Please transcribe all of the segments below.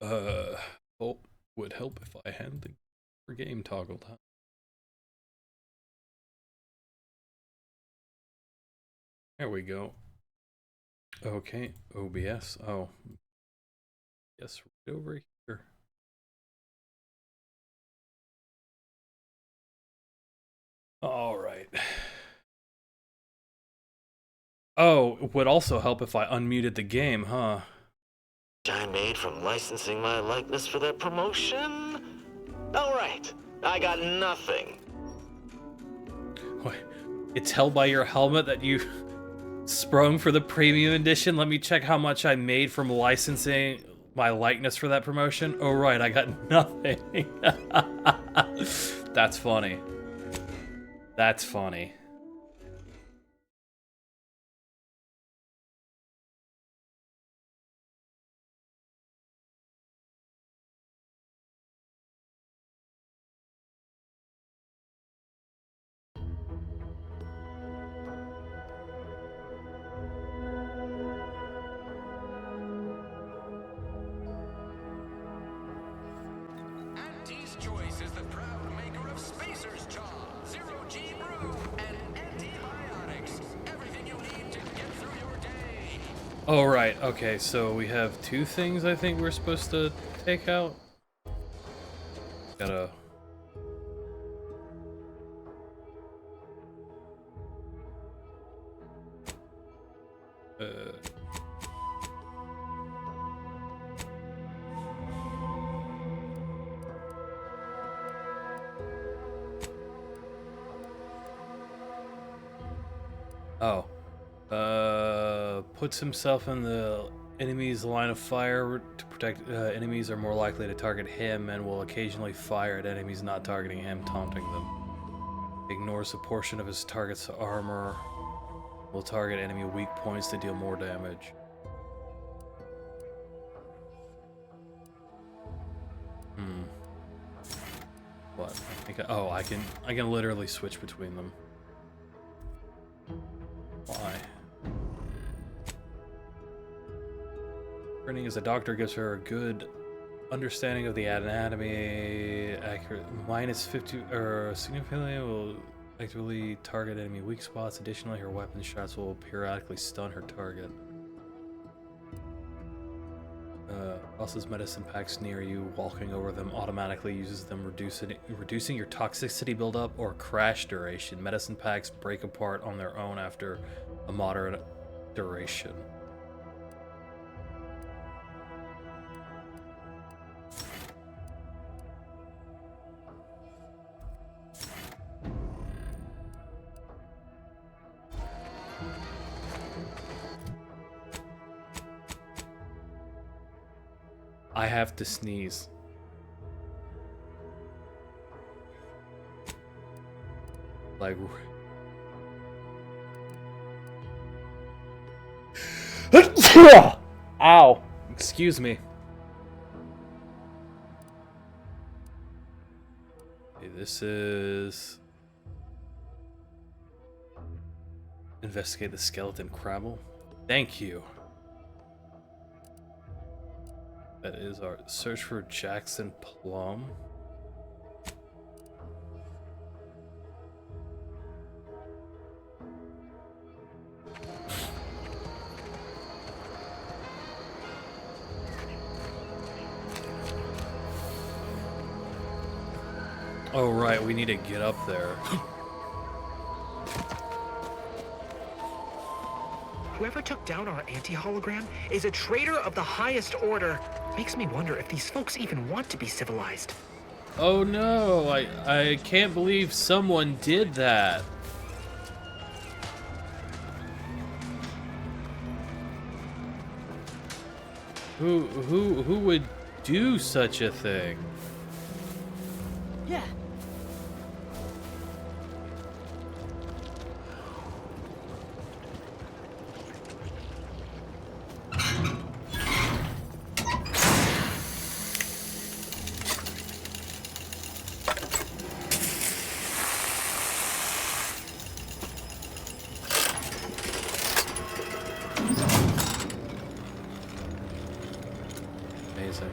Uh, oh, would help if I had the game toggled. Huh? There we go. Okay, OBS. Oh, yes, right over here. All right. Oh, it would also help if I unmuted the game, huh? I made from licensing my likeness for that promotion? Alright, I got nothing. What? It's held by your helmet that you sprung for the premium edition? Let me check how much I made from licensing my likeness for that promotion. Oh, right, I got nothing. That's funny. That's funny. Auntie's Choice is the proud maker of Spacer's Jaw, Zero G Brew, and antibiotics. Everything you need to get through your day. Oh, right. Okay, so we have two things I think we're supposed to take out. Gotta... Oh. Puts himself in the enemy's line of fire to protect enemies are more likely to target him and will occasionally fire at enemies not targeting him, taunting them. Ignores a portion of his target's armor. Will target enemy weak points to deal more damage. What? I think oh, I can literally switch between them. Why? Training as a doctor gives her a good understanding of the anatomy. Accurate -50 or significantly will actively target enemy weak spots. Additionally, her weapon shots will periodically stun her target. Tosses medicine packs near you. Walking over them automatically uses them, reducing your toxicity buildup or crash duration. Medicine packs break apart on their own after a moderate duration. I have to sneeze. Like... Ow! Excuse me. Okay, this is... Investigate the skeleton crabble. Thank you. That is our search for Jackson Plum. Oh right, we need to get up there. Whoever took down our anti-hologram is a traitor of the highest order. Makes me wonder if these folks even want to be civilized. Oh no, I can't believe someone did that. Who would do such a thing? Yeah. Amazing.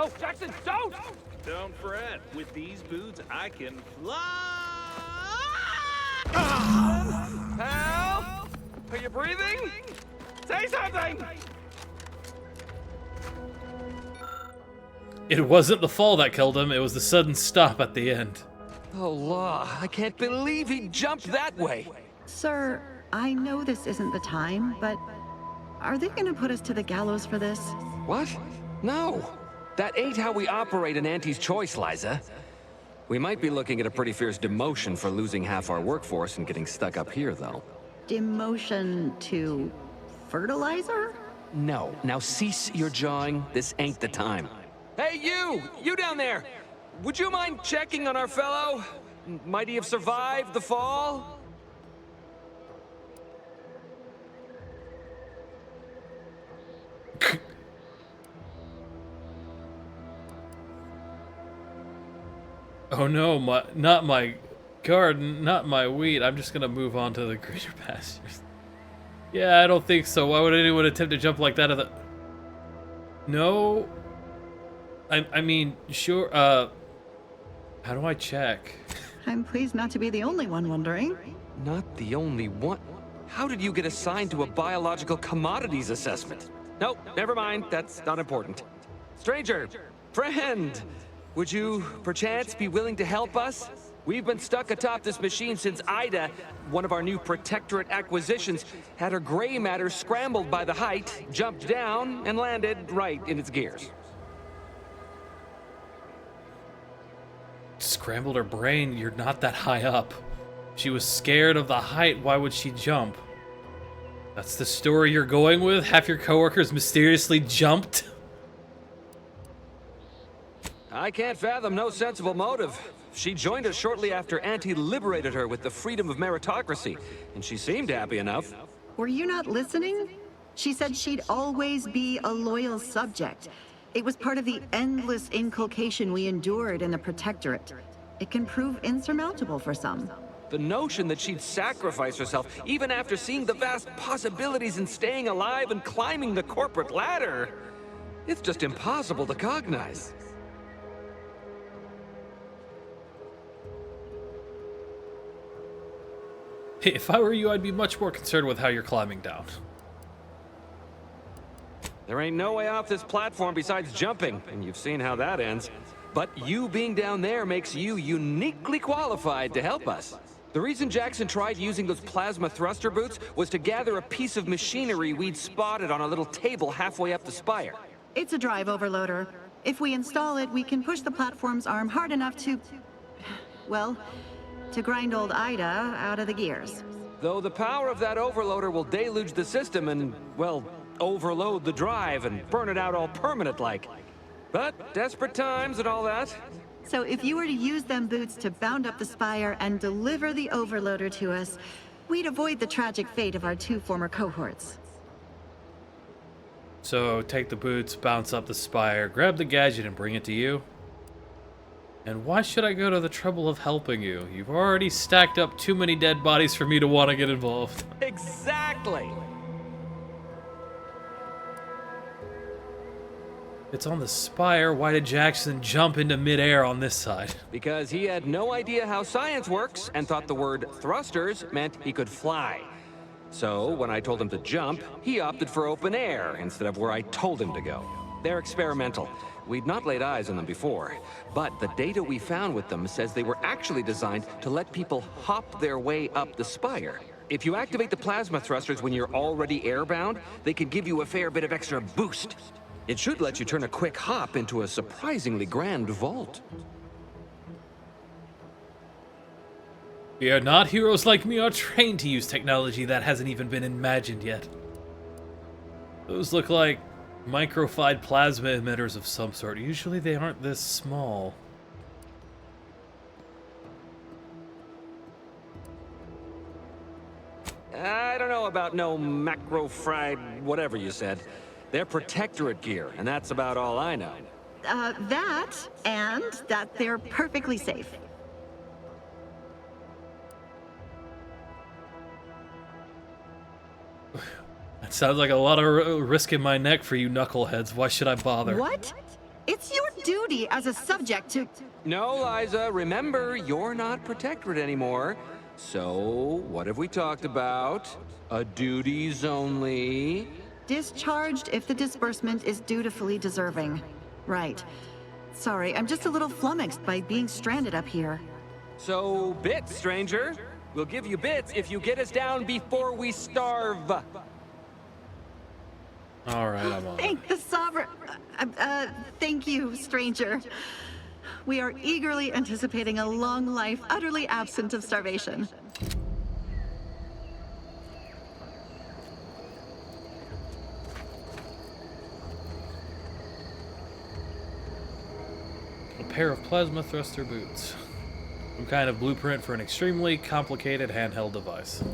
No, Jackson, don't! Don't fret. With these boots, I can fly. Hal? Are you breathing? Say something! It wasn't the fall that killed him, it was the sudden stop at the end. Oh, law, I can't believe he jumped that way. Sir, I know this isn't the time, but are they gonna put us to the gallows for this? What? No. That ain't how we operate in Auntie's Choice, Liza. We might be looking at a pretty fierce demotion for losing half our workforce and getting stuck up here, though. Demotion to fertilizer? No. Now cease your jawing. This ain't the time. Hey, you! You down there! Would you mind checking on our fellow? Might he have survived the fall? Oh no, not my garden, not my wheat. I'm just gonna move on to the greener pastures. Yeah, I don't think so. Why would anyone attempt to jump like that at the... No. I mean, sure, how do I check? I'm pleased not to be the only one wondering. Not the only one. How did you get assigned to a biological commodities assessment? Nope, never mind. That's not important. Stranger, friend, would you perchance be willing to help us? We've been stuck atop this machine since Ida, one of our new Protectorate acquisitions, had her gray matter scrambled by the height, jumped down, and landed right in its gears. Scrambled her brain. You're not that high up. She was scared of the height. Why would she jump? That's the story you're going with? Half your coworkers mysteriously jumped? I can't fathom no sensible motive. She joined us shortly after Auntie liberated her with the freedom of meritocracy, and she seemed happy enough. Were you not listening? She said she'd always be a loyal subject. It was part of the endless inculcation we endured in the Protectorate. It can prove insurmountable for some. The notion that she'd sacrifice herself, even after seeing the vast possibilities in staying alive and climbing the corporate ladder, it's just impossible to cognize. If I were you, I'd be much more concerned with how you're climbing down. There ain't no way off this platform besides jumping, and you've seen how that ends. But you being down there makes you uniquely qualified to help us. The reason Jackson tried using those plasma thruster boots was to gather a piece of machinery we'd spotted on a little table halfway up the spire. It's a drive overloader. If we install it, we can push the platform's arm hard enough to... well, to grind old Ida out of the gears. Though the power of that overloader will deluge the system and, well, overload the drive and burn it out all permanent-like. But desperate times and all that. So if you were to use them boots to bound up the spire and deliver the overloader to us, we'd avoid the tragic fate of our 2 former cohorts. So take the boots, bounce up the spire, grab the gadget, and bring it to you? And why should I go to the trouble of helping you? You've already stacked up too many dead bodies for me to want to get involved. Exactly! It's on the spire. Why did Jackson jump into midair on this side? Because he had no idea how science works and thought the word thrusters meant he could fly. So when I told him to jump, he opted for open air instead of where I told him to go. They're experimental. We'd not laid eyes on them before, but the data we found with them says they were actually designed to let people hop their way up the spire. If you activate the plasma thrusters when you're already airbound, they can give you a fair bit of extra boost. It should let you turn a quick hop into a surprisingly grand vault. We are not heroes like me are trained to use technology that hasn't even been imagined yet. Those look like microfied plasma emitters of some sort. Usually they aren't this small. I don't know about no macro-fried whatever you said. They're Protectorate gear, and that's about all I know. That, and that they're perfectly safe. That sounds like a lot of risk in my neck for you knuckleheads. Why should I bother? What? It's your duty as a subject to... No, Liza, remember, you're not protectorate anymore. So, what have we talked about? A duties only. Discharged if the disbursement is dutifully deserving. Right. Sorry, I'm just a little flummoxed by being stranded up here. So, bits, stranger. We'll give you bits if you get us down before we starve. All right, I'm on. Thank the sovereign... thank you, stranger. We are eagerly anticipating a long life utterly absent of starvation. A pair of plasma thruster boots. Some kind of blueprint for an extremely complicated handheld device.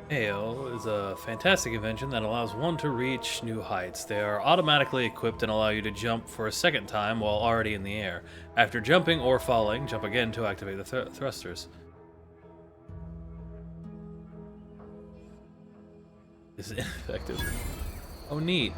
AO is a fantastic invention that allows one to reach new heights. They are automatically equipped and allow you to jump for a second time while already in the air. After jumping or falling, jump again to activate the thrusters. This is ineffective. Oh, neat.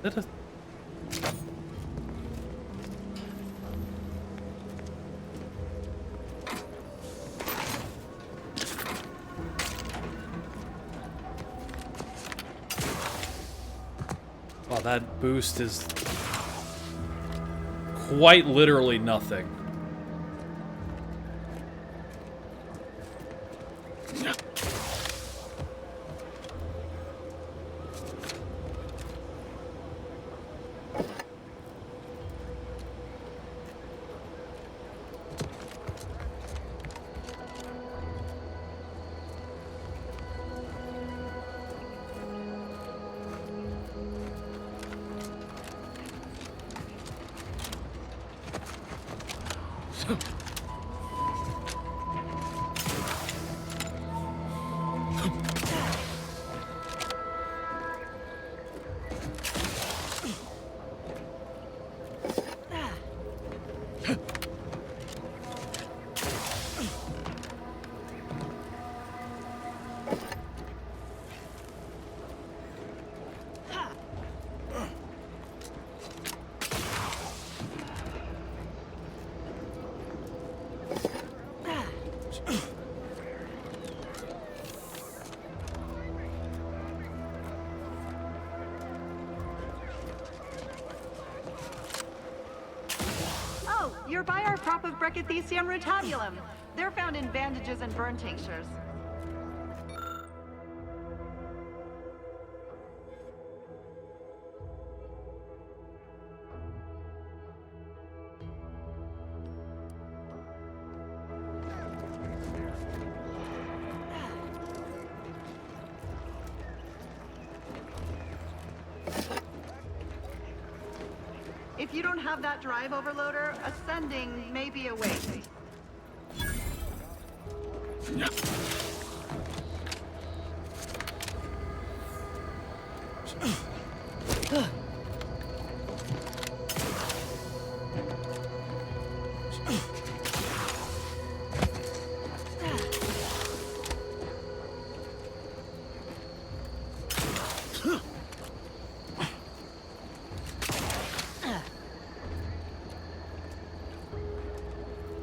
That is... Wow, that boost is quite literally nothing. You're by our prop of Brachythecium rotabulum. They're found in bandages and burn tinctures. If you don't have that drive overloader, ascending may be a waste.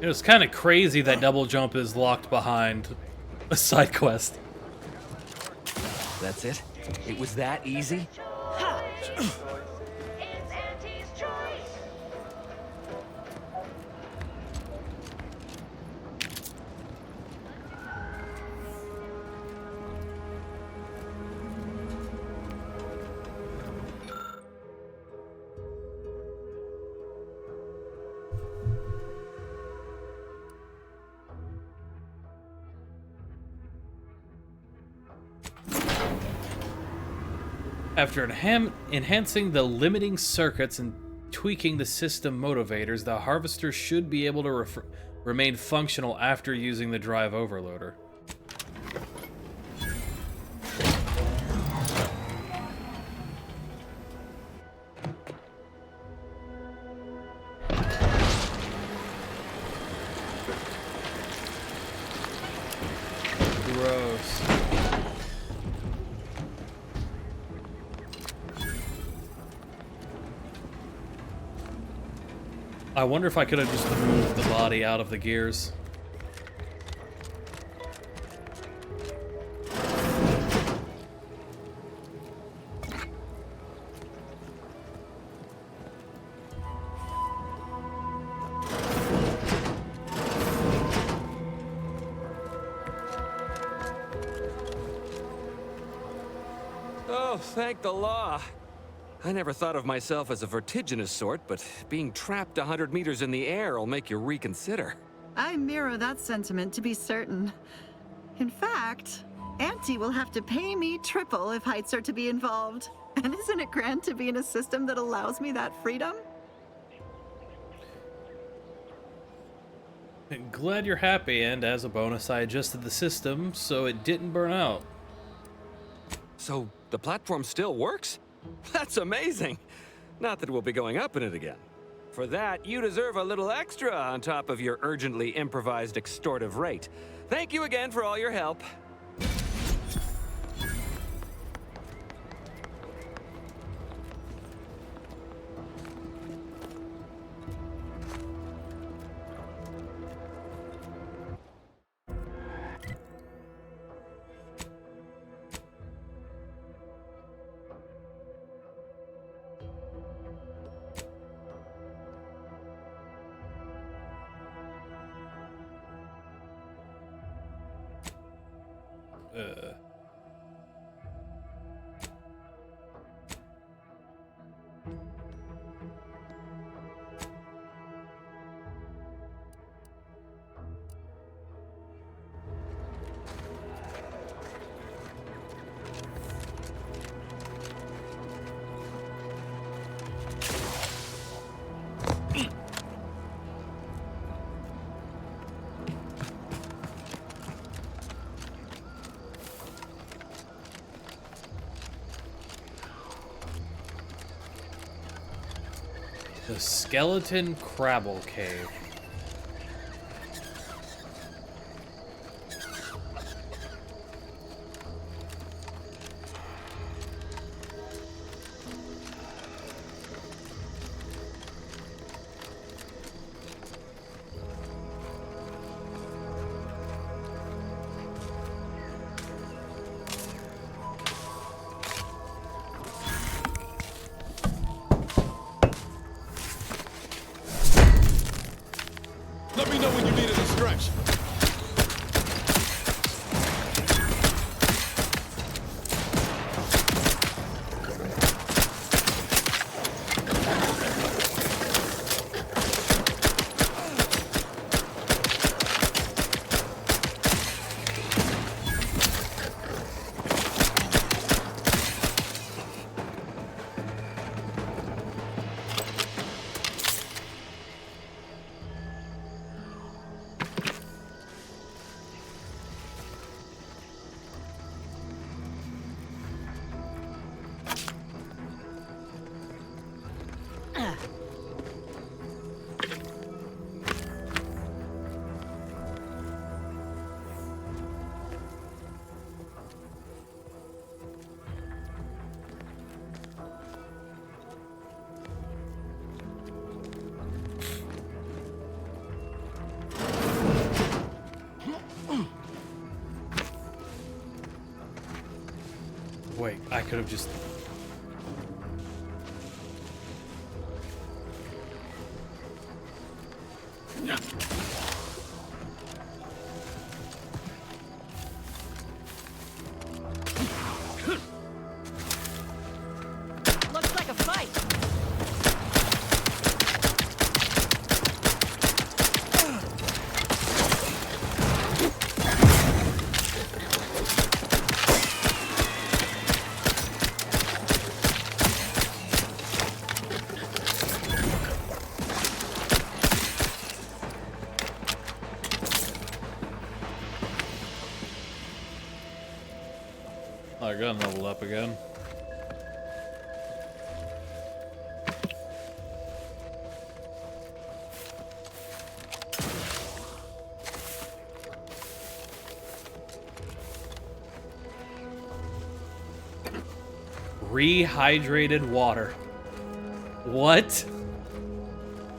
It was kind of crazy that double jump is locked behind a side quest. That's it? It was that easy? It's Auntie's choice. After enhancing the limiting circuits and tweaking the system motivators, the harvester should be able to remain functional after using the drive overloader. Gross. I wonder if I could have just moved the body out of the gears. Oh, thank the law. I never thought of myself as a vertiginous sort, but being trapped 100 meters in the air will make you reconsider. I mirror that sentiment, to be certain. In fact, Auntie will have to pay me triple if heights are to be involved. And isn't it grand to be in a system that allows me that freedom? Glad you're happy, and as a bonus, I adjusted the system so it didn't burn out. So, the platform still works? That's amazing! Not that we'll be going up in it again. For that, you deserve a little extra on top of your urgently improvised extortive rate. Thank you again for all your help. The Skeleton Crabble Cave. Let me know when you need a distraction. Wait, I could have just... Looks like a fight. Oh, I got leveled up again. Rehydrated water. What?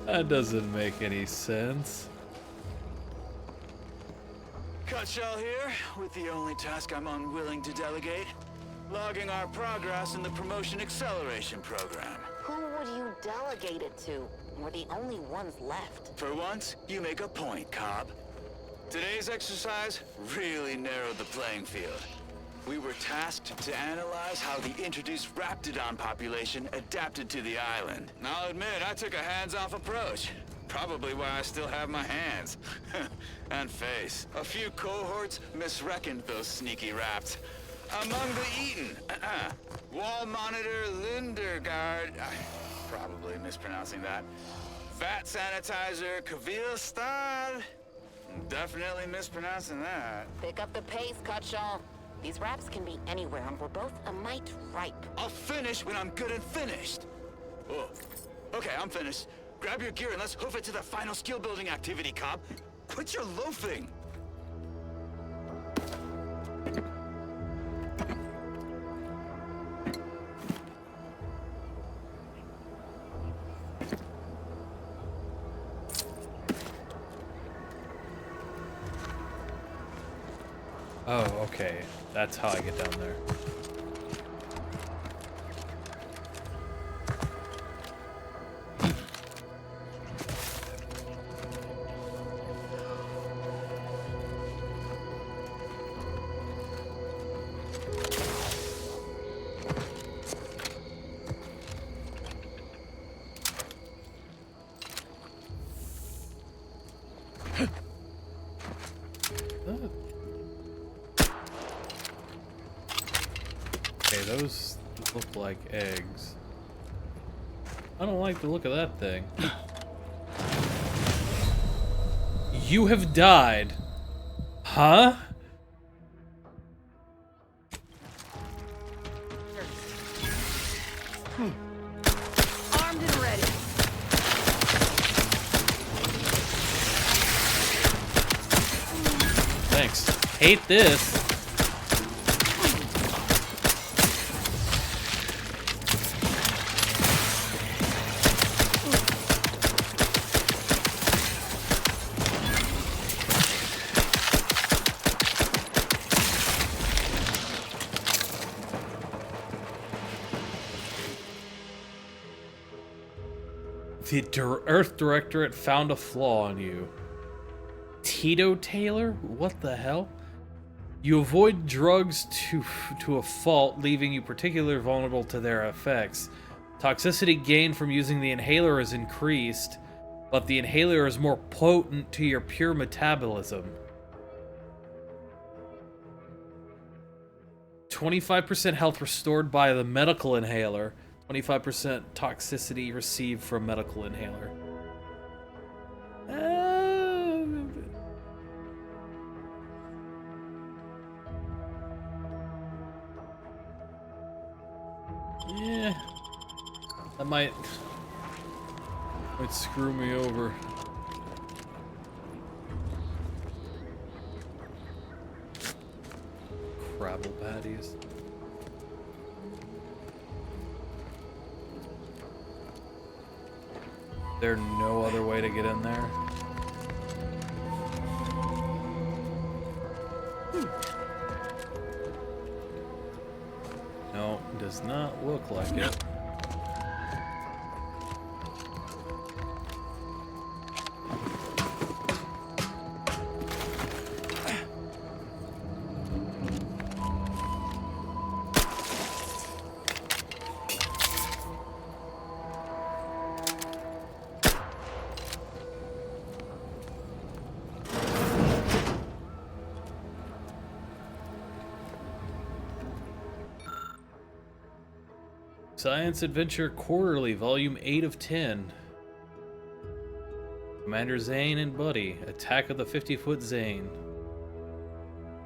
That doesn't make any sense. Cutshell here, with the only task I'm unwilling to delegate. Logging our progress in the Promotion Acceleration Program. Who would you delegate it to? We're the only ones left. For once, you make a point, Cobb. Today's exercise really narrowed the playing field. We were tasked to analyze how the introduced Raptidon population adapted to the island. I'll admit, I took a hands-off approach. Probably why I still have my hands. And face. A few cohorts misreckoned those sneaky raps. Among the Eaton, Wall Monitor Lindergaard, probably mispronouncing that. Vat Sanitizer Kavil Stad, definitely mispronouncing that. Pick up the pace, Cutshall. These raps can be anywhere, and we're both a mite ripe. I'll finish when I'm good and finished. Oh, okay, I'm finished. Grab your gear and let's hoof it to the final skill-building activity, Cobb. Quit your loafing. Oh, okay. That's how I get down there. Okay, those look like eggs. I don't like the look of that thing. You have died. Huh? Armed and ready. Thanks. Hate this. The Earth Directorate found a flaw in you. Tito Taylor? What the hell? You avoid drugs to a fault, leaving you particularly vulnerable to their effects. Toxicity gained from using the inhaler is increased, but the inhaler is more potent to your pure metabolism. 25% health restored by the medical inhaler. 25% toxicity received from medical inhaler. Yeah, that might screw me over. Crabble patties. There no other way to get in there? No, does not look like it. Science Adventure Quarterly, Volume 8 of 10. Commander Zane and Buddy, Attack of the 50-Foot Zane.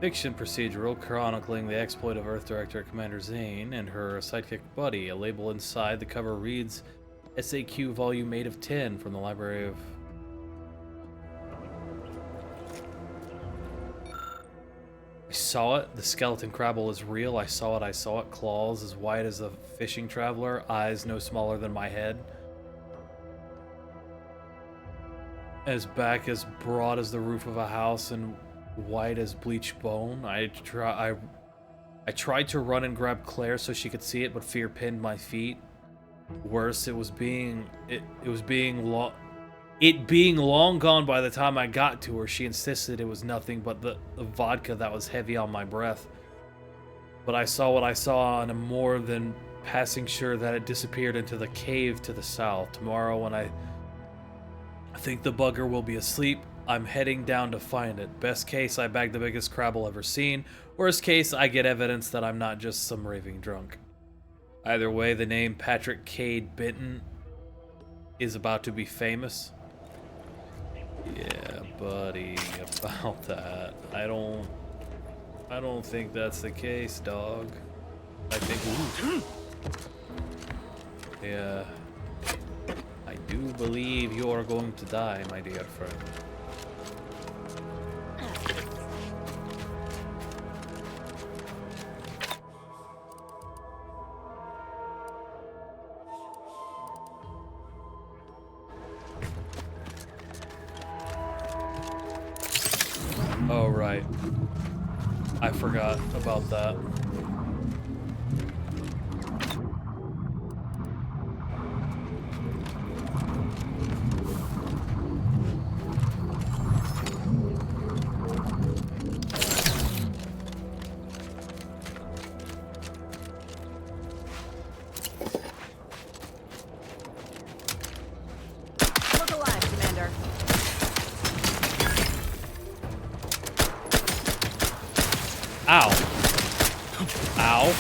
Fiction procedural chronicling the exploit of Earth Director Commander Zane and her sidekick Buddy. A label inside the cover reads SAQ Volume 8 of 10 from the Library of... I saw it. The skeleton crabble is real. I saw it. Claws as wide as a fishing traveler. Eyes no smaller than my head. As back as broad as the roof of a house and white as bleached bone. I tried to run and grab Claire so she could see it, but fear pinned my feet. Worse, it being long gone by the time I got to her. She insisted it was nothing but the vodka that was heavy on my breath. But I saw what I saw, and I'm more than passing sure that it disappeared into the cave to the south. Tomorrow, when I think the bugger will be asleep, I'm heading down to find it. Best case, I bag the biggest crabble ever seen. Worst case, I get evidence that I'm not just some raving drunk. Either way, the name Patrick Cade Benton is about to be famous. Yeah, buddy, about that. I don't think that's the case, dog. I think... Yeah. I do believe you're going to die, my dear friend. Oh, right. I forgot about that. Look alive, Commander. Ow. Ow.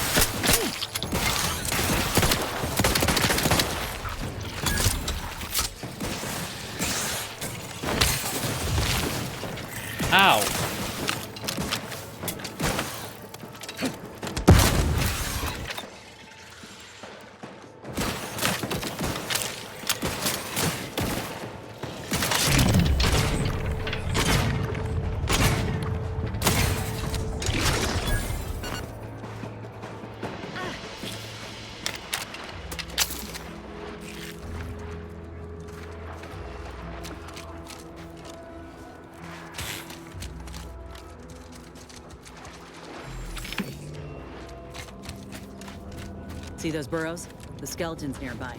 Ow. See those burrows? The skeleton's nearby.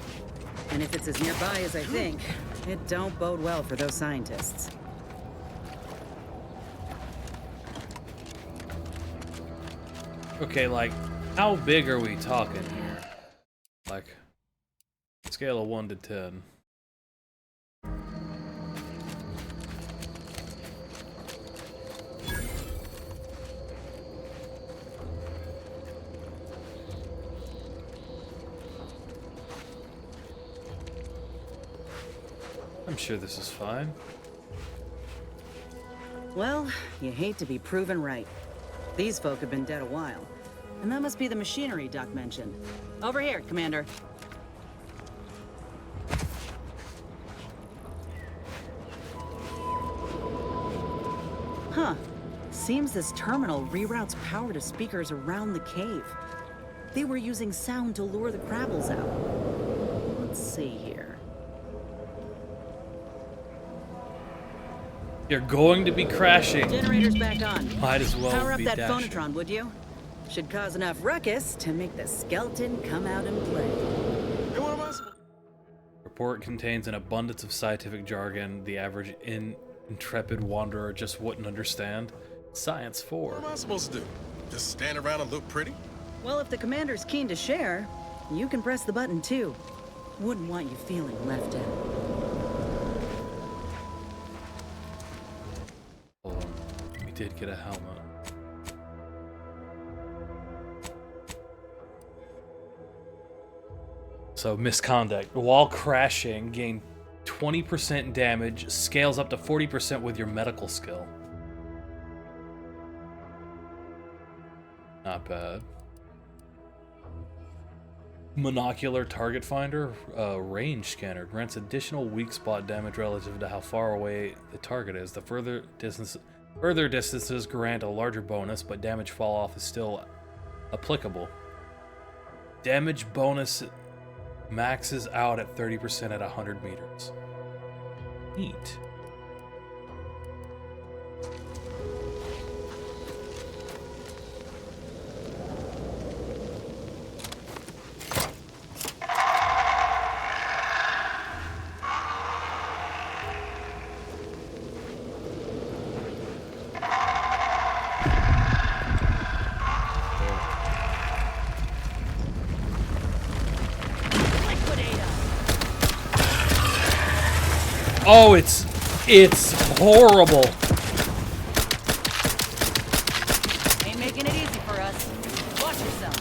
And if it's as nearby as I think, it don't bode well for those scientists. Okay, like, how big are we talking here? Like, scale of 1 to 10. I'm sure this is fine. Well, you hate to be proven right. These folk have been dead a while. And that must be the machinery Doc mentioned. Over here, Commander. Huh. Seems this terminal reroutes power to speakers around the cave. They were using sound to lure the crabbles out. Let's see here. You're going to be crashing. Generator's back on. Might as well Power up be that dashing. phonotron, would you? Should cause enough ruckus to make the skeleton come out and play. Hey, what am I supposed Report contains an abundance of scientific jargon the average intrepid wanderer just wouldn't understand. Science 4. What am I supposed to do? Just stand around and look pretty? Well, if the commander's keen to share, you can press the button too. Wouldn't want you feeling left out. Hold on. We did get a helmet. So, misconduct. While crashing, gain 20% damage, scales up to 40% with your medical skill. Not bad. Monocular target finder, range scanner grants additional weak spot damage relative to how far away the target is. The further distances grant a larger bonus, but damage fall off is still applicable. Damage bonus maxes out at 30% at 100 meters. Neat. Oh, it's horrible. Ain't making it easy for us. Watch yourself.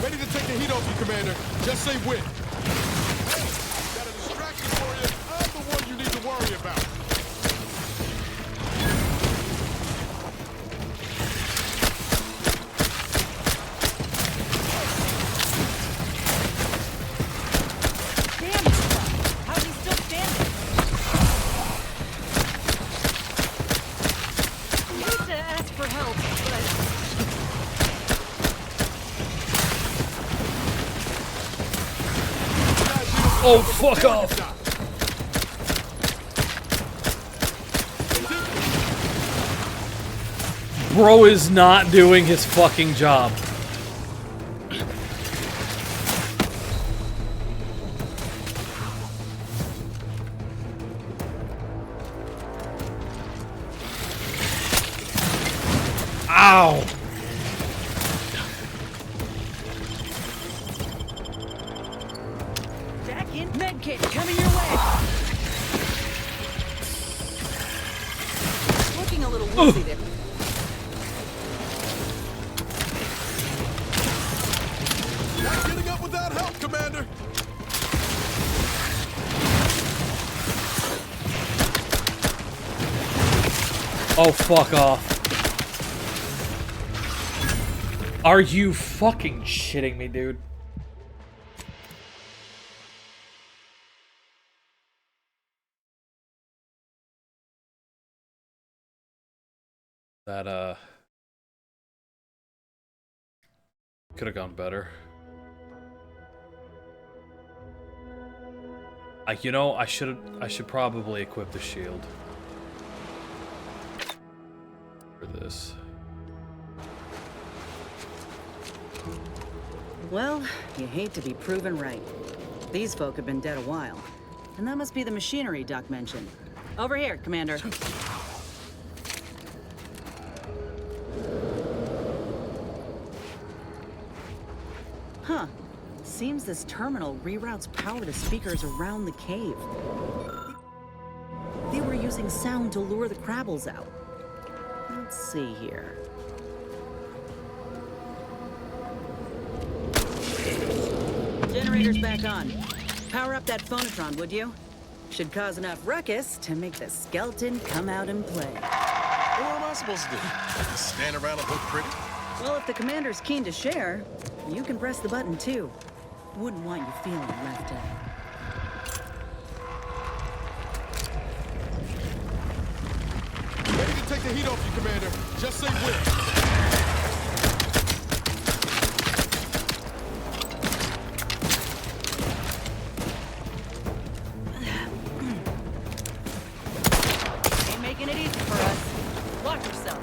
Ready to take the heat off you, Commander. Just say when. Worry about. Damn it! How's he still standing? I hate to ask for help, but Oh, fuck off! Bro is not doing his fucking job. Ow! back in medkit coming your way. Looking a little woozy there. Not getting up without help, Commander. Oh, fuck off. Are you fucking shitting me, dude? That, could have gone better. You know, I should probably equip the shield for this. Well, you hate to be proven right. These folk have been dead a while. And that must be the machinery Duck mentioned. Over here, Commander. Huh. Seems this terminal reroutes power to speakers around the cave. They were using sound to lure the Crabbles out. Let's see here. Generator's back on. Power up that phonotron, would you? Should cause enough ruckus to make the skeleton come out and play. What am I supposed to do? Just stand around and look pretty? Well, if the commander's keen to share, you can press the button too. Wouldn't want you feeling left out. Ready to take the heat off you, Commander. Just say when. Making it easy for us. Watch yourself.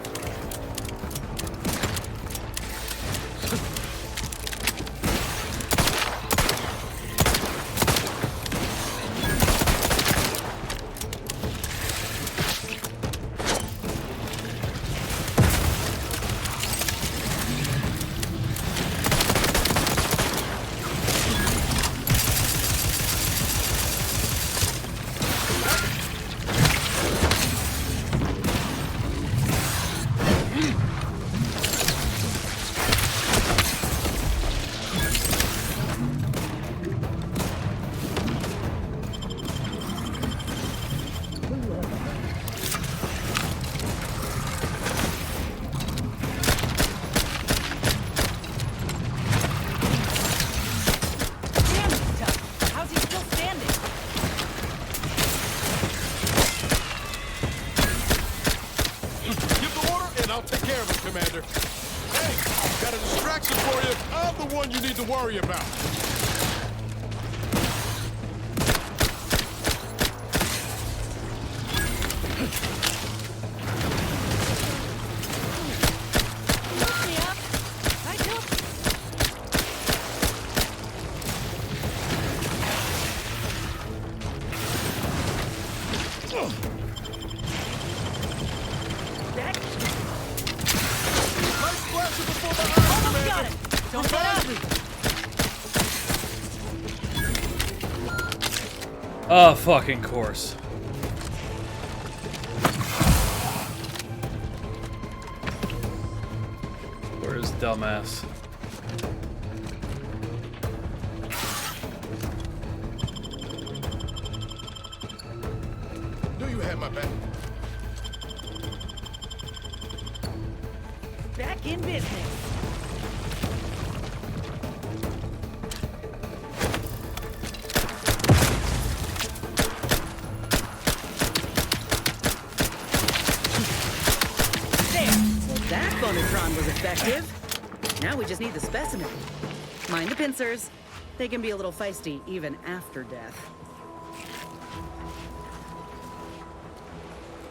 take care of it, Commander. Hey, got a distraction for you. I'm the one you need to worry about. Oh, fucking course. Where's dumbass? Do you have my back? Back in business. That phonotron was effective. Now we just need the specimen. Mind the pincers. They can be a little feisty even after death.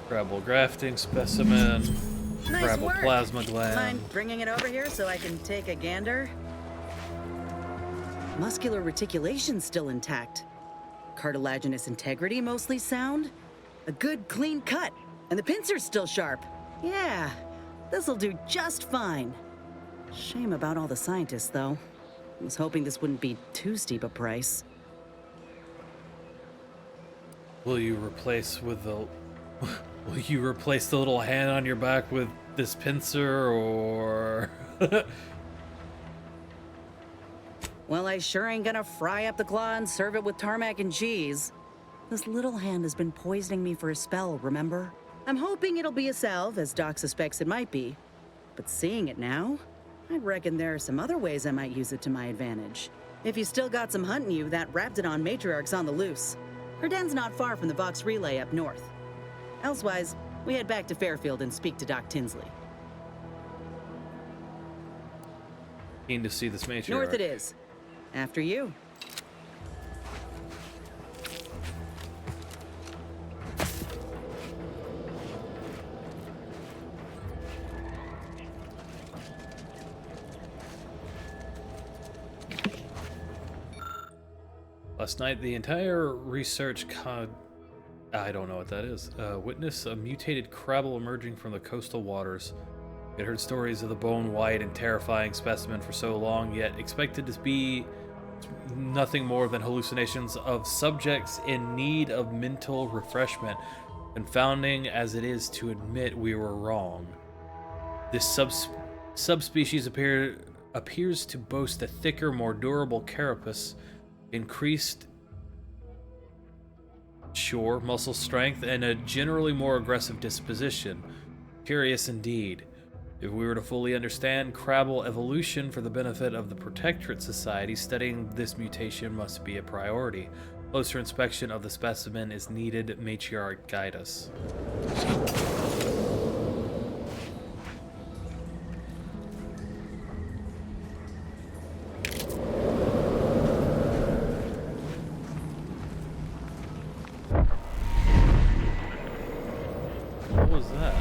Grabble grafting specimen. Nice Grabble work. plasma gland. Mind bringing it over here so I can take a gander? Muscular reticulation still intact. Cartilaginous integrity mostly sound. A good clean cut. And the pincer's still sharp. Yeah, this'll do just fine. Shame about all the scientists, though. I was hoping this wouldn't be too steep a price. Will you replace with the... Will you replace the little hand on your back with this pincer, or... Well, I sure ain't gonna fry up the claw and serve it with tarmac and cheese. This little hand has been poisoning me for a spell, remember? I'm hoping it'll be a salve, as Doc suspects it might be. But seeing it now, I reckon there are some other ways I might use it to my advantage. If you still got some hunting you, that Raptidon matriarch's on the loose. Her den's not far from the Vox Relay up north. Elsewise, we head back to Fairfield and speak to Doc Tinsley. Keen to see this matriarch. North it is. After you. Last night, the entire research I don't know what that is. Witnessed a mutated crabble emerging from the coastal waters. It heard stories of the bone-white and terrifying specimen for so long, yet expected to be nothing more than hallucinations of subjects in need of mental refreshment. Confounding as it is to admit we were wrong. This subspecies appears to boast a thicker, more durable carapace, increased muscle strength, and a generally more aggressive disposition. Curious indeed. If we were to fully understand crabble evolution for the benefit of the Protectorate Society, studying this mutation must be a priority. Closer inspection of the specimen is needed. Matriarch, guide us. What was that?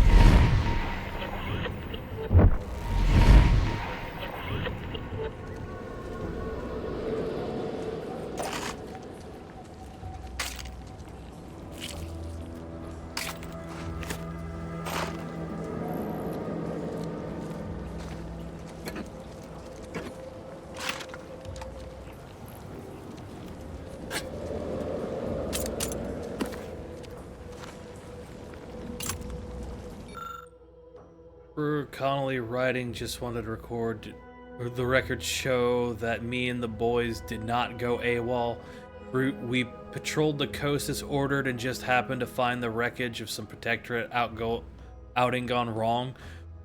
Connolly writing just wanted to record the records show that me and the boys did not go AWOL. We patrolled the coast as ordered and just happened to find the wreckage of some Protectorate outing gone wrong.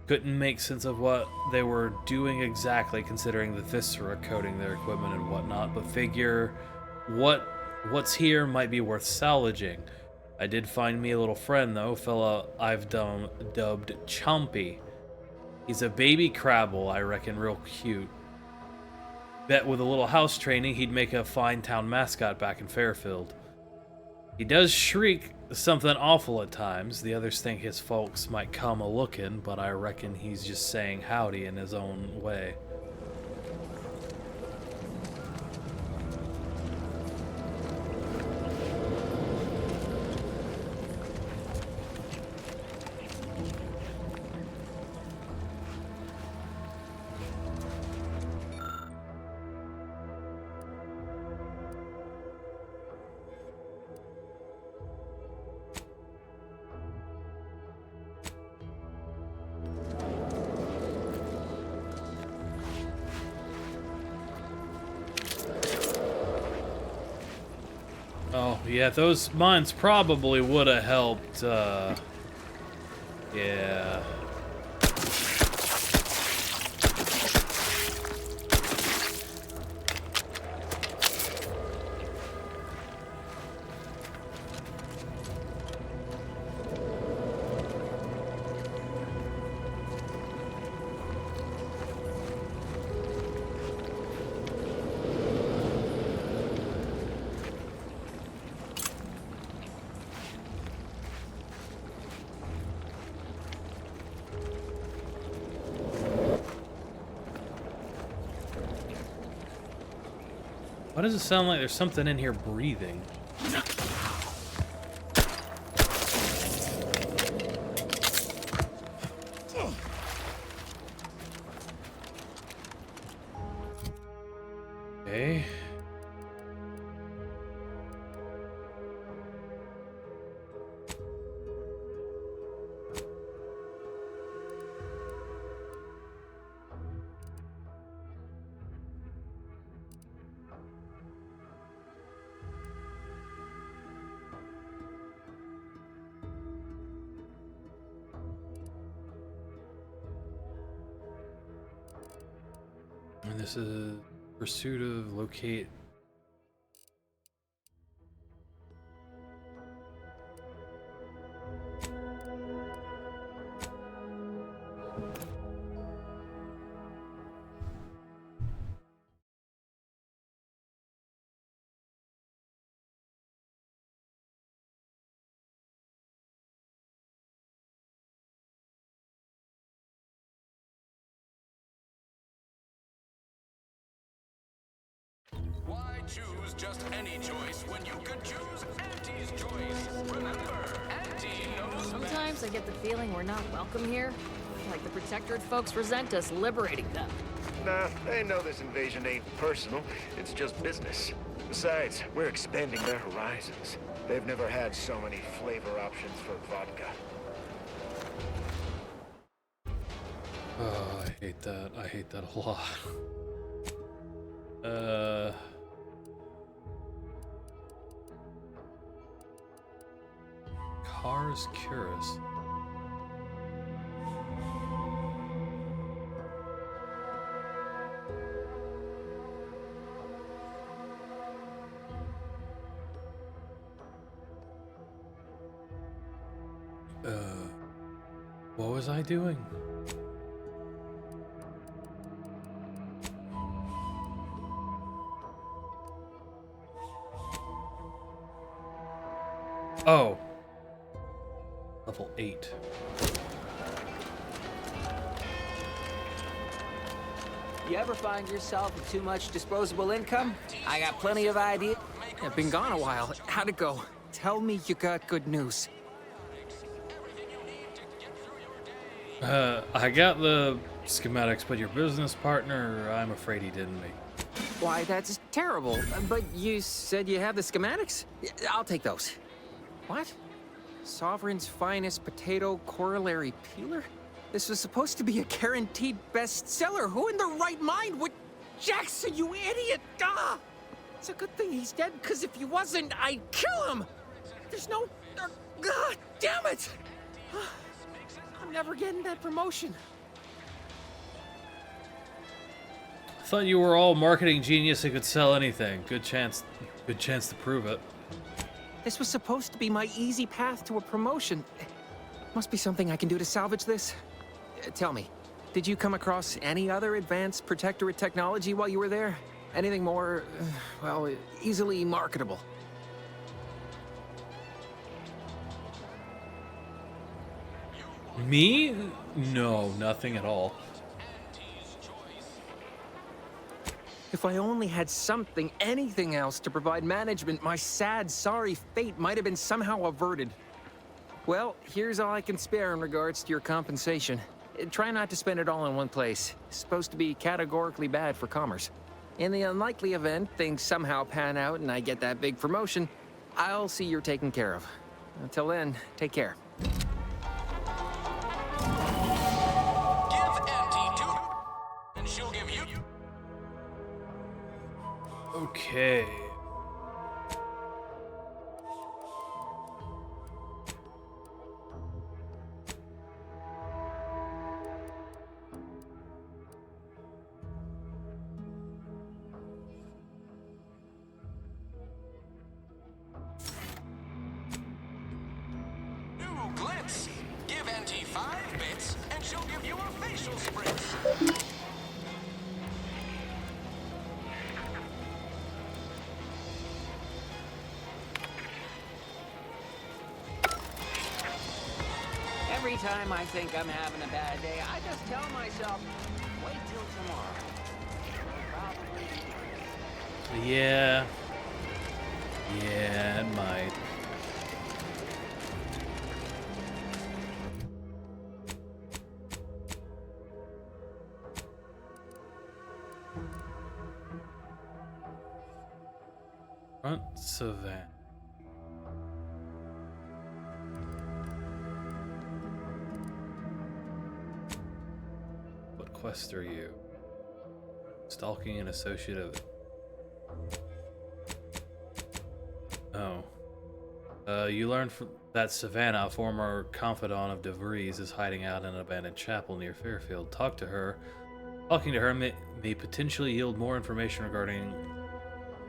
Couldn't make sense of what they were doing exactly, considering the viscera coating their equipment and whatnot, but figure what's here might be worth salvaging. I did find me a little friend though, fella I've dubbed Chompy. He's a baby Crabble, I reckon, real cute. Bet with a little house training, he'd make a fine town mascot back in Fairfield. He does shriek something awful at times. The others think his folks might come a-lookin', but I reckon he's just saying howdy in his own way. Oh, yeah, those mines probably would have helped, yeah. Why does it sound like there's something in here breathing? Okay. And this is pursuit of locate. Why choose just any choice when you could choose Auntie's choice? Remember, Auntie knows Sometimes I get the feeling we're not welcome here. Like the Protectorate folks resent us liberating them. Nah, they know this invasion ain't personal. It's just business. Besides, we're expanding their horizons. They've never had so many flavor options for vodka. Oh, I hate that. I hate that a lot. Cars Curious. What was I doing? Oh. Level 8. You ever find yourself with too much disposable income? I got plenty of ideas. I've been gone a while. How'd it go? Tell me you got good news. I got the schematics, but your business partner, I'm afraid he didn't make. Why, that's terrible. But you said you have the schematics? I'll take those. What? Sovereign's finest potato corollary peeler? This was supposed to be a guaranteed bestseller. Who in their right mind would... Jackson, you idiot! Ah! It's a good thing he's dead, because if he wasn't, I'd kill him! There's no... God damn it! I'm never getting that promotion. I thought you were all marketing genius and could sell anything. Good chance to prove it. This was supposed to be my easy path to a promotion. Must be something I can do to salvage this. Tell me, Did you come across any other advanced protectorate technology while you were there? Anything more, well, easily marketable? Me? No, nothing at all. If I only had something, anything else to provide management, my sad, sorry fate might have been somehow averted. Well, here's all I can spare in regards to your compensation. Try not to spend it all in one place. It's supposed to be categorically bad for commerce. In the unlikely event things somehow pan out and I get that big promotion, I'll see you're taken care of. Until then, take care. And she'll give you. Okay. New glitz. Give NT 5 bits, and she'll give you a facial spritz. Every time I think I'm having a bad day, I just tell myself, wait till tomorrow. Yeah. Yeah, it might. Front Savannah. What quest are you? Stalking an associate of... Oh. You learned that Savannah, a former confidant of DeVries, is hiding out in an abandoned chapel near Fairfield. Talking to her may potentially yield more information regarding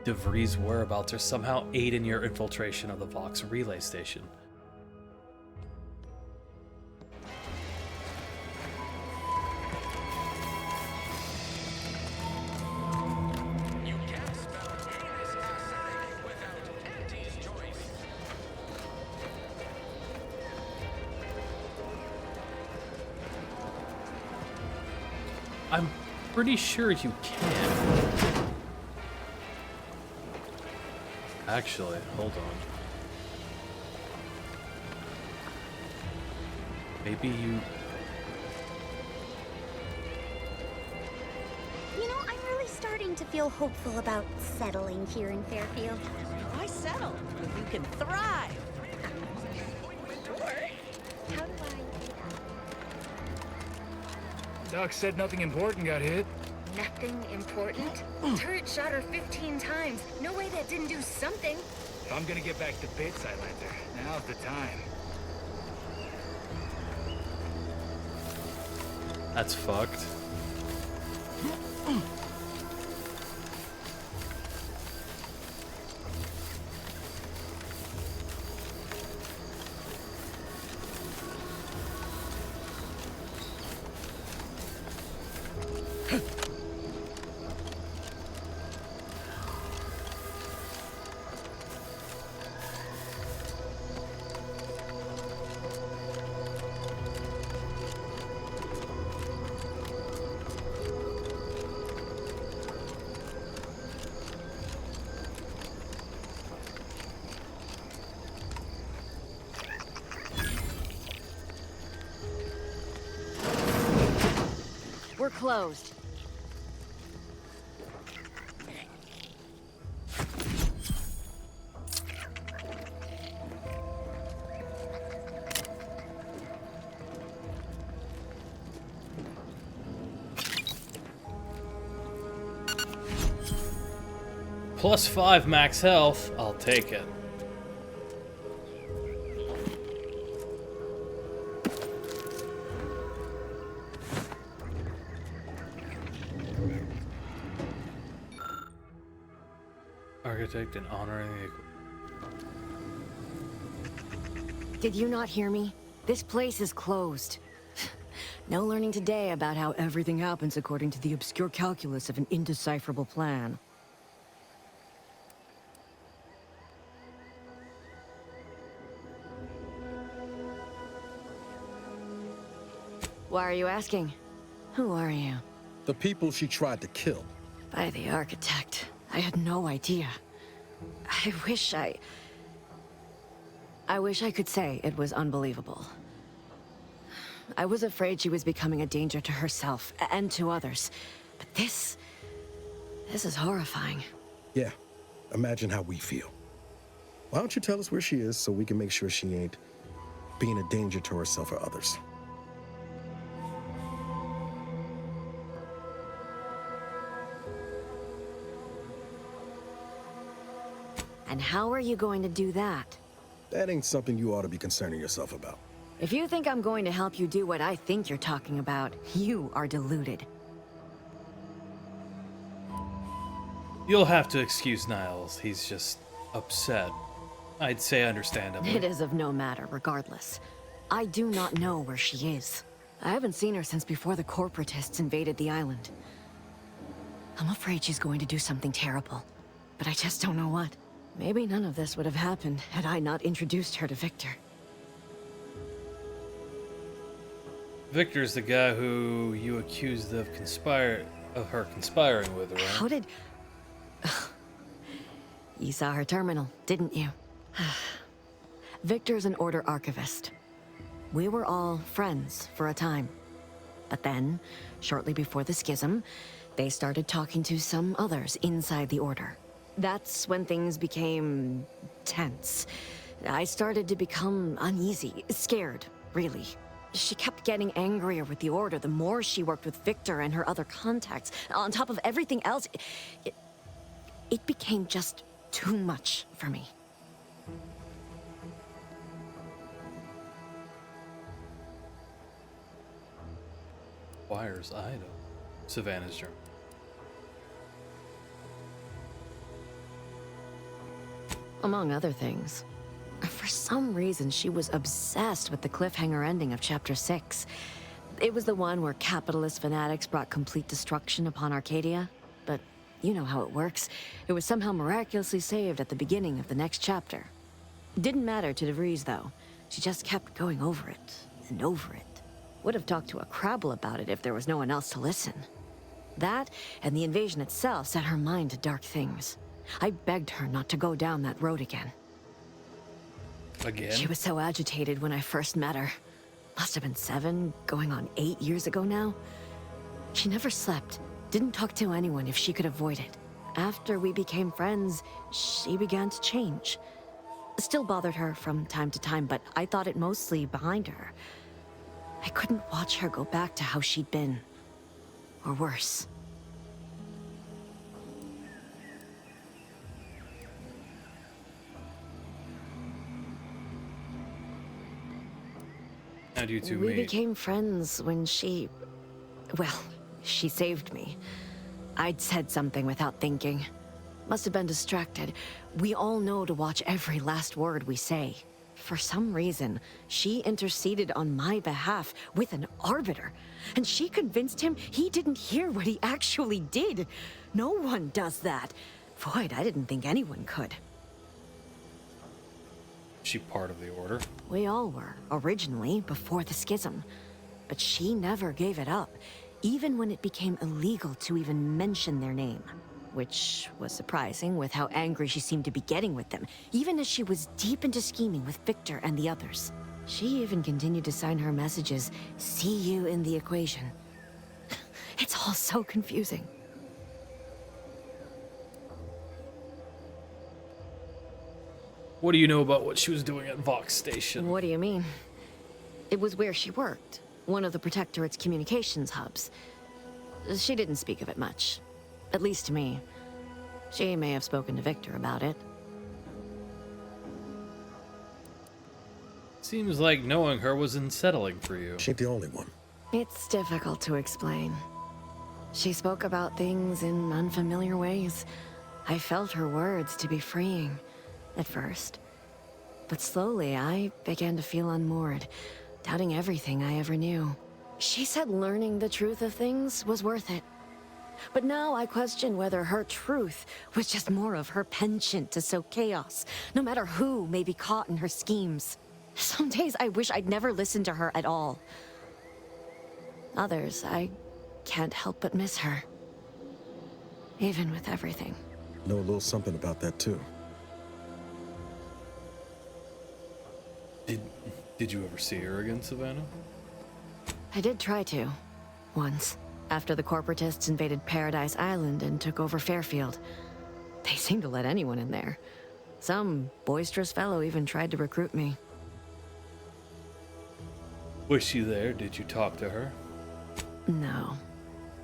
DeVries' whereabouts or somehow aid in your infiltration of the Vox relay station. You can't spell anus acidic without Auntie's choice. I'm pretty sure you can. Actually, hold on. Maybe you... You know, I'm really starting to feel hopeful about settling here in Fairfield. Why settle? You can thrive. How do I... Doc said nothing important got hit. Nothing important? Turret shot her 15 times. No way that didn't do something. If I'm gonna get back to bits, Highlander, now's the time. That's fucked. We're closed. +5 max health. I'll take it. Architect and honoring the... Did you not hear me? This place is closed. No learning today about how everything happens according to the obscure calculus of an indecipherable plan. Why are you asking? Who are you? The people she tried to kill. By the architect. I had no idea. I wish I could say it was unbelievable. I was afraid she was becoming a danger to herself and to others. But this is horrifying. Yeah, imagine how we feel. Why don't you tell us where she is so we can make sure she ain't being a danger to herself or others? And how are you going to do that? That ain't something you ought to be concerning yourself about. If you think I'm going to help you do what I think you're talking about, you are deluded. You'll have to excuse Niles. He's just upset. I'd say understandably. It is of no matter, regardless. I do not know where she is. I haven't seen her since before the corporatists invaded the island. I'm afraid she's going to do something terrible, but I just don't know what. Maybe none of this would have happened had I not introduced her to Victor. Victor's the guy who you accused of her conspiring with, right? How did... You saw her terminal, didn't you? Victor's an Order archivist. We were all friends for a time. But then, shortly before the schism, they started talking to some others inside the Order. That's when things became tense. I started to become uneasy, scared, really. She kept getting angrier with the Order the more she worked with Victor and her other contacts. On top of everything else, it became just too much for me. Wires item. Savannah's journal. Among other things. For some reason, she was obsessed with the cliffhanger ending of Chapter 6. It was the one where capitalist fanatics brought complete destruction upon Arcadia. But you know how it works. It was somehow miraculously saved at the beginning of the next chapter. Didn't matter to DeVries, though. She just kept going over it and over it. Would have talked to a Crabble about it if there was no one else to listen. That, and the invasion itself, set her mind to dark things. I begged her not to go down that road again. Again? She was so agitated when I first met her. Must have been 7, going on 8 years ago now. She never slept, didn't talk to anyone if she could avoid it. After we became friends, she began to change. Still bothered her from time to time, but I thought it mostly behind her. I couldn't watch her go back to how she'd been. Or worse. How'd you two We meet? became friends when she... Well, she saved me. I'd said something without thinking. Must have been distracted. We all know to watch every last word we say. For some reason, she interceded on my behalf with an arbiter. And she convinced him he didn't hear what he actually did. No one does that. Void, I didn't think anyone could. She part of the Order? We all were, originally, before the schism. But she never gave it up, even when it became illegal to even mention their name. Which was surprising with how angry she seemed to be getting with them, even as she was deep into scheming with Victor and the others. She even continued to sign her messages, "See you in the equation." It's all so confusing. What do you know about what she was doing at Vox Station? What do you mean? It was where she worked, one of the Protectorate's communications hubs. She didn't speak of it much. At least to me. She may have spoken to Victor about it. Seems like knowing her was unsettling for you. She ain't the only one. It's difficult to explain. She spoke about things in unfamiliar ways. I felt her words to be freeing, at first. But slowly, I began to feel unmoored, doubting everything I ever knew. She said learning the truth of things was worth it. But now I question whether her truth was just more of her penchant to sow chaos, no matter who may be caught in her schemes. Some days I wish I'd never listened to her at all. Others, I can't help but miss her. Even with everything. Know a little something about that, too. Did you ever see her again, Savannah? I did try to. Once. After the corporatists invaded Paradise Island and took over Fairfield. They seemed to let anyone in there. Some boisterous fellow even tried to recruit me. Was she there? Did you talk to her? No.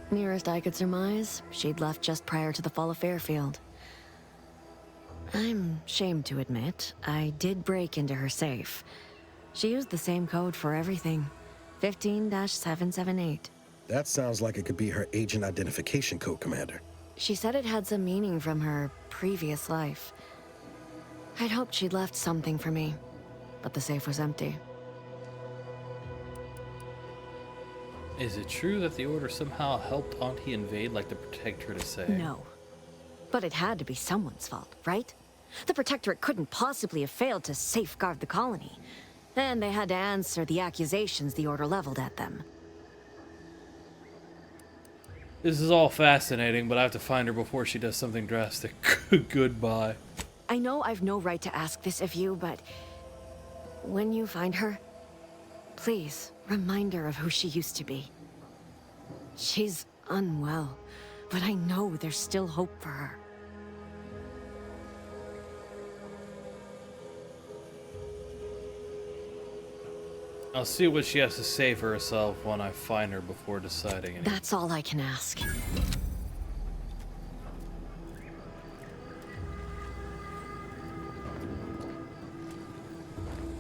Nearest I could surmise, she'd left just prior to the fall of Fairfield. I'm ashamed to admit, I did break into her safe. She used the same code for everything. 15-778. That sounds like it could be her agent identification code, Commander. She said it had some meaning from her previous life. I'd hoped she'd left something for me, but the safe was empty. Is it true that the Order somehow helped Auntie invade like the Protectorate is saying? No. But it had to be someone's fault, right? The Protectorate couldn't possibly have failed to safeguard the colony. And they had to answer the accusations the Order leveled at them. This is all fascinating, but I have to find her before she does something drastic. Goodbye. I know I've no right to ask this of you, but when you find her, please remind her of who she used to be. She's unwell, but I know there's still hope for her. I'll see what she has to say for herself when I find her before deciding anything. That's all I can ask.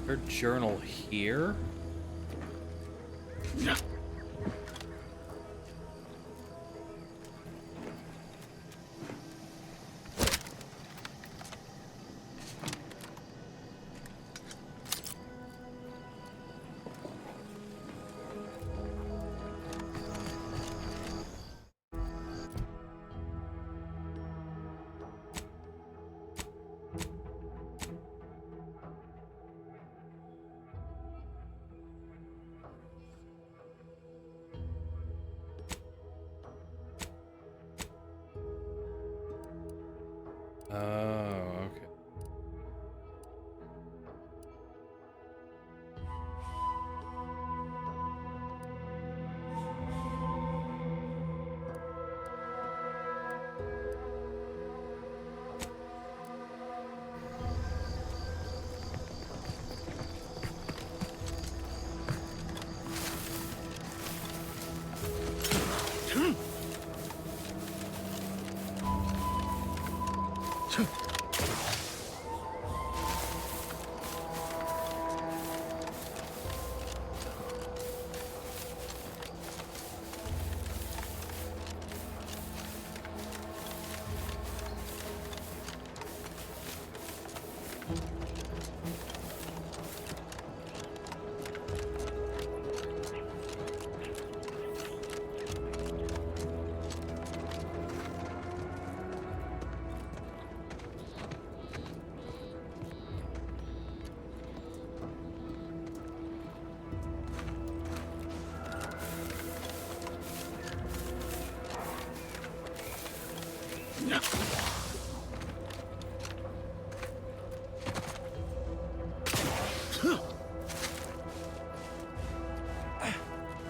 Her journal here? Oh, okay.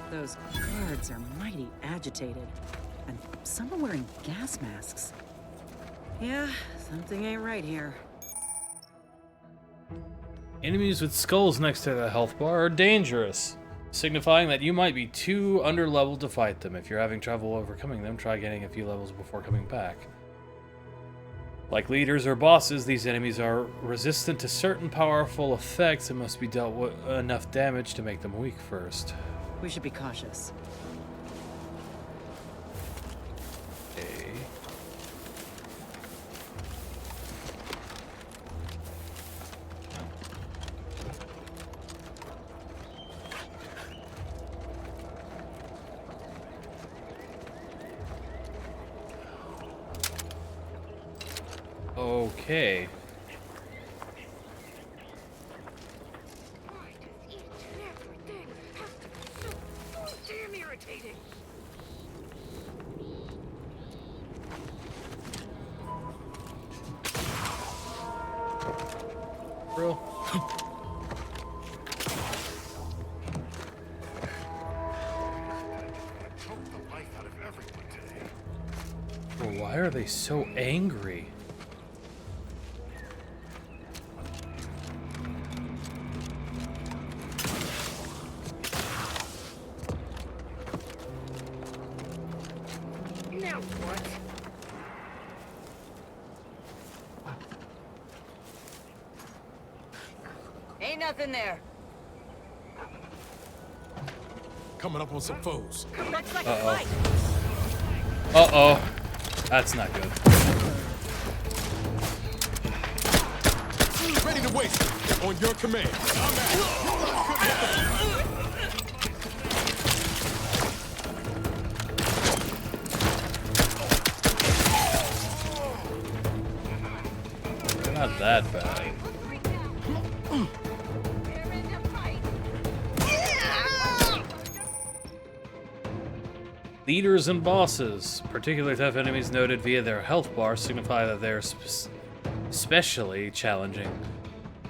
Those guards are mighty agitated. And some are wearing gas masks. Yeah, something ain't right here. Enemies with skulls next to the health bar are dangerous, signifying that you might be too underleveled to fight them. If you're having trouble overcoming them, try getting a few levels before coming back. Like leaders or bosses, these enemies are resistant to certain powerful effects and must be dealt with enough damage to make them weak first. We should be cautious. Okay. Okay. Damn irritating. Bro. Well, why are they so angry? Now what? Ain't nothing there. Coming up on some foes. Looks like Uh-oh. a fight. Uh-oh. That's not good. Ready to waste it. On your command. They're not that bad. Leaders and bosses. Particularly tough enemies noted via their health bar signify that they're especially challenging.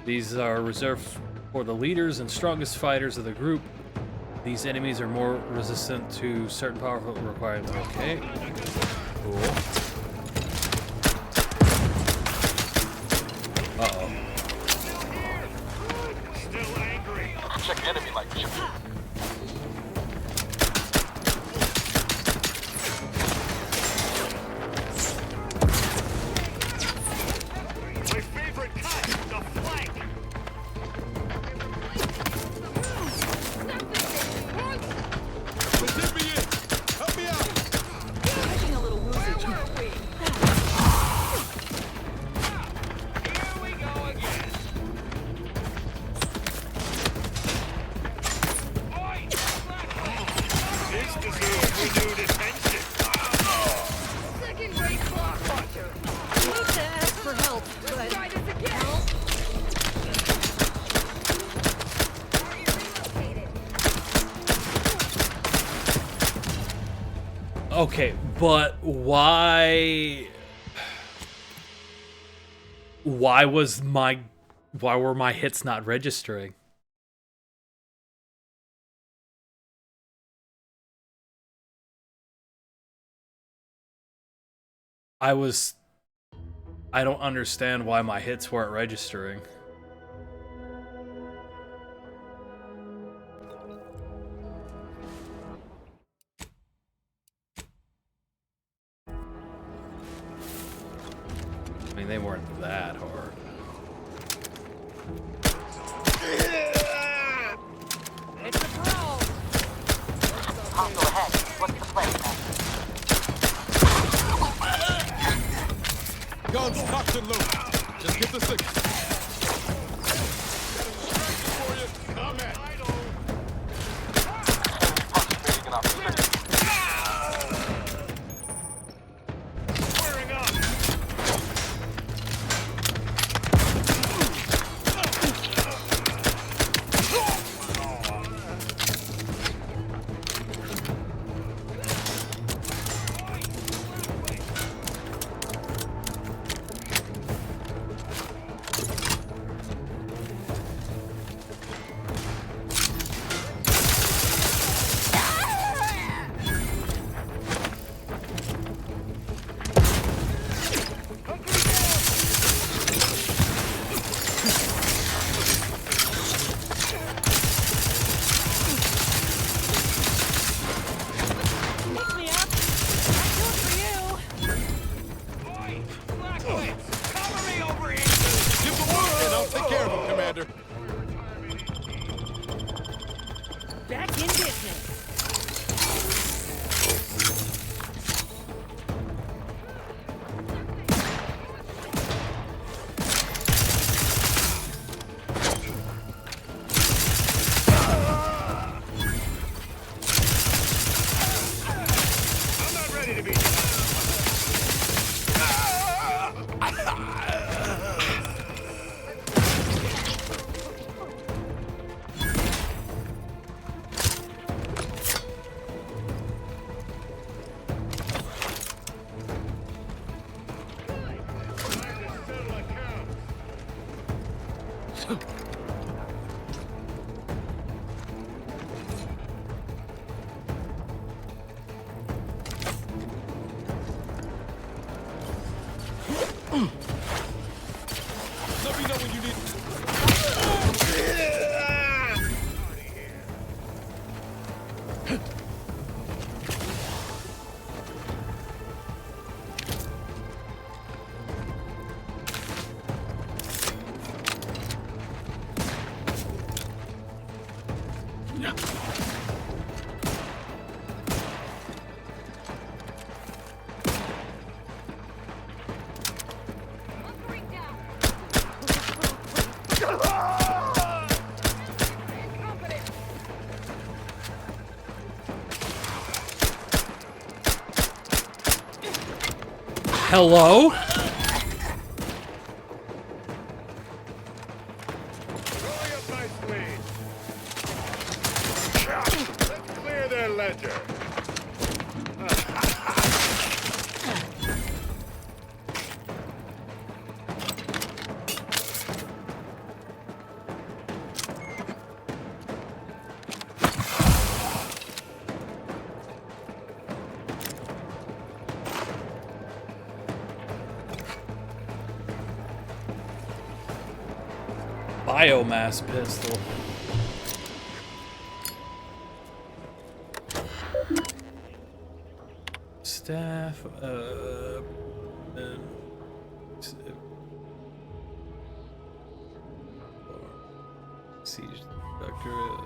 These are reserved for the leaders and strongest fighters of the group. These enemies are more resistant to certain powerful requirements. Okay. Cool. Uh-oh. Still angry. Check enemy like chip. My favorite cut, the flank. Let me in. Help me out. Making a little woozy. Here we go again. This deserves renewed attention. Second-rate clock watcher. I hate to ask for help, but Try this again. Okay, but why were my hits not registering? I don't understand why my hits weren't registering. I mean, they weren't that hard. it's a pro. Hostile ahead. What's the plan? Guns cocked and loaded. Just get the signal. For you. I'm at. Squaring up. Pick me up. I do it for you. Oi, Blackwitz, cover me over here. Give the word and I'll take care of him, Commander. Back in business. I'm not ready to be. Hello? Let's clear their ledger. Biomass pistol. Staff, and siege doctorate.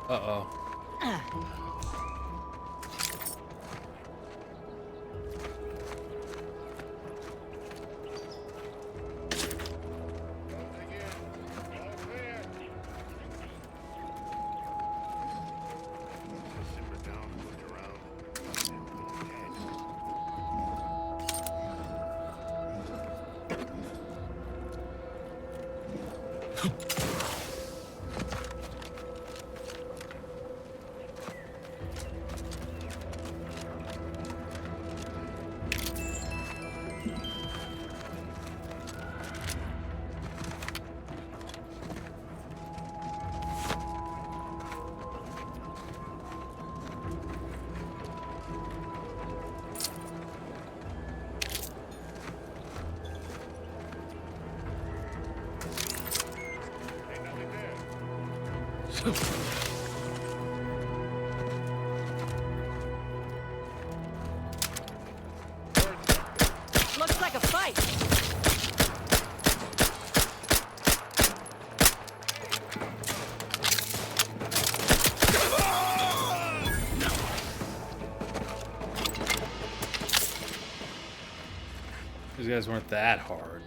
Uh-oh. Looks like a fight. These guys weren't that hard.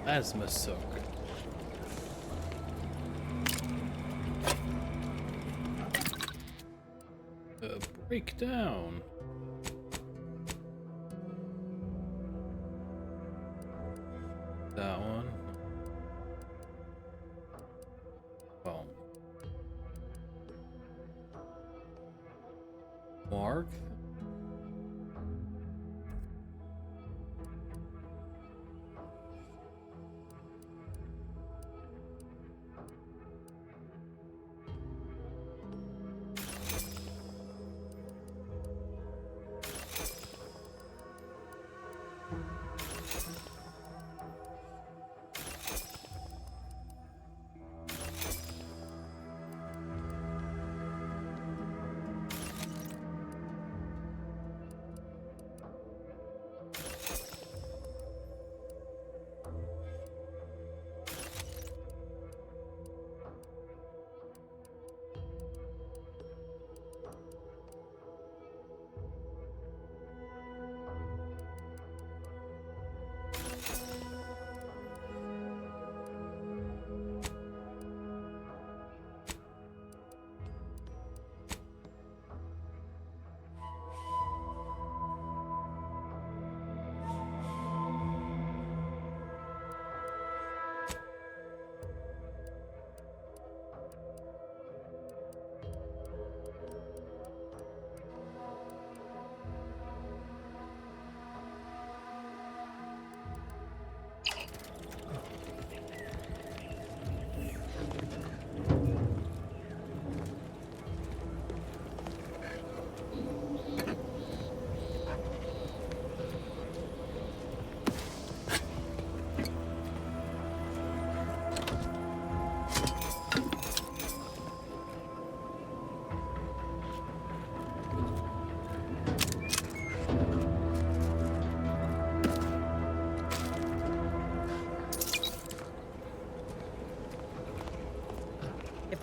That's Masuk. Breakdown. That one. Well. Mark.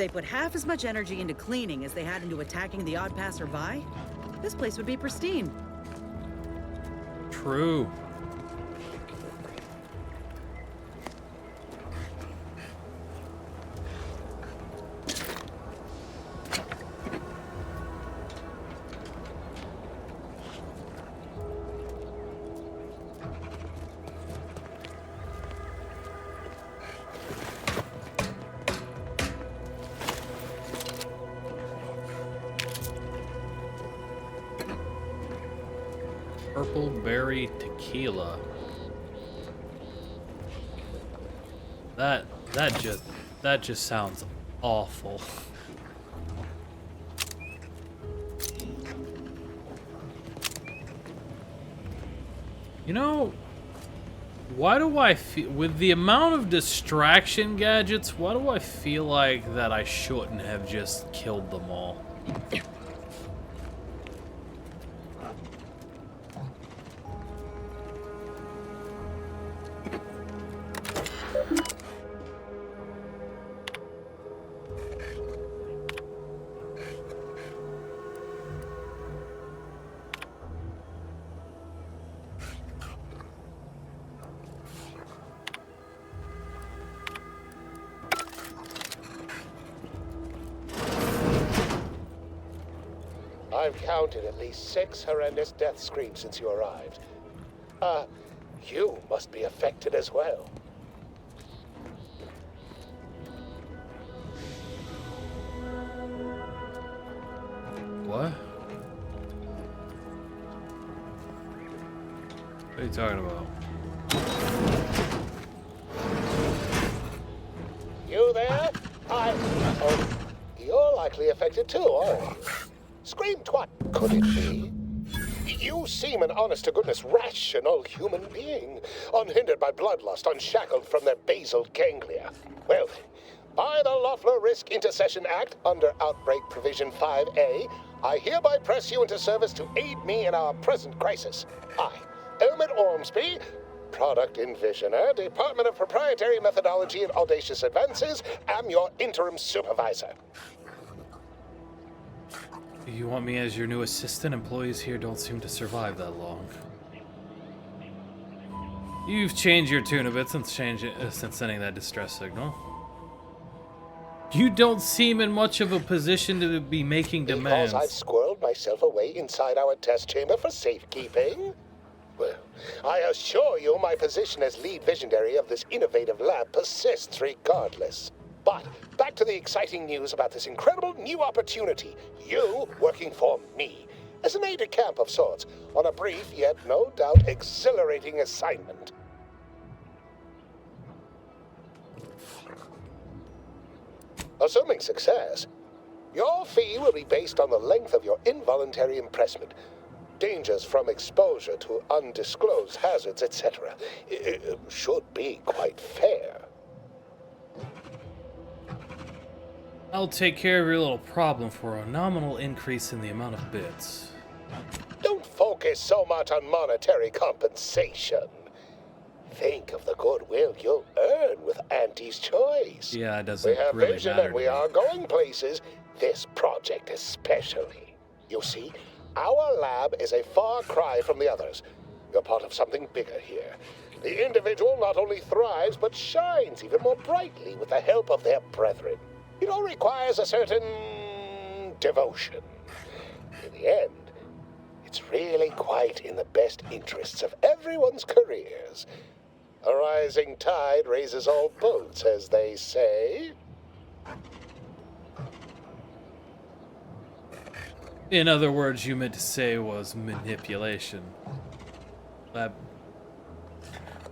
they put half as much energy into cleaning as they had into attacking the odd passerby, this place would be pristine. True. Purple berry tequila. That just sounds awful. You know, why do I feel, with the amount of distraction gadgets, why do I feel like that I shouldn't have just killed them all? I've counted at least 6 horrendous death screams since you arrived. You must be affected as well. What? What are you talking about? You there? Oh, you're likely affected too, aren't you? Scream twice. Could it be? You seem an honest-to-goodness rational human being, unhindered by bloodlust, unshackled from their basal ganglia. Well, by the Loeffler Risk Intercession Act, under Outbreak Provision 5A, I hereby press you into service to aid me in our present crisis. I, Elmet Ormsby, Product Envisioner, Department of Proprietary Methodology and Audacious Advances, am your interim supervisor. You want me as your new assistant? Employees here don't seem to survive that long. You've changed your tune a bit since sending that distress signal. You don't seem in much of a position to be making demands. Because I've squirreled myself away inside our test chamber for safekeeping? Well, I assure you my position as lead visionary of this innovative lab persists regardless. But back to the exciting news about this incredible new opportunity. You working for me, as an aide-de-camp of sorts, on a brief yet no doubt exhilarating assignment. Assuming success, your fee will be based on the length of your involuntary impressment, dangers from exposure to undisclosed hazards, etc. It should be quite fair. I'll take care of your little problem for a nominal increase in the amount of bits. Don't focus so much on monetary compensation. Think of the goodwill you'll earn with Auntie's choice. Yeah, it doesn't We have really vision matter and we to me. are going places, this project especially. You see, our lab is a far cry from the others. You're part of something bigger here. The individual not only thrives, but shines even more brightly with the help of their brethren. It all requires a certain devotion. In the end, it's really quite in the best interests of everyone's careers. A rising tide raises all boats, as they say. In other words, you meant to say was manipulation.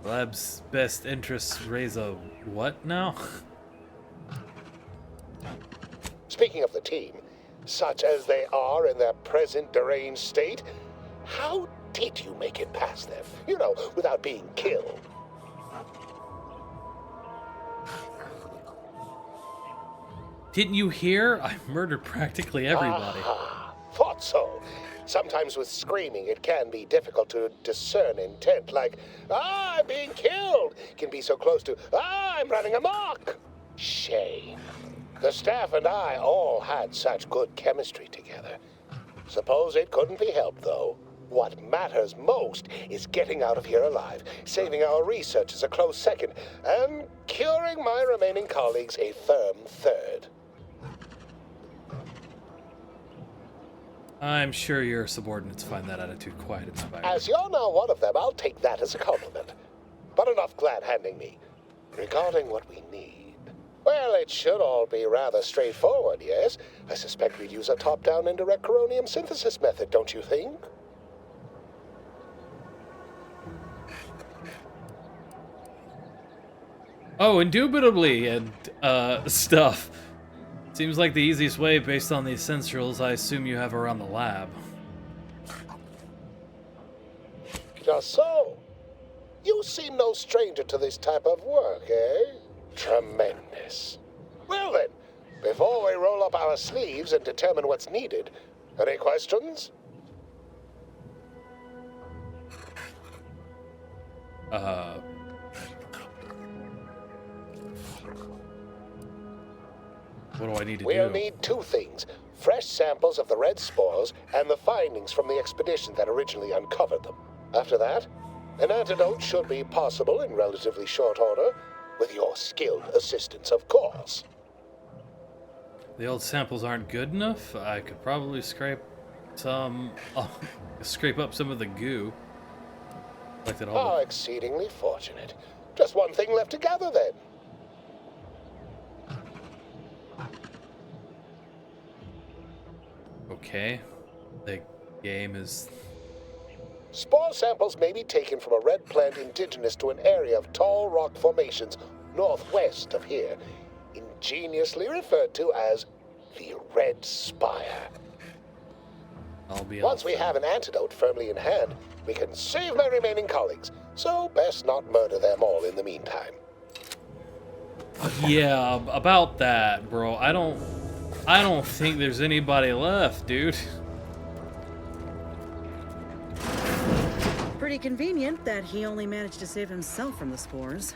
Lab's best interests raise a what now? Speaking of the team, such as they are in their present deranged state, how did you make it past them? You know, without being killed. Didn't you hear? I murdered practically everybody. Thought so. Sometimes with screaming, it can be difficult to discern intent, like, I'm being killed, can be so close to, I'm running amok. Shame. The staff and I all had such good chemistry together. Suppose it couldn't be helped, though. What matters most is getting out of here alive, saving our researchers a close second, and curing my remaining colleagues a firm third. I'm sure your subordinates find that attitude quite inspiring. As you're now one of them, I'll take that as a compliment. But enough glad-handing me. Regarding what we need, well, it should all be rather straightforward, yes? I suspect we'd use a top-down indirect coronium synthesis method, don't you think? Oh, indubitably, and stuff. Seems like the easiest way based on the essentials I assume you have around the lab. Just so. You seem no stranger to this type of work, eh? Tremendous. Well then, before we roll up our sleeves and determine what's needed, any questions? What do I need to We'll do? need two things. Fresh samples of the red spores and the findings from the expedition that originally uncovered them. After that, an antidote should be possible in relatively short order, with your skilled assistance, of course. The old samples aren't good enough? I could probably scrape some... scrape up some of the goo. Like that all How exceedingly fortunate. Just one thing left to gather, then. Okay. The game is... Spore samples may be taken from a red plant indigenous to an area of tall rock formations northwest of here, ingeniously referred to as the Red Spire. Once we have an antidote firmly in hand, we can save my remaining colleagues, so best not murder them all in the meantime. Yeah, about that, bro. I don't think there's anybody left, dude. Pretty convenient that he only managed to save himself from the spores.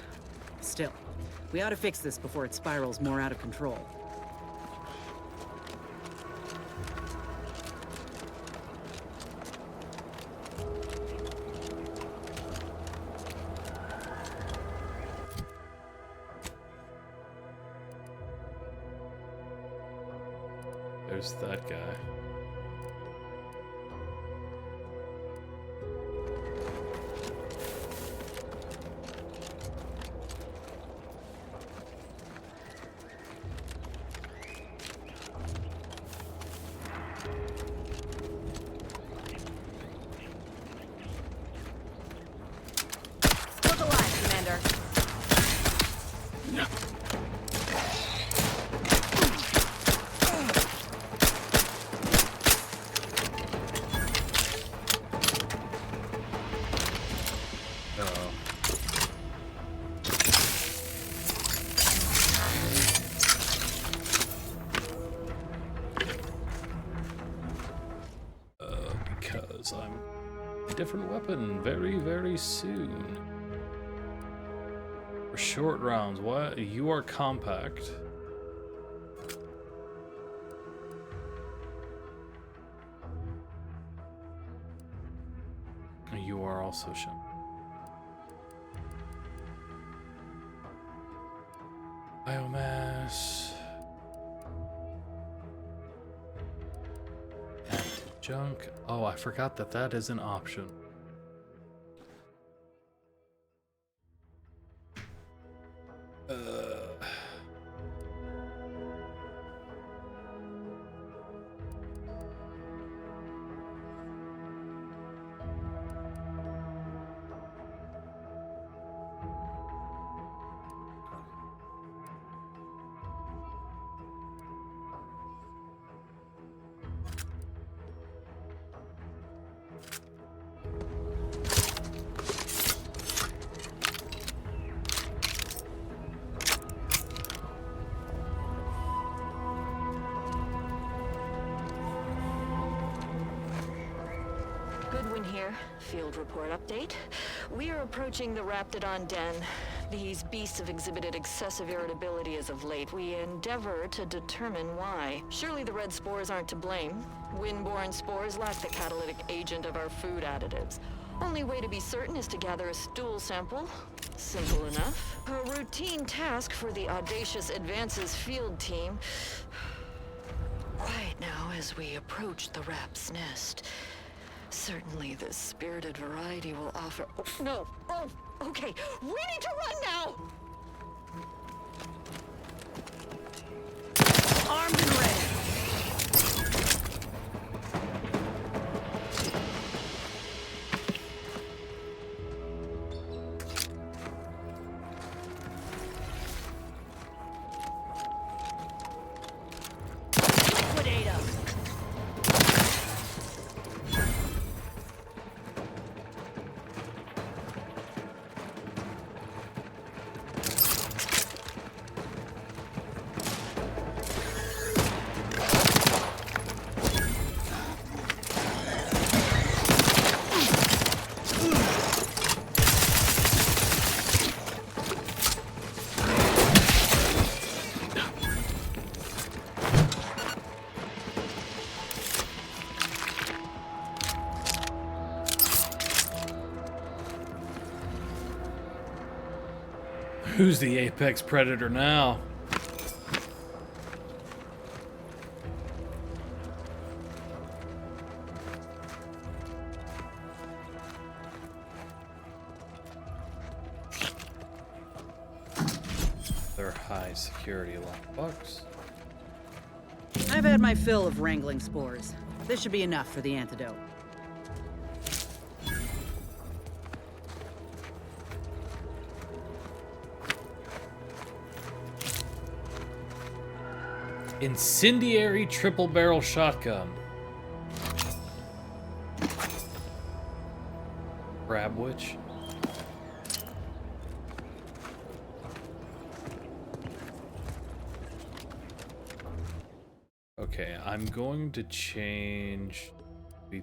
Still, we ought to fix this before it spirals more out of control. There's that guy. Look alive, Commander. Because I'm a different weapon very, very soon. For short rounds, what? You are compact. You are also shown. Biomass. Junk. Oh, I forgot that that is an option. Goodwin here. Field report update. We are approaching the Raptidon den. These beasts have exhibited excessive irritability as of late. We endeavor to determine why. Surely the red spores aren't to blame. Wind-borne spores lack the catalytic agent of our food additives. Only way to be certain is to gather a stool sample. Simple enough. A routine task for the Audacious Advances field team. Right now, as we approach the rap's nest, certainly the spirited variety will offer... Oh, no! Oh, okay. We need to run now! Armed and ready. Liquidate them. Who's the apex predator now? They're high security lockbox. I've had my fill of wrangling spores. This should be enough for the antidote. Incendiary triple barrel shotgun. Crab witch. Okay, I'm going to change. We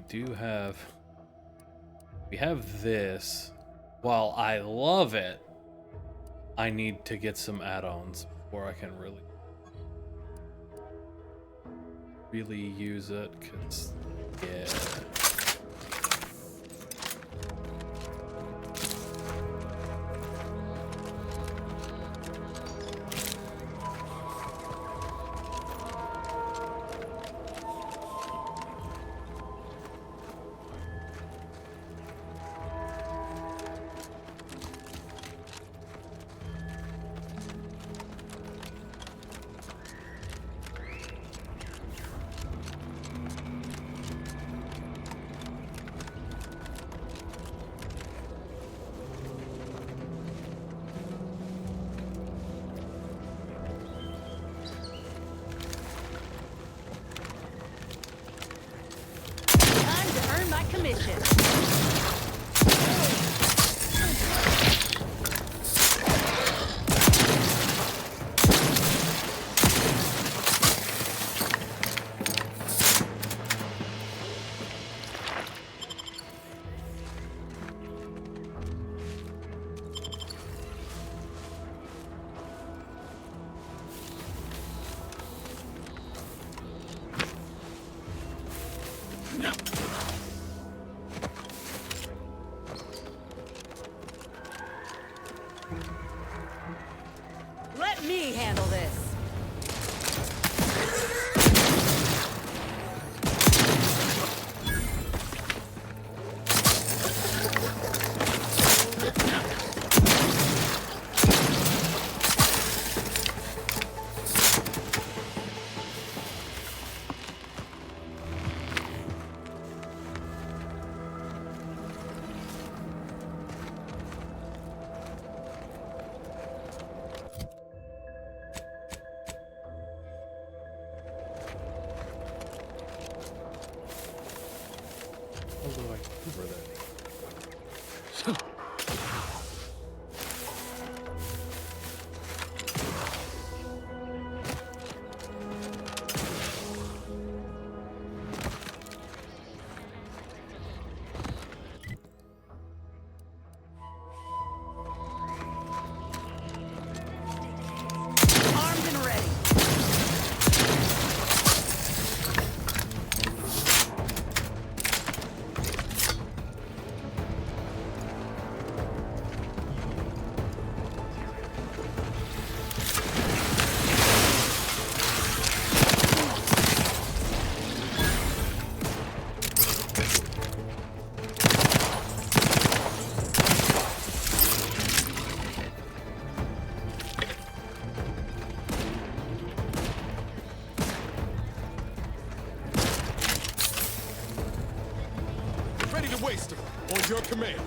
have this. While I love it, I need to get some add-ons before I can really use it, because yeah. Commission. Let me handle this. Although I cover that. command.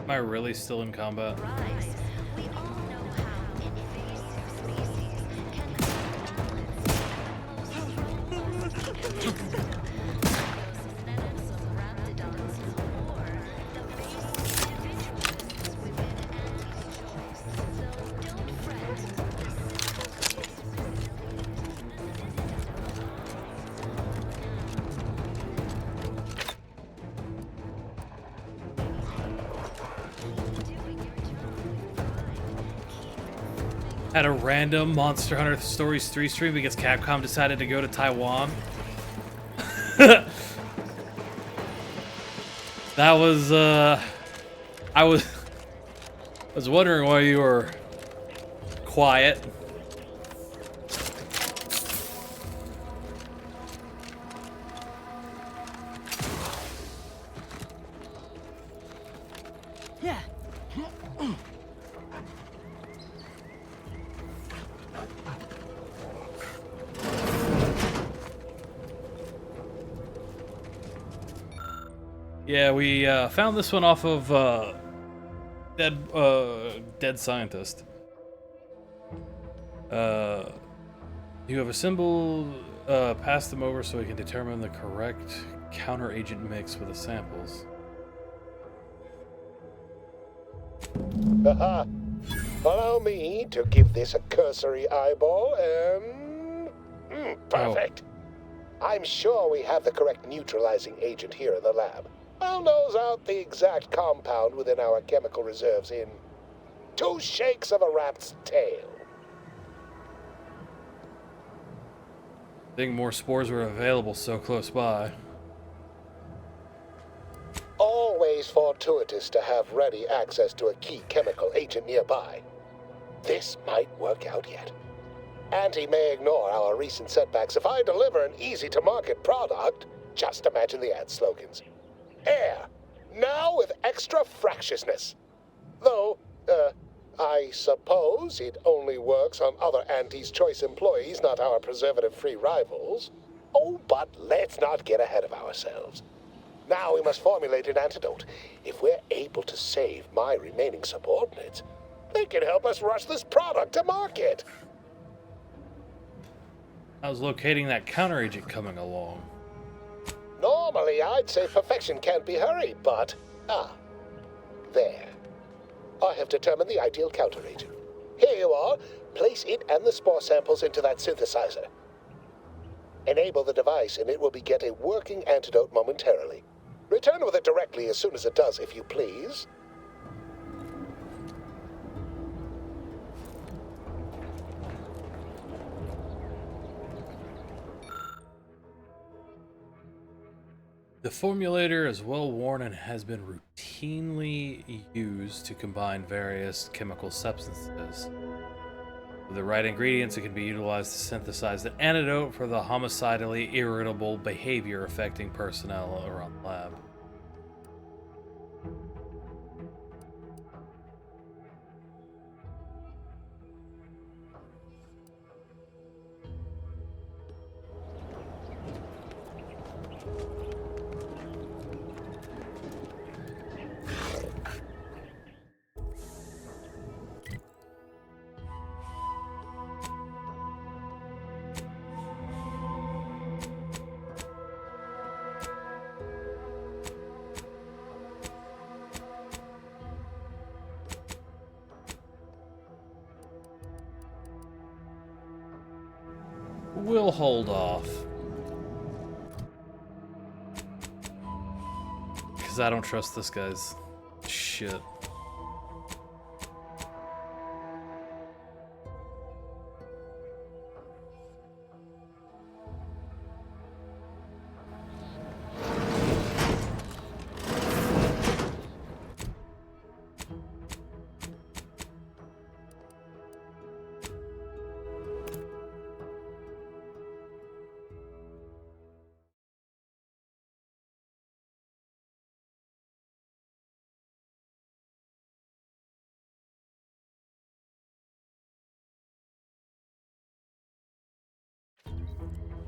Am I really still in combat? At a random Monster Hunter Stories 3 stream because Capcom decided to go to Taiwan. That was, I was wondering why you were quiet. Yeah. Yeah, we found this one off of Dead Scientist. You have assembled, pass them over so we can determine the correct counter-agent mix with the samples. Haha. Allow me to give this a cursory eyeball and... perfect. I'm sure we have the correct neutralizing agent here in the lab. I'll nose out the exact compound within our chemical reserves in 2 shakes of a rat's tail. I think more spores were available so close by. Always fortuitous to have ready access to a key chemical agent nearby. This might work out yet. Auntie may ignore our recent setbacks if I deliver an easy-to-market product. Just imagine the ad slogans. Air, now with extra fractiousness. Though, I suppose it only works on other Auntie's Choice employees, not our preservative-free rivals. Oh, but let's not get ahead of ourselves. Now we must formulate an antidote. If we're able to save my remaining subordinates, they can help us rush this product to market. How's locating that counter-agent coming along? Normally, I'd say perfection can't be hurried, but... there. I have determined the ideal counteragent. Here you are. Place it and the spore samples into that synthesizer. Enable the device and it will beget a working antidote momentarily. Return with it directly as soon as it does, if you please. The formulator is well worn and has been routinely used to combine various chemical substances. With the right ingredients, it can be utilized to synthesize an antidote for the homicidally irritable behavior affecting personnel around the lab. We'll hold off. Because I don't trust this guy's shit.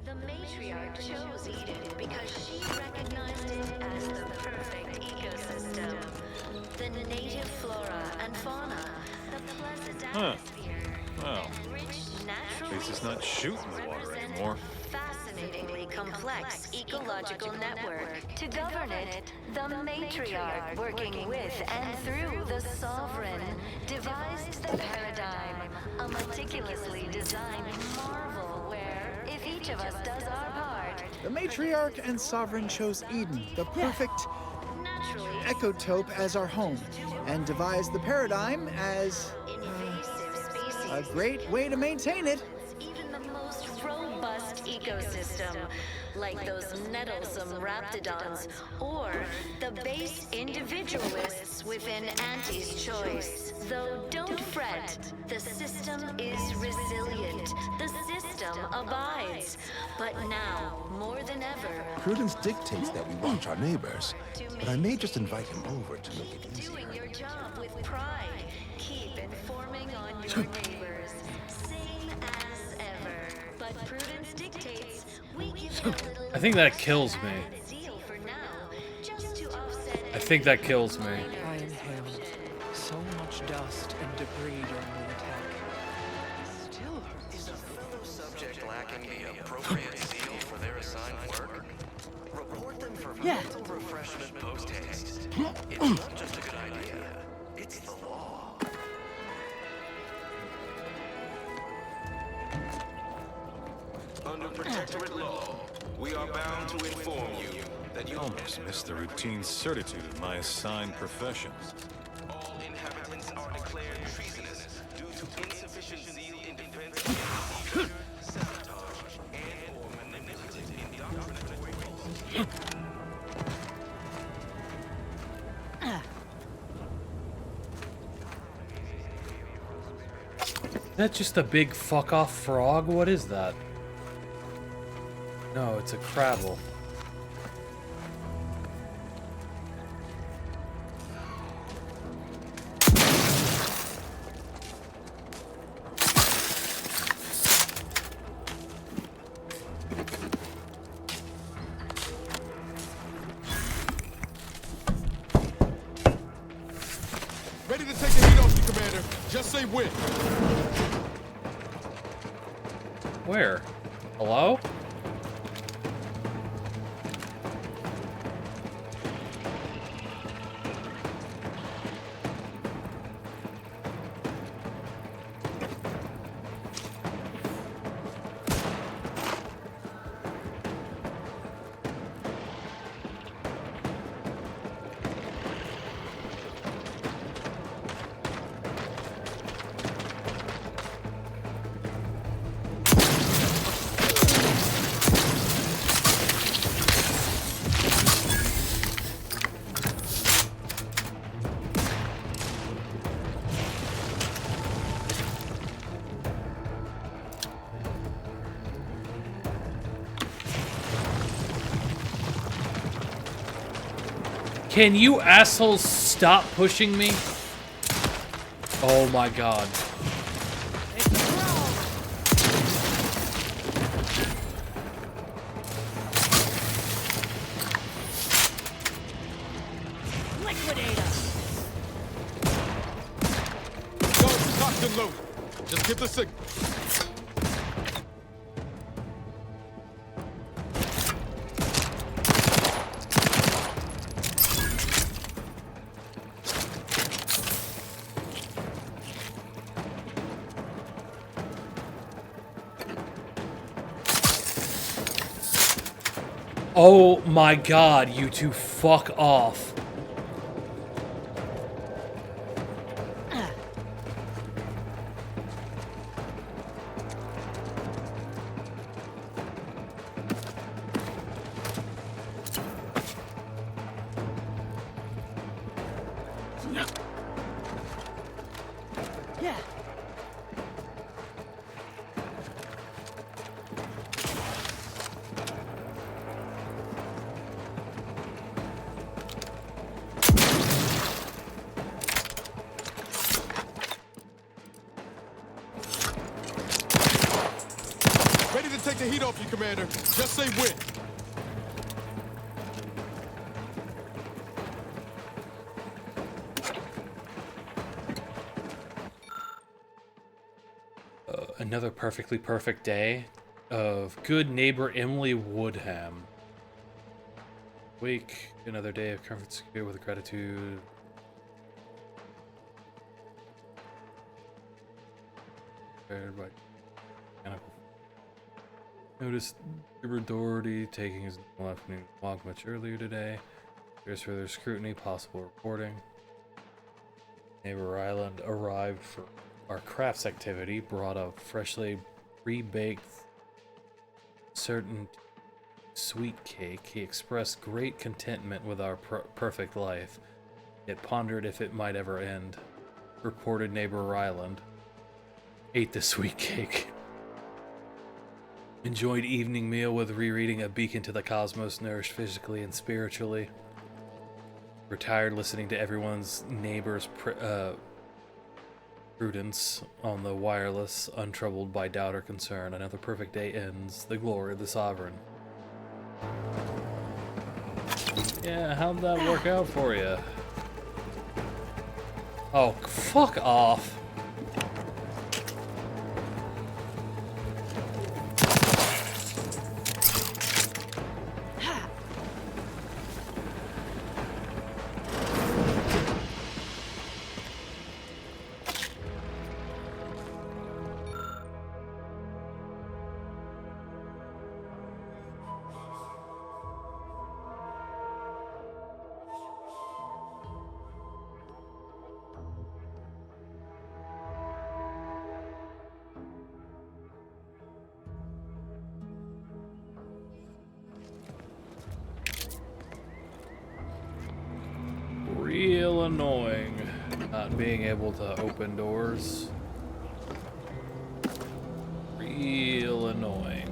The matriarch chose Eden because she recognized it as the perfect ecosystem. The native flora and fauna, the pleasant atmosphere, Well, and rich natural at least it's not shooting the water anymore. fascinatingly complex ecological network. To govern it, the matriarch, working with and through the sovereign, devised the paradigm, a meticulously designed marvel where, if each of us does our part, The matriarch and sovereign chose Eden, the perfect ecotope, as our home, and devised the paradigm as a great way to maintain it. even the most robust ecosystem, like those nettlesome raptidons, or the base individualists within Auntie's choice. Though don't fret, the system is resilient. The system abides. But now, more than ever, Prudence dictates that we watch our neighbors, but I may just invite him over to make it easier. doing your job with pride. Keep informing on your neighbors. Same as ever. But prudence dictates we give it a little I think that kills me. zeal for now, just to offset I think that kills me. I inhaled so much dust and debris during the attack. Still hurts. Is a fellow subject lacking the appropriate zeal for their assigned work? Reward them for mental refreshment post-haste. It's not just a good idea, it's the law. Under protectorate law, we are bound to inform you that you Almost missed the routine certitude of my assigned profession. all inhabitants are declared treasonous due to insufficient zeal in defense against seizure, sabotage, and/or manipulative indoctrinatory roles. Is that just a big fuck off frog? What is that? No, it's a crabble. Ready to take the heat off you, Commander. Just say when. Where? Hello? Can you assholes stop pushing me? Oh my god. Liquidate us! Guns cocked and loaded. Just give the signal. Oh my god, you two fuck off. Yeah. you, Commander. Just say when. Another perfectly perfect day of good neighbor Emily Woodham. Wake, another day of comfort secure with gratitude. Noticed Neighbor Doherty taking his afternoon walk much earlier today. There's further scrutiny, possible reporting. Neighbor Island arrived for our crafts activity, brought a freshly pre-baked certain sweet cake. He expressed great contentment with our perfect life, yet pondered if it might ever end. Reported Neighbor Ryland. Ate the sweet cake. Enjoyed evening meal with rereading A Beacon to the Cosmos, nourished physically and spiritually. Retired listening to everyone's neighbor's prudence on the wireless, untroubled by doubt or concern. Another perfect day ends. The glory of the sovereign. Yeah, how'd that work out for you? Oh, fuck off. Real annoying not being able to open doors. Real annoying.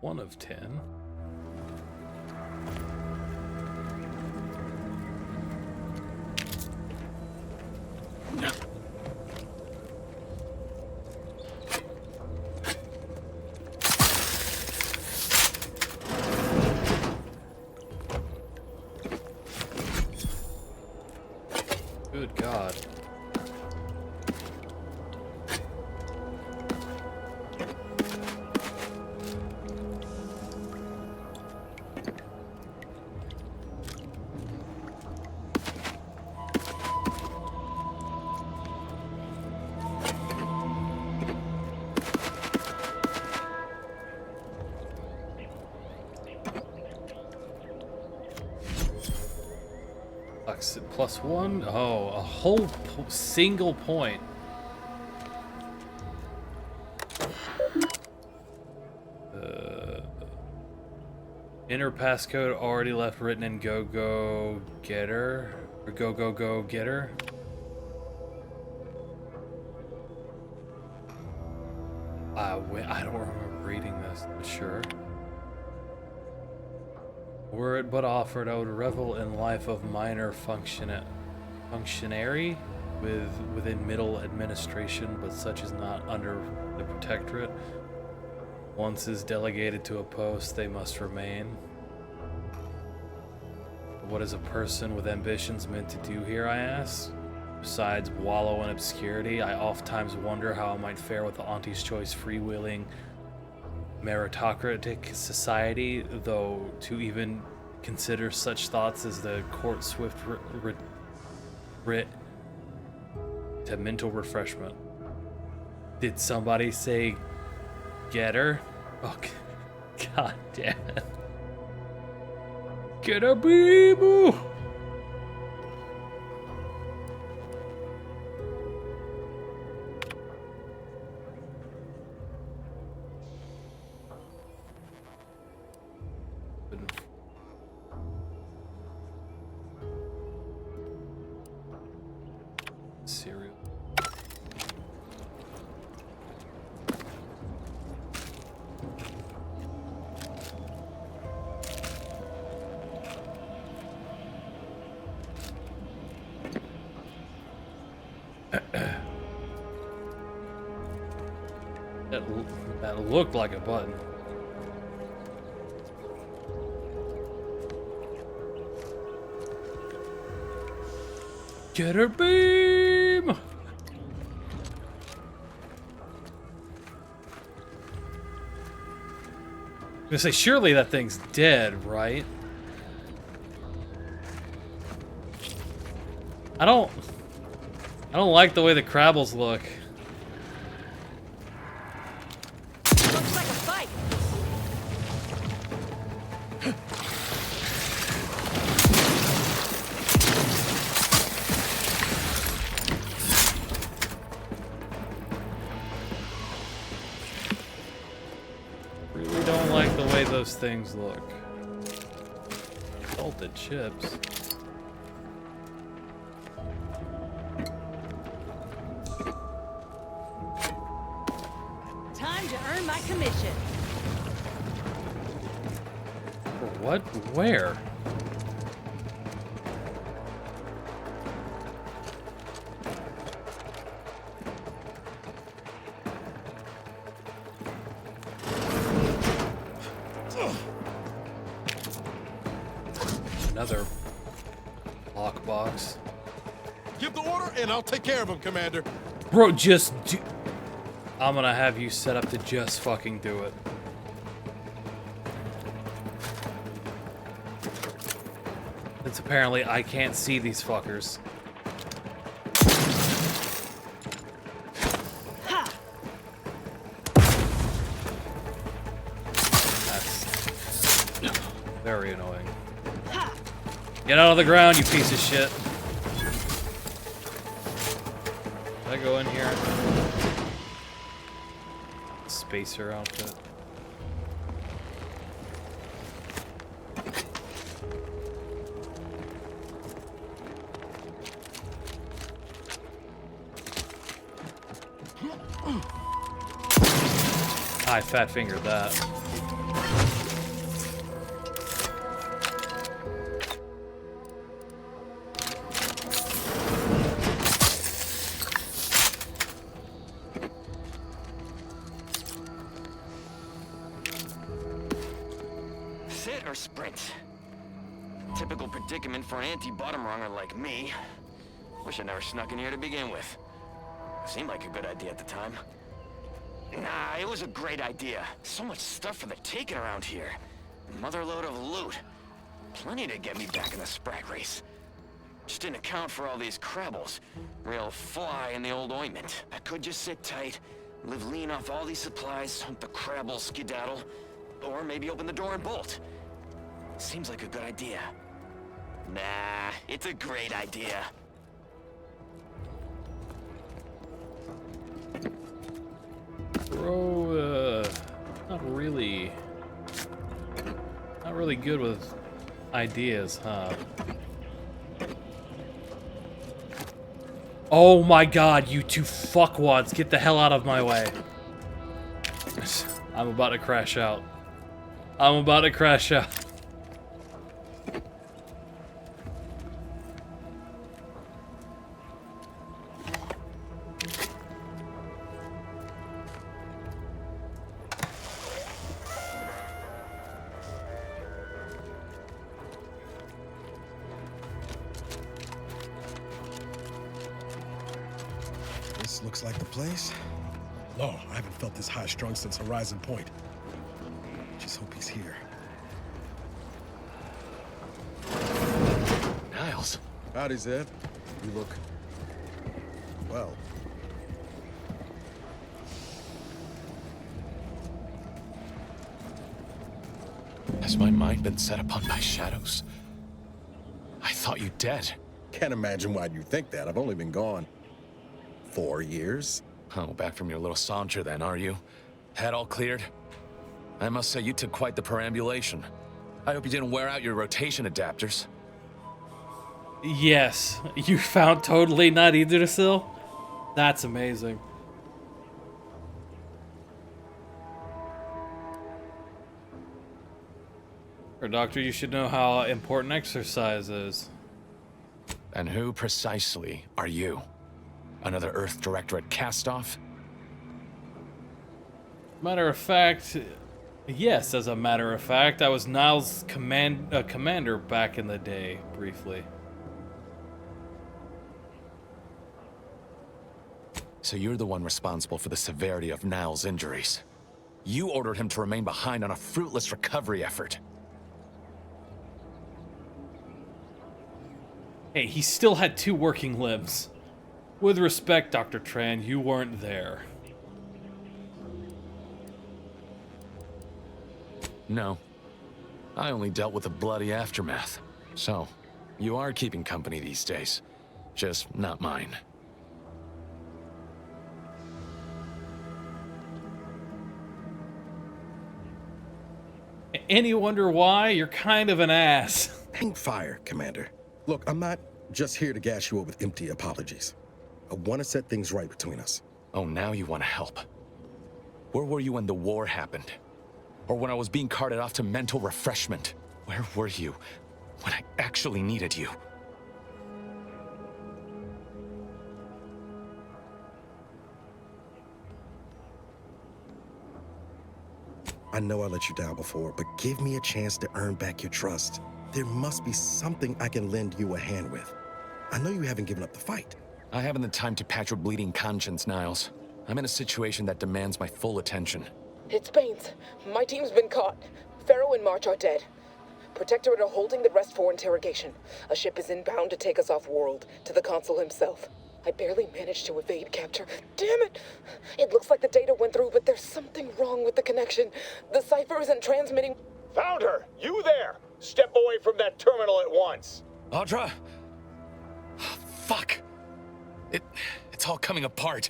One of 10. Good God. +1? Oh, a whole single point. Inner passcode already left written in Go Getter. Or Go Getter. I don't remember reading this, but sure. Were it but offered, I would revel in life of minor functionary within middle administration, but such is not under the protectorate. Once is delegated to a post, they must remain. What is a person with ambitions meant to do here, I ask? Besides wallow in obscurity, I oftentimes wonder how I might fare with the Auntie's Choice freewheeling meritocratic society, though to even consider such thoughts as the court swift writ to mental refreshment. Did somebody say get her? Oh, god damn it. Get a boo! Cereal. That looked like a button. Get her beam! I'm gonna say, surely that thing's dead, right? I don't like the way the Crabbles look. Looks like a fight. Really don't like the way those things look. Salted chips. Time to earn my commission. For what? Where? Another lockbox. Give the order, and I'll take care of him, Commander. Bro, just do... I'm gonna have you set up to just fucking do it. Since apparently I can't see these fuckers. That's very annoying. Get out of the ground, you piece of shit. Can I go in here? Spacer outfit. I fat fingered that. Sit or sprint? Typical predicament for an anti-bottom runger like me. Wish I never snuck in here to begin with. Seemed like a good idea at the time. Nah, it was a great idea. So much stuff for the taking around here. Motherload of loot. Plenty to get me back in the sprat race. Just didn't account for all these Crabbles. Real fly in the old ointment. I could just sit tight, live lean off all these supplies, hunt the Crabble skedaddle, or maybe open the door and bolt. Seems like a good idea. Nah, it's a great idea. Bro, not really good with ideas, huh? Oh my god, you two fuckwads, get the hell out of my way. I'm about to crash out. I'm about to crash out. This looks like the place. Lord, I haven't felt this high-strung since Horizon Point. Just hope he's here. Niles. Howdy, Zed. You look... well. Has my mind been set upon by shadows? I thought you dead. Can't imagine why you think that. I've only been gone 4 years. Oh, back from your little saunter then, are you? Head all cleared? I must say you took quite the perambulation. I hope you didn't wear out your rotation adapters. Yes, you found totally not Yggdrasil? That's amazing. Or Doctor, you should know how important exercise is. And who precisely are you? Another Earth Directorate cast-off? Matter of fact, yes, as a matter of fact, I was Niles' commander back in the day, briefly. So you're the one responsible for the severity of Niles' injuries. You ordered him to remain behind on a fruitless recovery effort. Hey, he still had 2 working limbs. With respect, Dr. Tran, you weren't there. No. I only dealt with the bloody aftermath. So, you are keeping company these days. Just not mine. Any wonder why? You're kind of an ass. Hang fire, Commander. Look, I'm not just here to gas you up with empty apologies. I want to set things right between us. Oh, now you want to help. Where were you when the war happened? Or when I was being carted off to mental refreshment? Where were you when I actually needed you? I know I let you down before, but give me a chance to earn back your trust. There must be something I can lend you a hand with. I know you haven't given up the fight. I haven't the time to patch your bleeding conscience, Niles. I'm in a situation that demands my full attention. It's Baines. My team's been caught. Pharaoh and March are dead. Protectorate are holding the rest for interrogation. A ship is inbound to take us off-world, to the consul himself. I barely managed to evade capture. Damn it! It looks like the data went through, but there's something wrong with the connection. The cipher isn't transmitting. Found her! You there! Step away from that terminal at once! Audra? Fuck! It's all coming apart.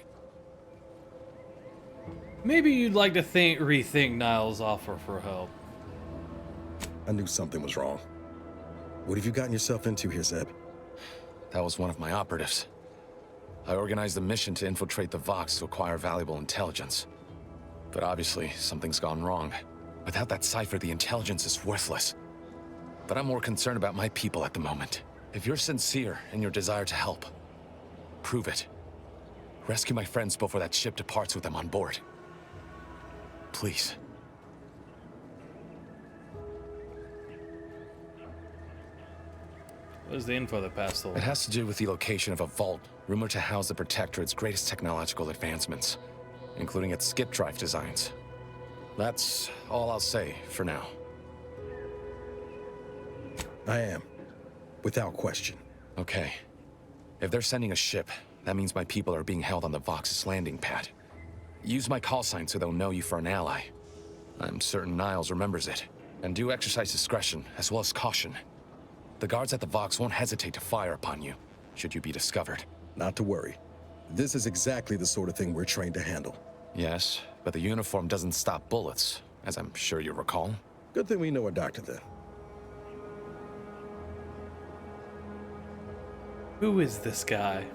Maybe you'd like to rethink Niles' offer for help. I knew something was wrong. What have you gotten yourself into here, Zeb? That was one of my operatives. I organized a mission to infiltrate the Vox to acquire valuable intelligence. But obviously, something's gone wrong. Without that cipher, the intelligence is worthless. But I'm more concerned about my people at the moment. If you're sincere in your desire to help, prove it. Rescue my friends before that ship departs with them on board. Please. What is the info that passed along? It has to do with the location of a vault, rumored to house the Protectorate's greatest technological advancements, including its skip drive designs. That's all I'll say for now. I am. Without question. Okay. If they're sending a ship, that means my people are being held on the Vox's landing pad. Use my call sign so they'll know you for an ally. I'm certain Niles remembers it. And do exercise discretion, as well as caution. The guards at the Vox won't hesitate to fire upon you, should you be discovered. Not to worry. This is exactly the sort of thing we're trained to handle. Yes, but the uniform doesn't stop bullets, as I'm sure you recall. Good thing we know a doctor then. Who is this guy?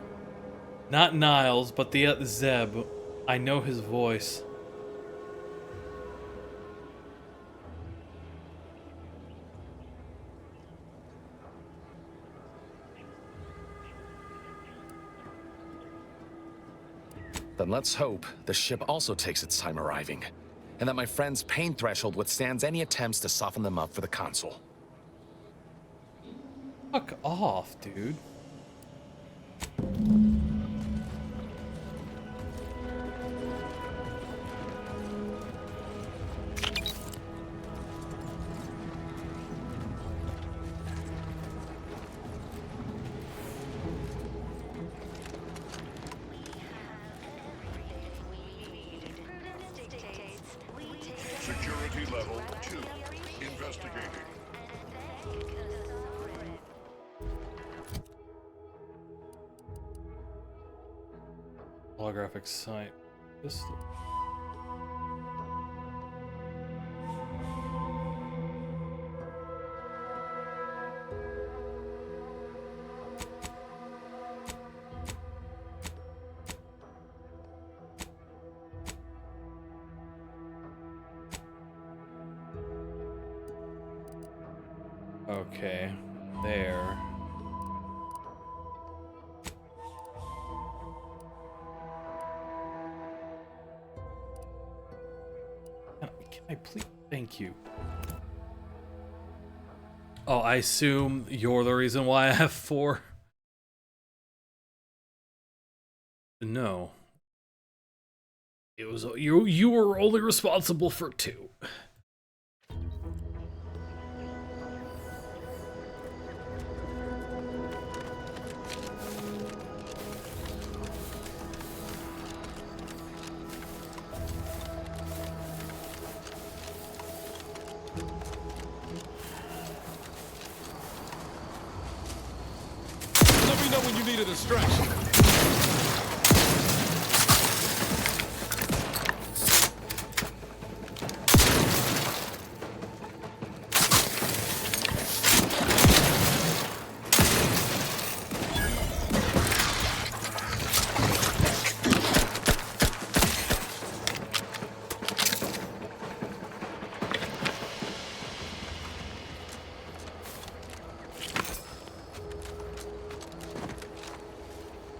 Not Niles, but the Zeb. I know his voice. Then let's hope the ship also takes its time arriving, and that my friend's pain threshold withstands any attempts to soften them up for the consul. Fuck off, dude. Security level 2. Investigating. Holographic sight. Pistol. Okay, there. Can I please? Thank you. Oh, I assume you're the reason why I have 4. No. It was you. You were only responsible for 2. Let me know when you need a distraction.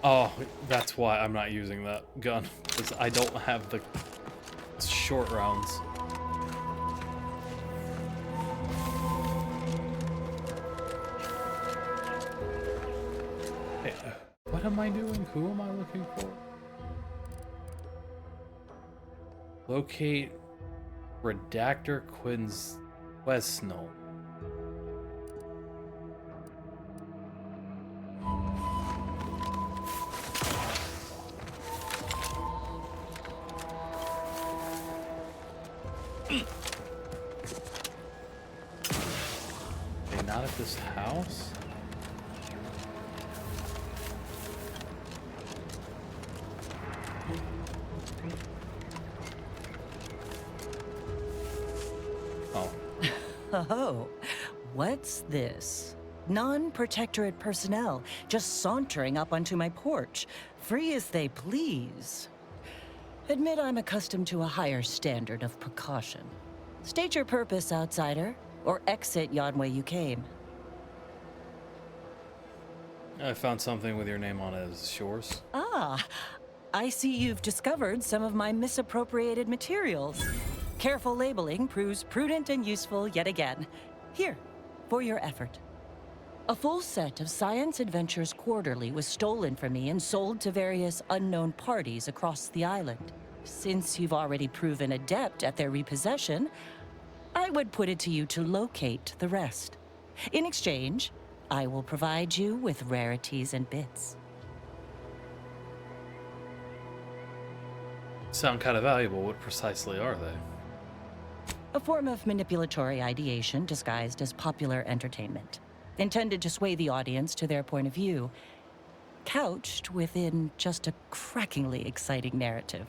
Oh, that's why I'm not using that gun, because I don't have the short rounds. Hey, what am I doing? Who am I looking for? Locate Redactor Quesnel. Okay, not at this house. Oh. Oh, what's this? Non-protectorate personnel just sauntering up onto my porch, free as they please. Admit I'm accustomed to a higher standard of precaution. State your purpose, outsider, or exit yon way you came. I found something with your name on it as yours. Ah, I see you've discovered some of my misappropriated materials. Careful labeling proves prudent and useful yet again. Here, for your effort. A full set of Science Adventures Quarterly was stolen from me and sold to various unknown parties across the island. Since you've already proven adept at their repossession, I would put it to you to locate the rest. In exchange, I will provide you with rarities and bits. Sound kind of valuable. What precisely are they? A form of manipulatory ideation disguised as popular entertainment, intended to sway the audience to their point of view, couched within just a crackingly exciting narrative.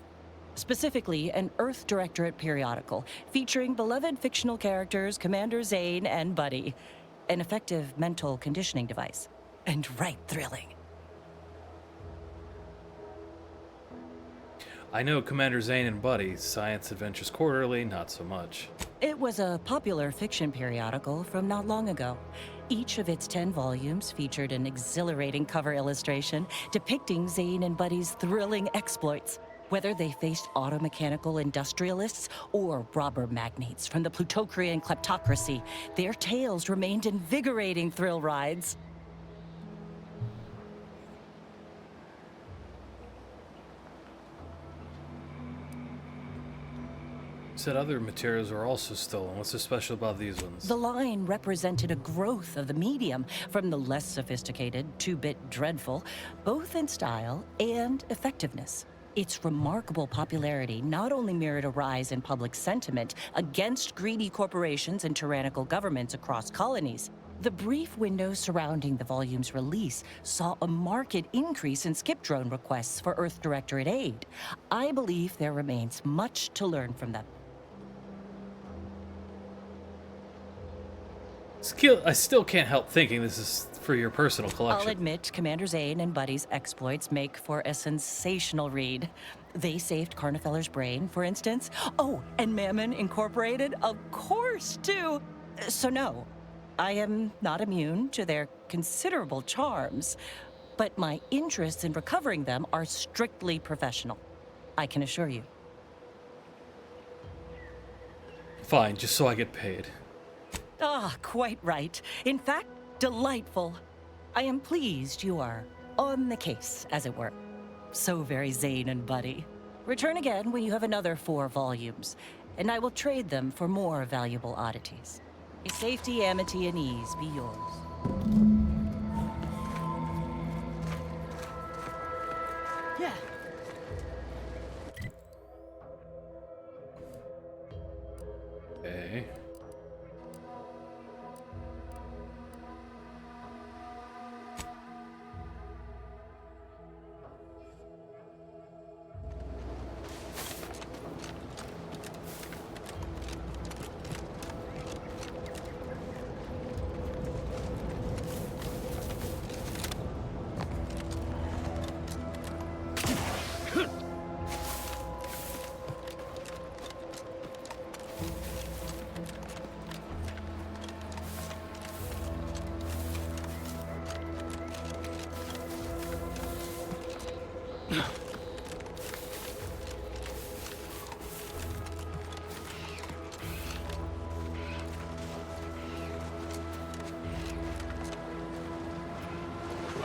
Specifically, an Earth Directorate periodical featuring beloved fictional characters Commander Zane and Buddy. An effective mental conditioning device. And right thrilling. I know Commander Zane and Buddy. Science Adventures Quarterly, not so much. It was a popular fiction periodical from not long ago. Each of its 10 volumes featured an exhilarating cover illustration depicting Zane and Buddy's thrilling exploits. Whether they faced automechanical industrialists or robber magnates from the Plutocrian kleptocracy, their tales remained invigorating thrill rides. Said other materials were also stolen. What's so special about these ones? The line represented a growth of the medium, from the less sophisticated 2-bit dreadful, both in style and effectiveness. Its remarkable popularity not only mirrored a rise in public sentiment against greedy corporations and tyrannical governments across colonies. The brief window surrounding the volume's release saw a marked increase in skip drone requests for Earth Directorate aid. I believe there remains much to learn from them. I still can't help thinking this is for your personal collection. I'll admit, Commander Zane and Buddy's exploits make for a sensational read. They saved Carnifeller's brain, for instance. Oh, and Mammon Incorporated, of course, too. So no, I am not immune to their considerable charms, but my interests in recovering them are strictly professional. I can assure you. Fine, just so I get paid. Ah, quite right. In fact, delightful. I am pleased you are on the case, as it were. So very Zane and Buddy. Return again when you have another 4 volumes, and I will trade them for more valuable oddities. May safety, amity, and ease be yours. Yeah. Okay.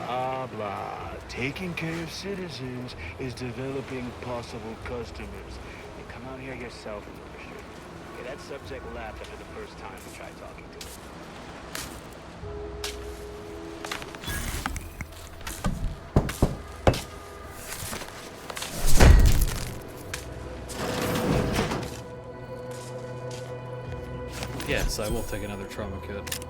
Blah, blah. Taking care of citizens is developing possible customers. You come out here yourself and push it. Okay, that subject laughed after the first time we tried talking to him. Yes, I will take another trauma kit.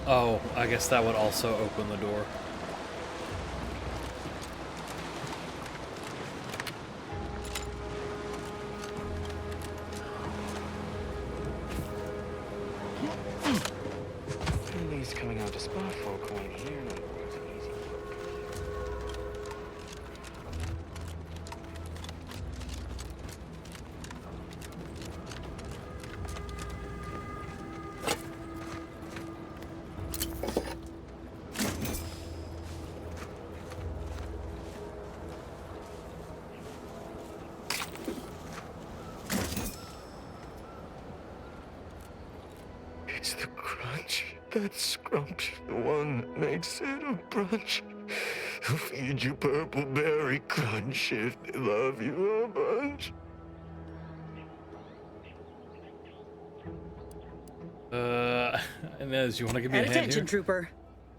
Oh, I guess that would also open the door. He's coming out to spot folk who ain't here no more. It's an easy It's the crunch. That scrumptious one that makes it a brunch. They'll feed you purple berry crunch if they love you a bunch. Inez, you want to give me At a hand attention, here? Trooper.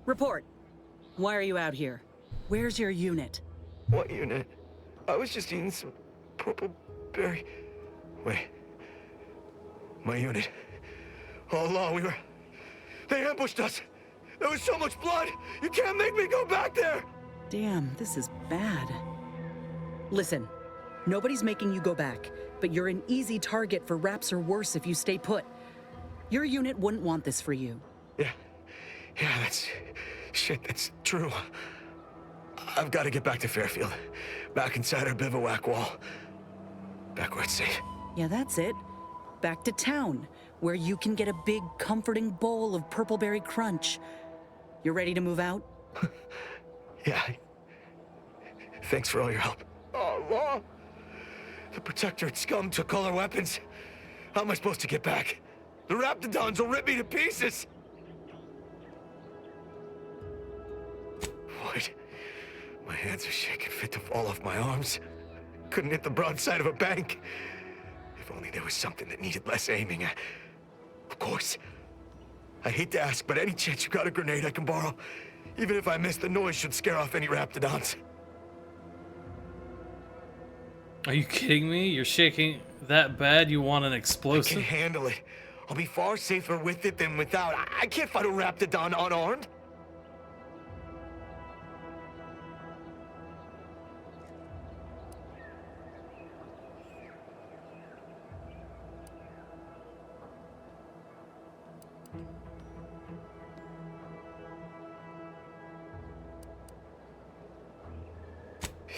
Report. Why are you out here? Where's your unit? What unit? I was just eating some purple berry. Wait. My unit. All along, They ambushed us. There was so much blood. You can't make me go back there. Damn, this is bad. Listen, nobody's making you go back, but you're an easy target for raps or worse if you stay put. Your unit wouldn't want this for you. Yeah, that's true. I've got to get back to Fairfield. Back inside our bivouac wall. Back where it's safe. Yeah, that's it. Back to town, where you can get a big, comforting bowl of purpleberry crunch. You ready to move out? Yeah. Thanks for all your help. Oh, Law! The Protectorate scum took all our weapons. How am I supposed to get back? The Raptidons will rip me to pieces! What? My hands are shaking fit to fall off my arms. Couldn't hit the broadside of a bank. If only there was something that needed less aiming. Of course. I hate to ask, but any chance you got a grenade I can borrow? Even if I miss, the noise should scare off any Raptidons. Are you kidding me? You're shaking that bad you want an explosive? I can handle it. I'll be far safer with it than without. I can't fight a Raptidon unarmed.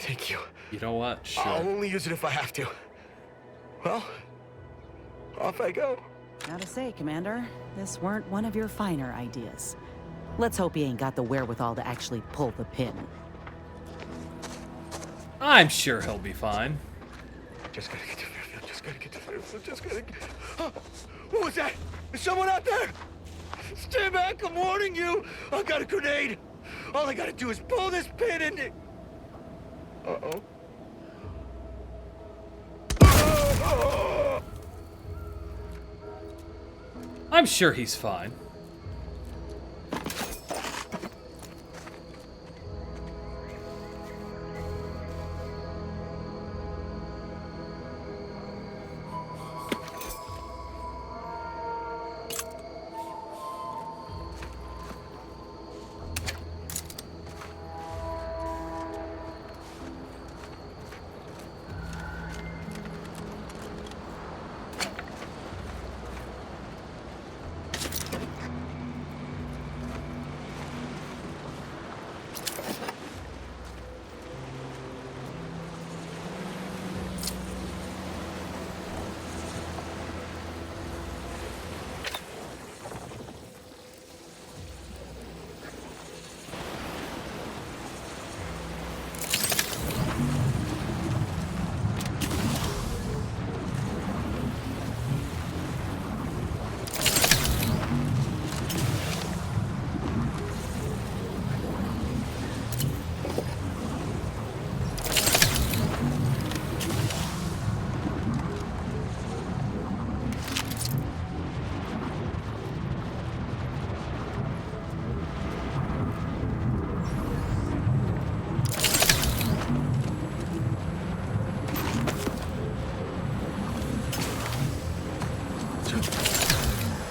Thank you. You know what? Sure. I'll only use it if I have to. Well, off I go. Gotta say, Commander, this weren't one of your finer ideas. Let's hope he ain't got the wherewithal to actually pull the pin. I'm sure he'll be fine. Just gotta get to Fairfield. Just gotta get to Fairfield. Just gotta get... Oh, what was that? Is someone out there? Stay back, I'm warning you. I got a grenade. All I gotta do is pull this pin and... Uh-oh. I'm sure he's fine.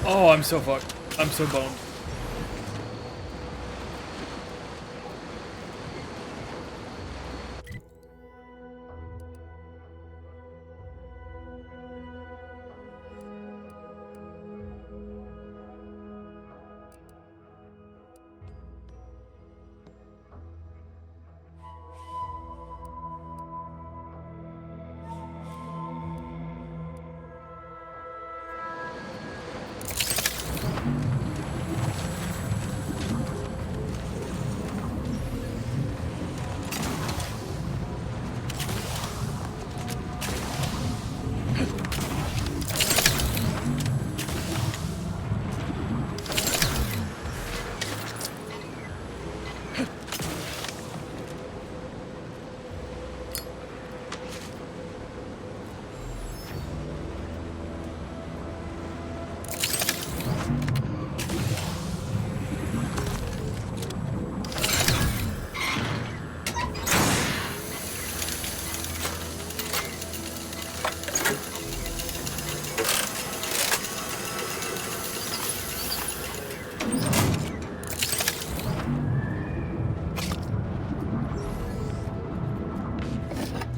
Oh, I'm so fucked. I'm so boned.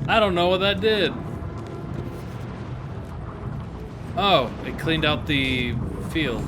I don't know what that did. Oh, it cleaned out the field.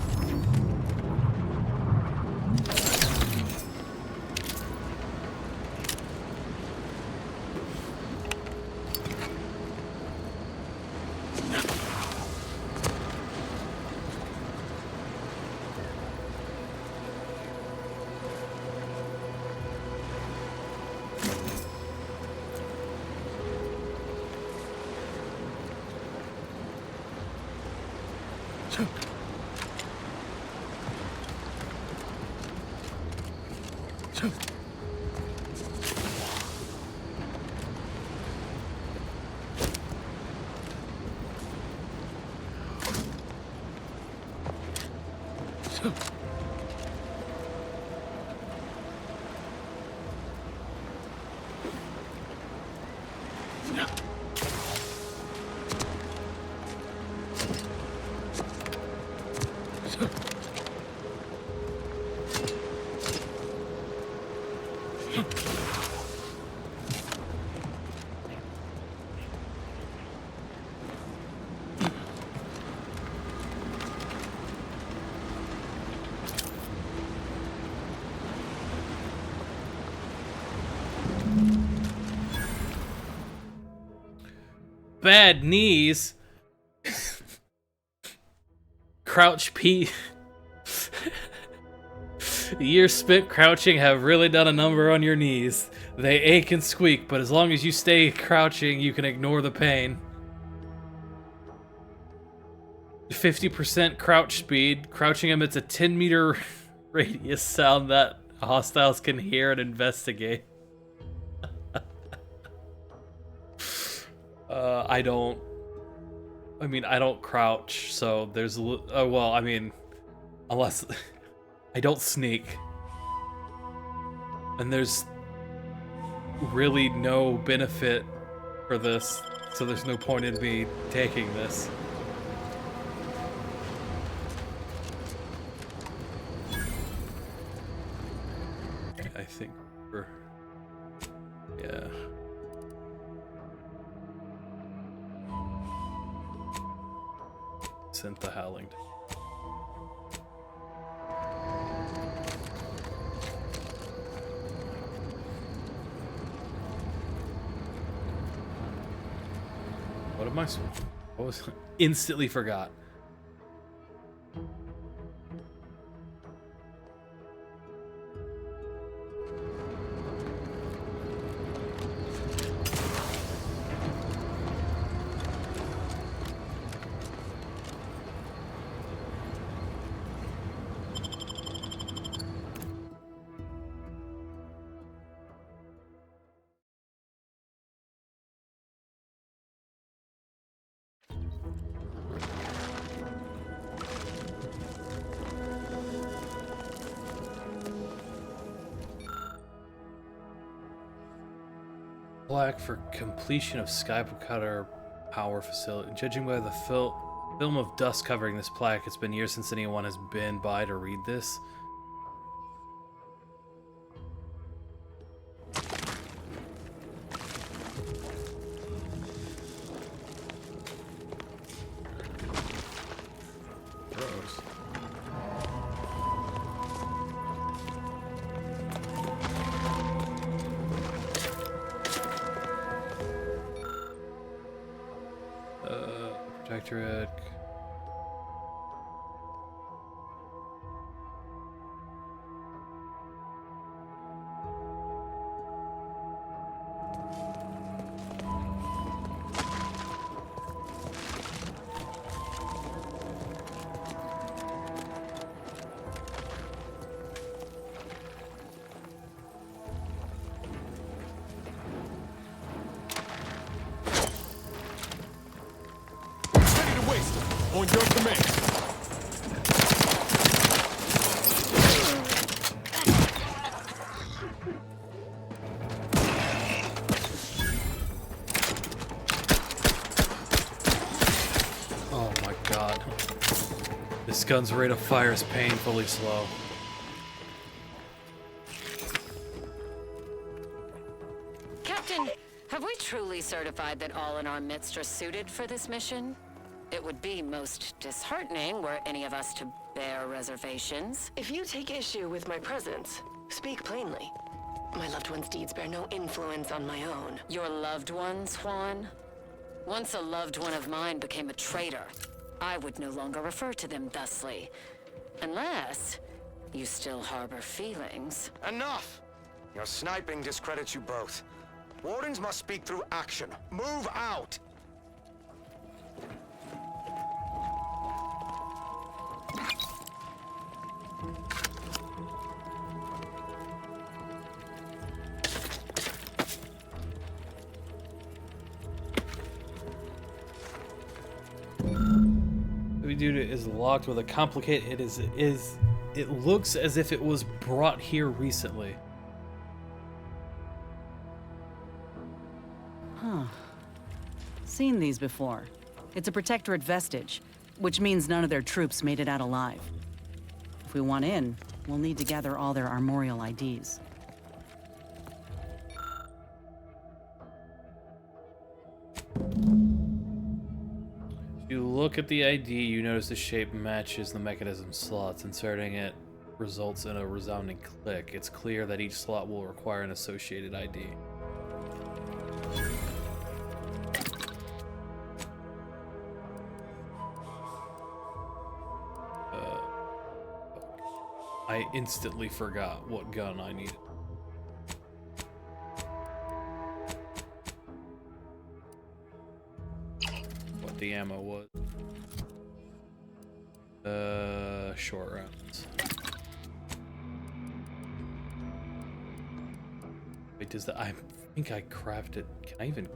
bad knees. Crouch P. Years spent crouching have really done a number on your knees. They ache and squeak, but as long as you stay crouching, you can ignore the pain. 50% crouch speed. Crouching emits a 10-meter radius sound that hostiles can hear and investigate. I don't crouch, so there's well, I mean, unless I don't sneak. And there's really no benefit for this, so there's no point in me taking this. I think yeah. Sent the howling. What am I? What was? Instantly forgot. Plaque for completion of Skycutter power facility. Judging by the film of dust covering this plaque, it's been years since anyone has been by to read this. Gross. Protectorate. On your command. Oh my god. This gun's rate of fire is painfully slow. Captain, have we truly certified that all in our midst are suited for this mission? It would be most disheartening were any of us to bear reservations. If you take issue with my presence, speak plainly. My loved one's deeds bear no influence on my own. Your loved ones, Juan? Once a loved one of mine became a traitor, I would no longer refer to them thusly. Unless you still harbor feelings. Enough! Your sniping discredits you both. Wardens must speak through action. Move out! Dude is locked with a complicated. It looks as if it was brought here recently. Huh. Seen these before. It's a Protectorate vestige, which means none of their troops made it out alive. If we want in, we'll need to gather all their armorial IDs. You look at the ID, you notice the shape matches the mechanism slots. Inserting it results in a resounding click. It's clear that each slot will require an associated ID. I instantly forgot what gun I needed. What the ammo was. Short rounds. Wait, does that? I think I crafted. Can I even?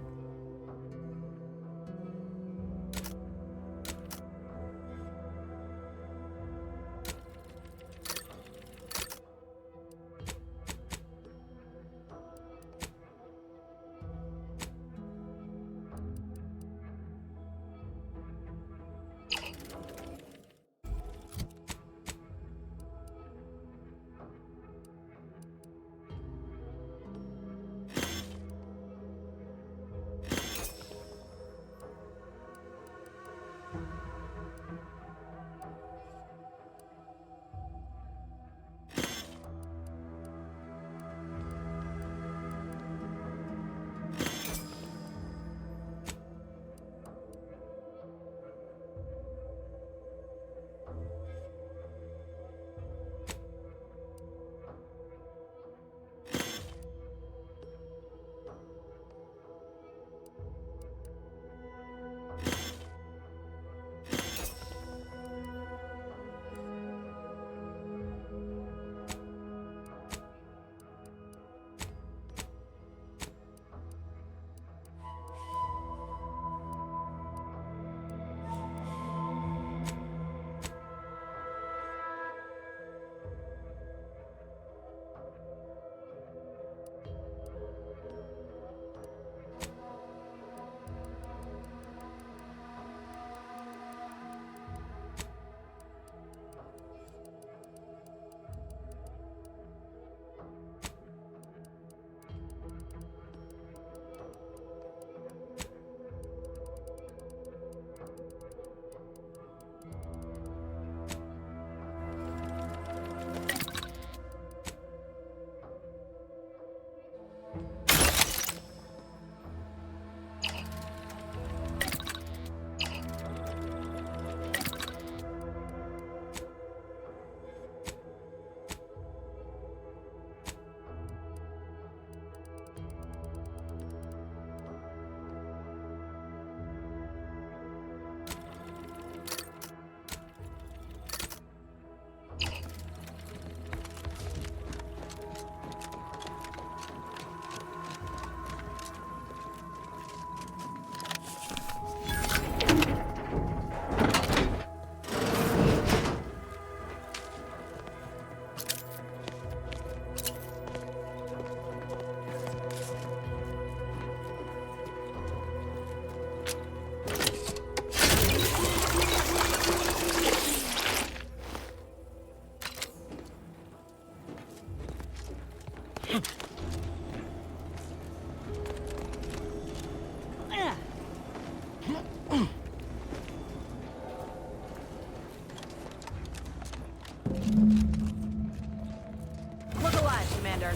Look alive, Commander.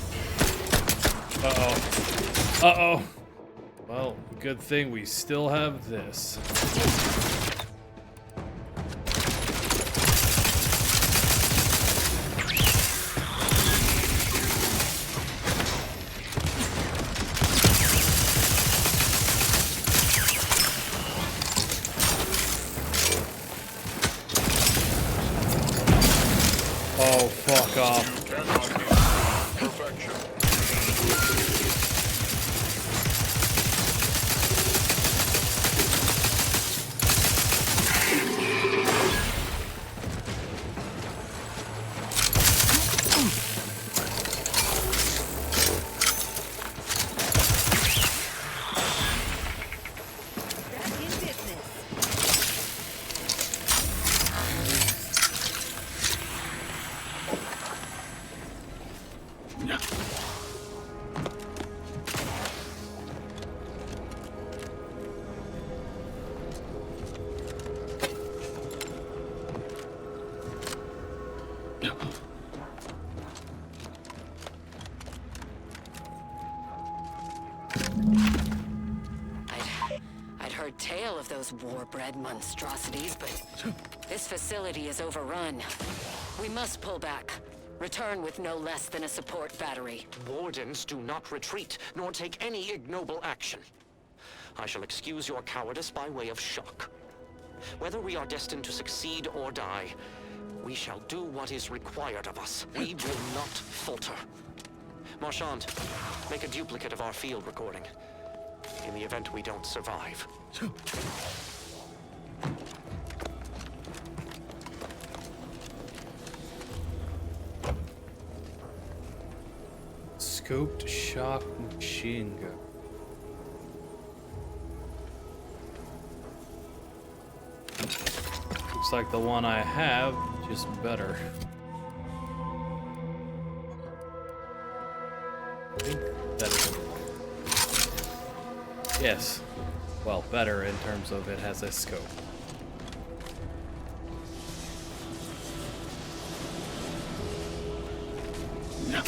Uh-oh. Uh-oh. Well, good thing we still have this. Oh, fuck off. I'd heard tale of those war-bred monstrosities, but this facility is overrun. We must pull back. Return with no less than a support battery. Wardens do not retreat, nor take any ignoble action. I shall excuse your cowardice by way of shock. Whether we are destined to succeed or die, we shall do what is required of us. We will not falter. Marchand, make a duplicate of our field recording, in the event we don't survive. Scoped shock machine gun. Looks like the one I have, just better. I think that is. Yes. Well, better in terms of it has a scope. No.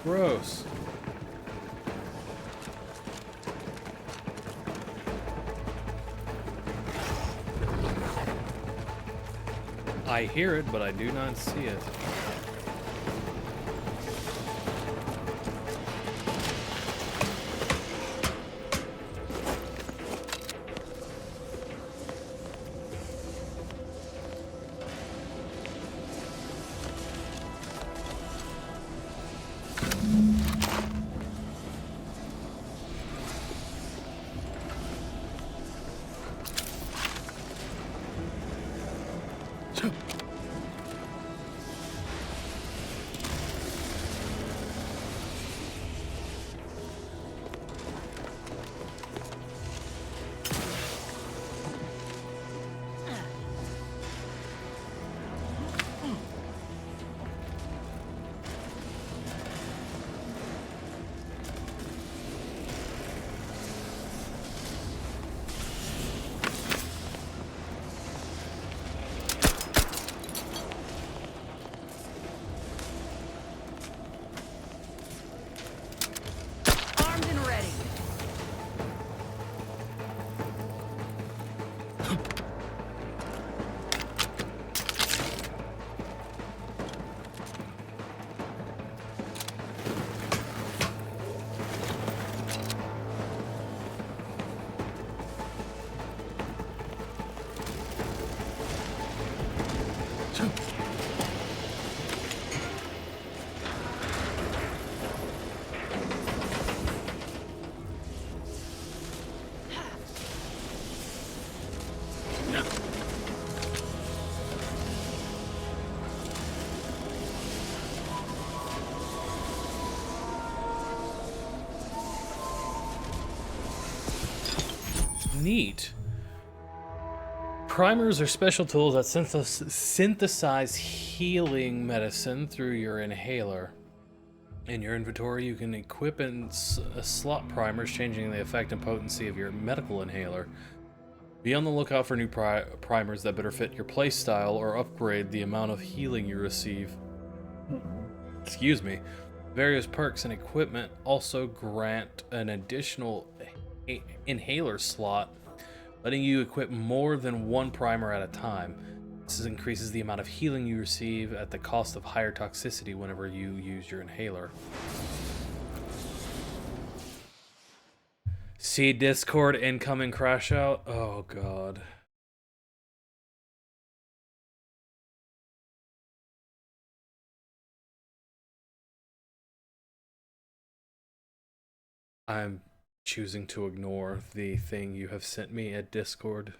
Gross. I hear it, but I do not see it. Neat. Primers are special tools that synthesize healing medicine through your inhaler. In your inventory, you can equip and slot primers, changing the effect and potency of your medical inhaler. Be on the lookout for new primers that better fit your playstyle or upgrade the amount of healing you receive. Excuse me. Various perks and equipment also grant an additional inhaler slot, letting you equip more than one primer at a time. This increases the amount of healing you receive at the cost of higher toxicity whenever you use your inhaler. See Discord incoming crash out? Oh god. I'm choosing to ignore the thing you have sent me at Discord.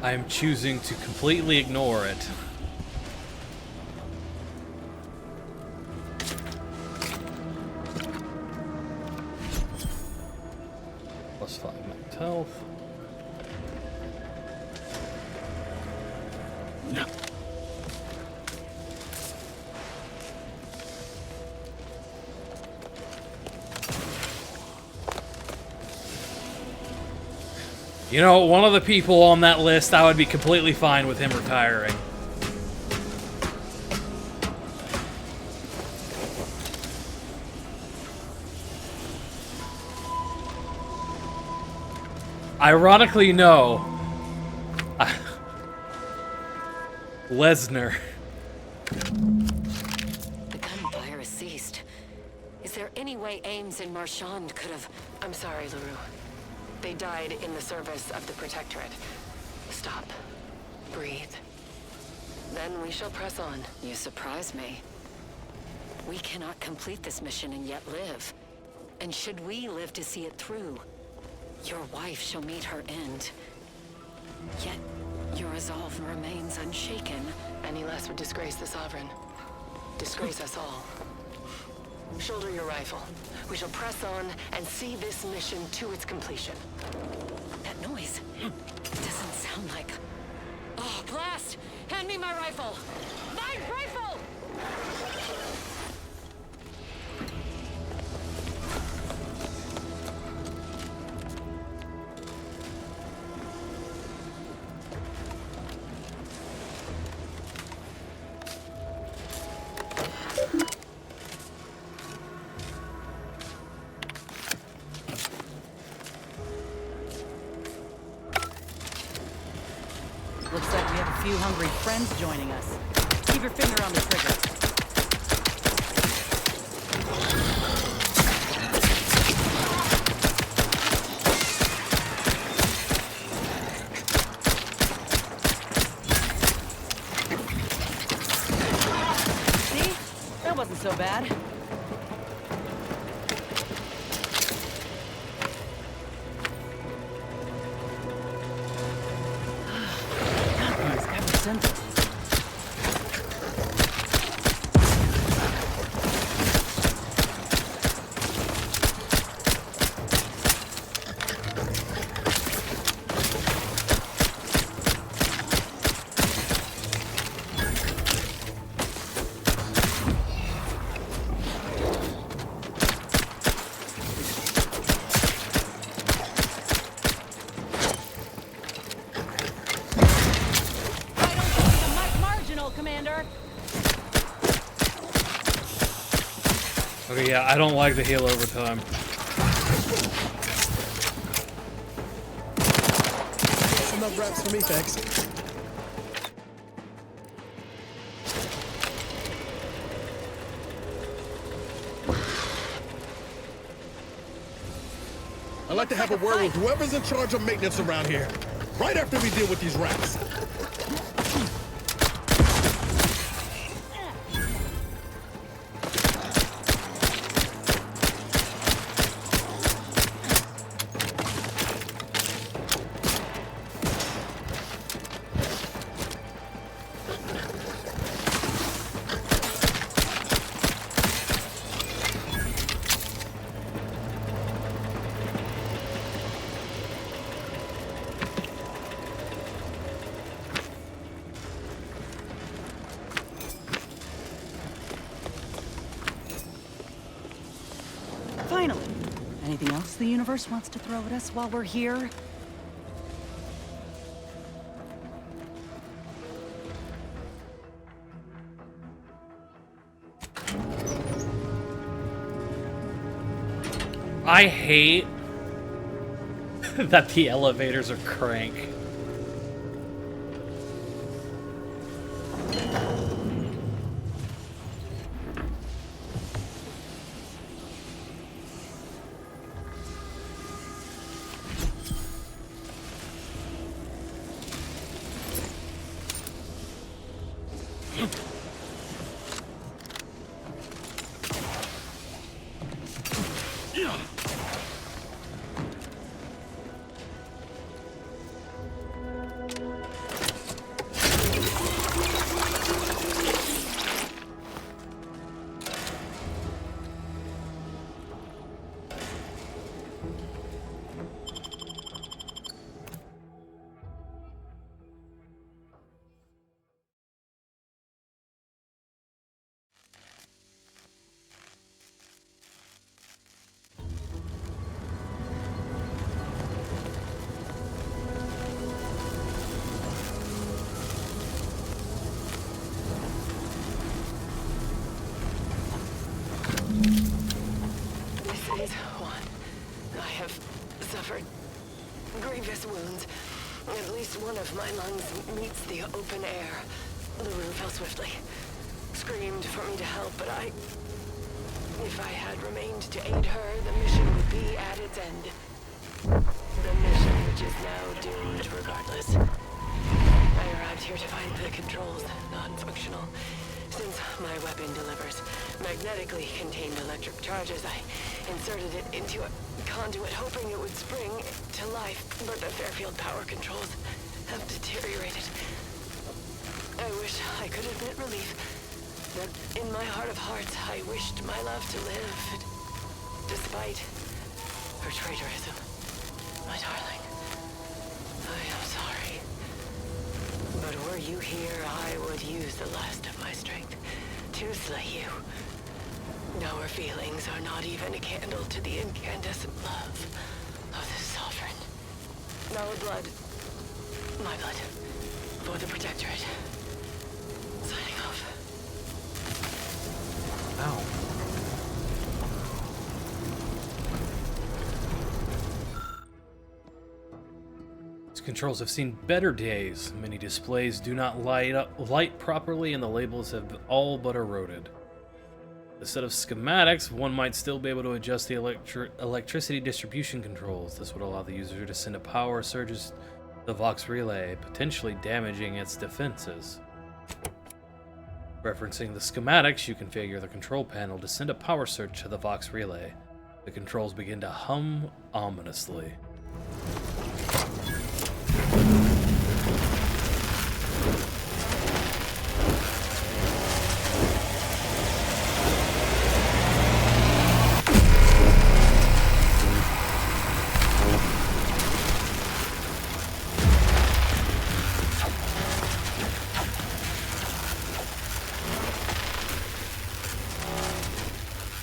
I am choosing to completely ignore it. +5 max health. No. You know, one of the people on that list, I would be completely fine with him retiring. Ironically, no. Lesnar. The gunfire has ceased. Is there any way Ames and Marchand could have... I'm sorry, LaRue. They died in the service of the Protectorate. Stop. Breathe. Then we shall press on. You surprise me. We cannot complete this mission and yet live. And should we live to see it through, your wife shall meet her end. Yet, your resolve remains unshaken. Any less would disgrace the Sovereign. Disgrace us all. Shoulder your rifle. We shall press on and see this mission to its completion. That noise. It doesn't sound like... Oh, Blast! Hand me my rifle! My rifle! Looks like we have a few hungry friends joining us. Keep your finger on the trigger. See? That wasn't so bad. Okay, yeah, I don't like the heal over time. Enough wraps for me, thanks. I'd like to have a word with whoever's in charge of maintenance around here, right after we deal with these rats. Finally. Anything else the universe wants to throw at us while we're here? I hate that the elevators are crank. This is one. I have suffered grievous wounds. At least one of my lungs meets the open air. The room fell swiftly. Screamed for me to help, but if I had remained to aid her, the mission would be at its end. The mission which is now doomed regardless. I arrived here to find the controls non-functional. Since my weapon delivers magnetically contained electric charges, I inserted it into a conduit hoping it would spring to life, but the Fairfield power controls have deteriorated. I wish I could admit relief, that in my heart of hearts I wished my love to live, despite her traitorism. My darling, I am sorry. But were you here, I would use the last of my strength to slay you. Our feelings are not even a candle to the incandescent love of the Sovereign. Our blood, my blood, for the Protectorate. Signing off. Ow. These controls have seen better days. Many displays do not light properly, and the labels have all but eroded. With a set of schematics, one might still be able to adjust the electricity distribution controls. This would allow the user to send a power surges to the Vox relay, potentially damaging its defenses. Referencing the schematics, you configure the control panel to send a power surge to the Vox relay. The controls begin to hum ominously.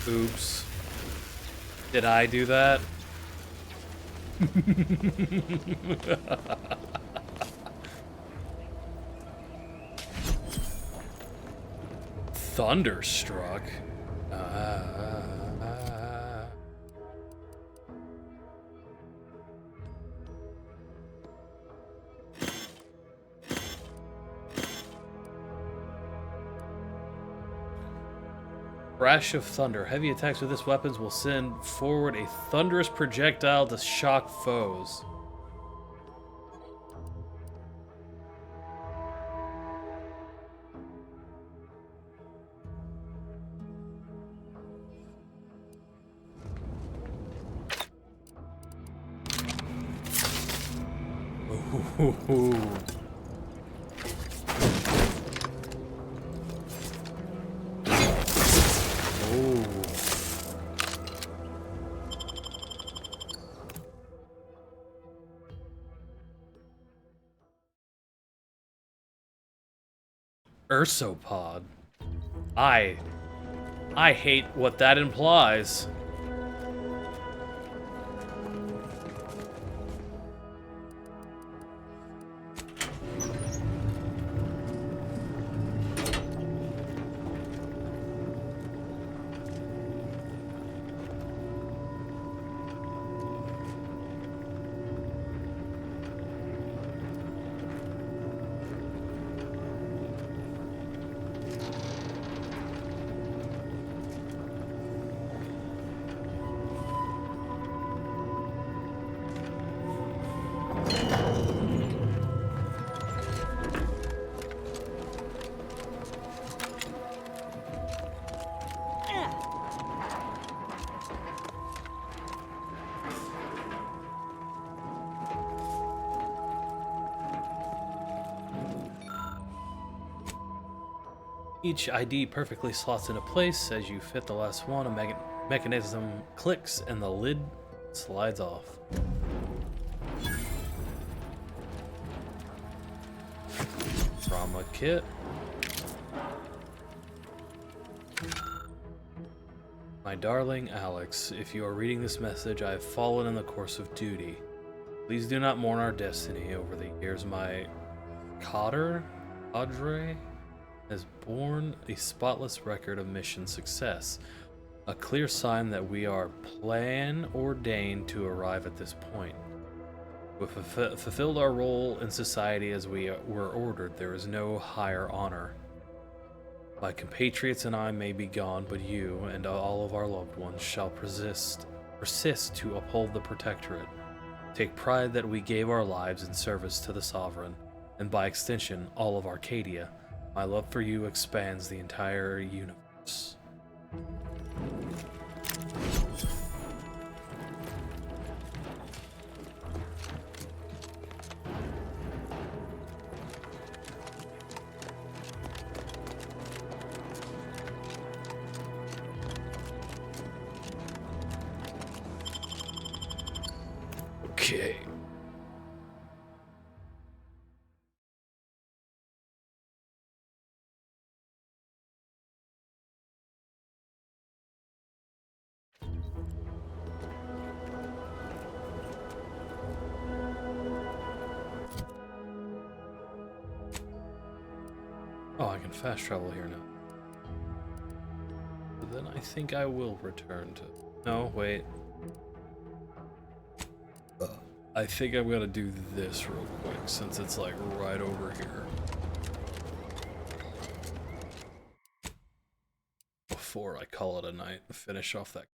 Oops. Did I do that? Thunderstruck? Crash of Thunder. Heavy attacks with this weapon will send forward a thunderous projectile to shock foes. Ooh. Ursopod. I hate what that implies. Each ID perfectly slots into place. As you fit the last one, a mechanism clicks and the lid slides off. Trauma kit. My darling Alex, if you are reading this message, I have fallen in the course of duty. Please do not mourn our destiny. Over the years, my cadre has borne a spotless record of mission success, a clear sign that we are plan ordained to arrive at this point. We have fulfilled our role in society as we were ordered. There is no higher honor. My compatriots and I may be gone, but you and all of our loved ones shall persist to uphold the Protectorate. Take pride that we gave our lives in service to the Sovereign, and by extension, all of Arcadia. My love for you expands the entire universe. Okay. Oh, I can fast travel here now. But then I think I will return to... No, wait. I think I'm gonna do this real quick, since it's like right over here. Before I call it a night, finish off that.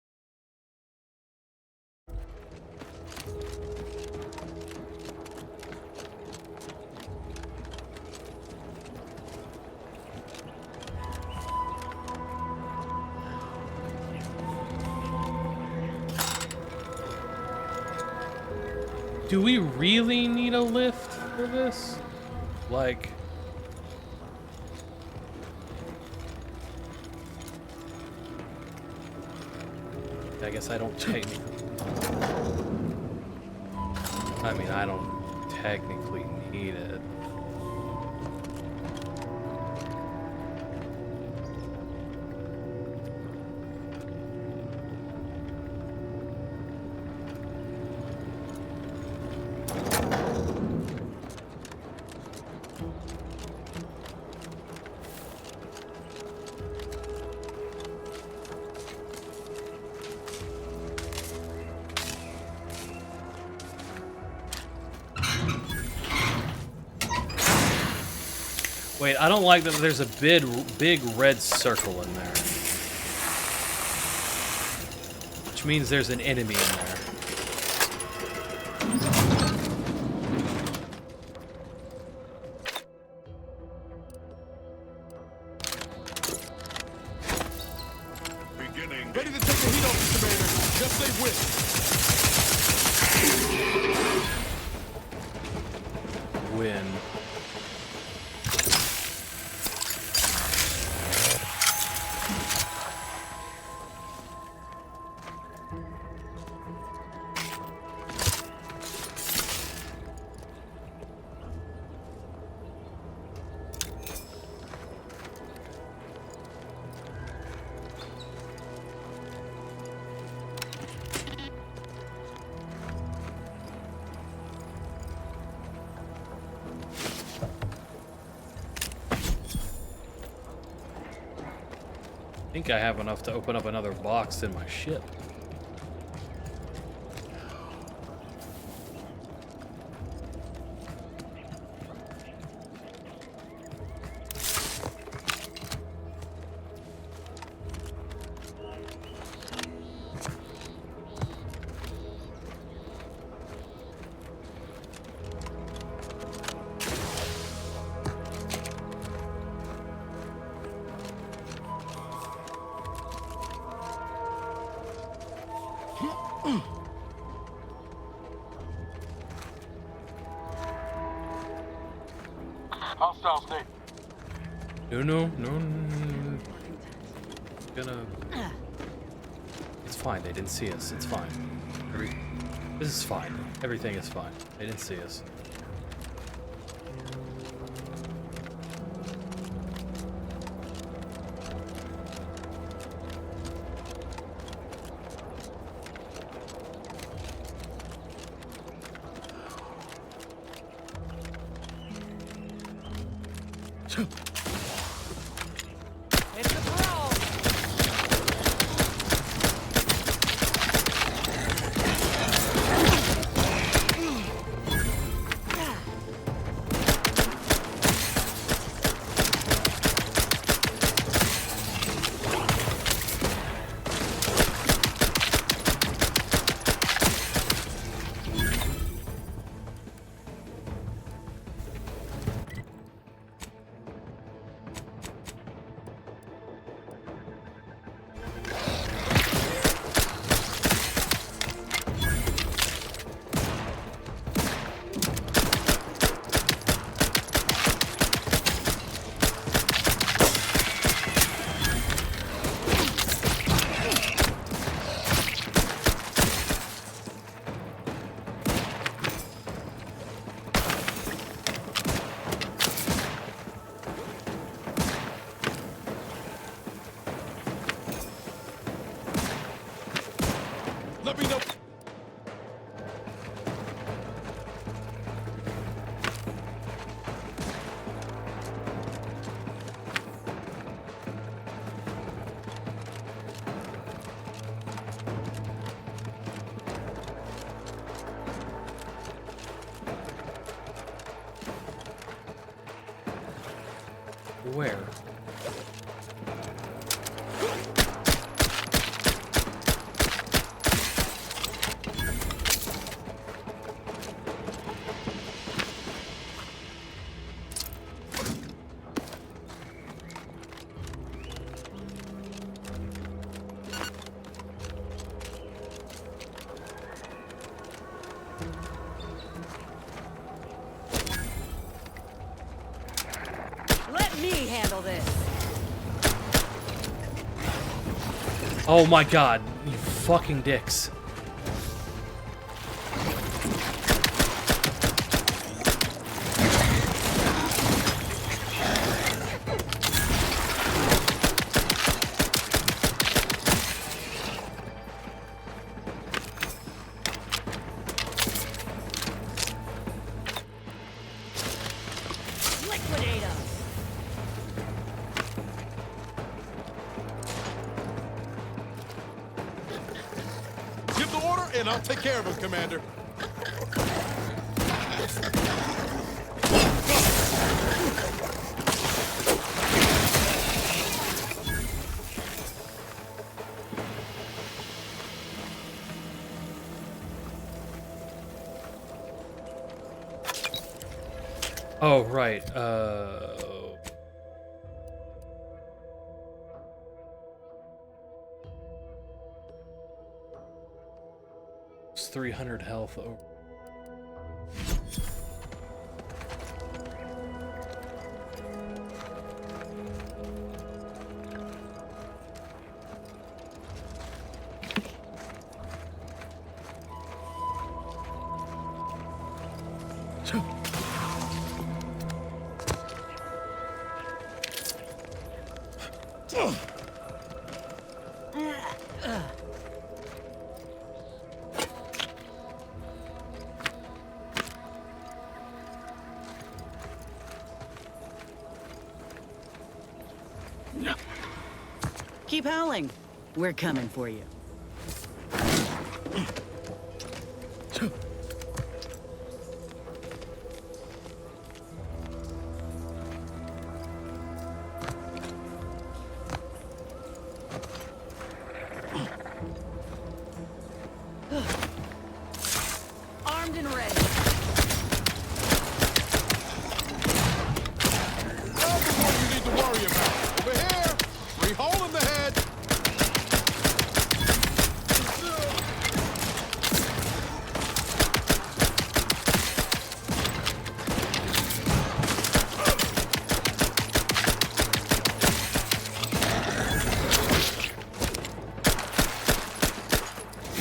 Do we really need a lift for this? Like... I guess I don't technically... I mean, I don't technically need it. Wait, I don't like that there's a big red circle in there. Which means there's an enemy in there. Beginning. Ready to take the heat off, Commander. Just say whip. Win. I think I have enough to open up another box in my ship. Hostile state. No. Gonna. It's fine. They didn't see us. It's fine. This is fine. Everything is fine. They didn't see us. It's a throw! Let me know. Where? Let me handle this! Oh my god, you fucking dicks. Liquidate 'em! Give the order, and I'll take care of him, Commander. Oh, right. It's 300 health. Oh. Keep howling. We're coming for you. Armed and ready. That's the one you need to worry about. Over here, free hole in the head.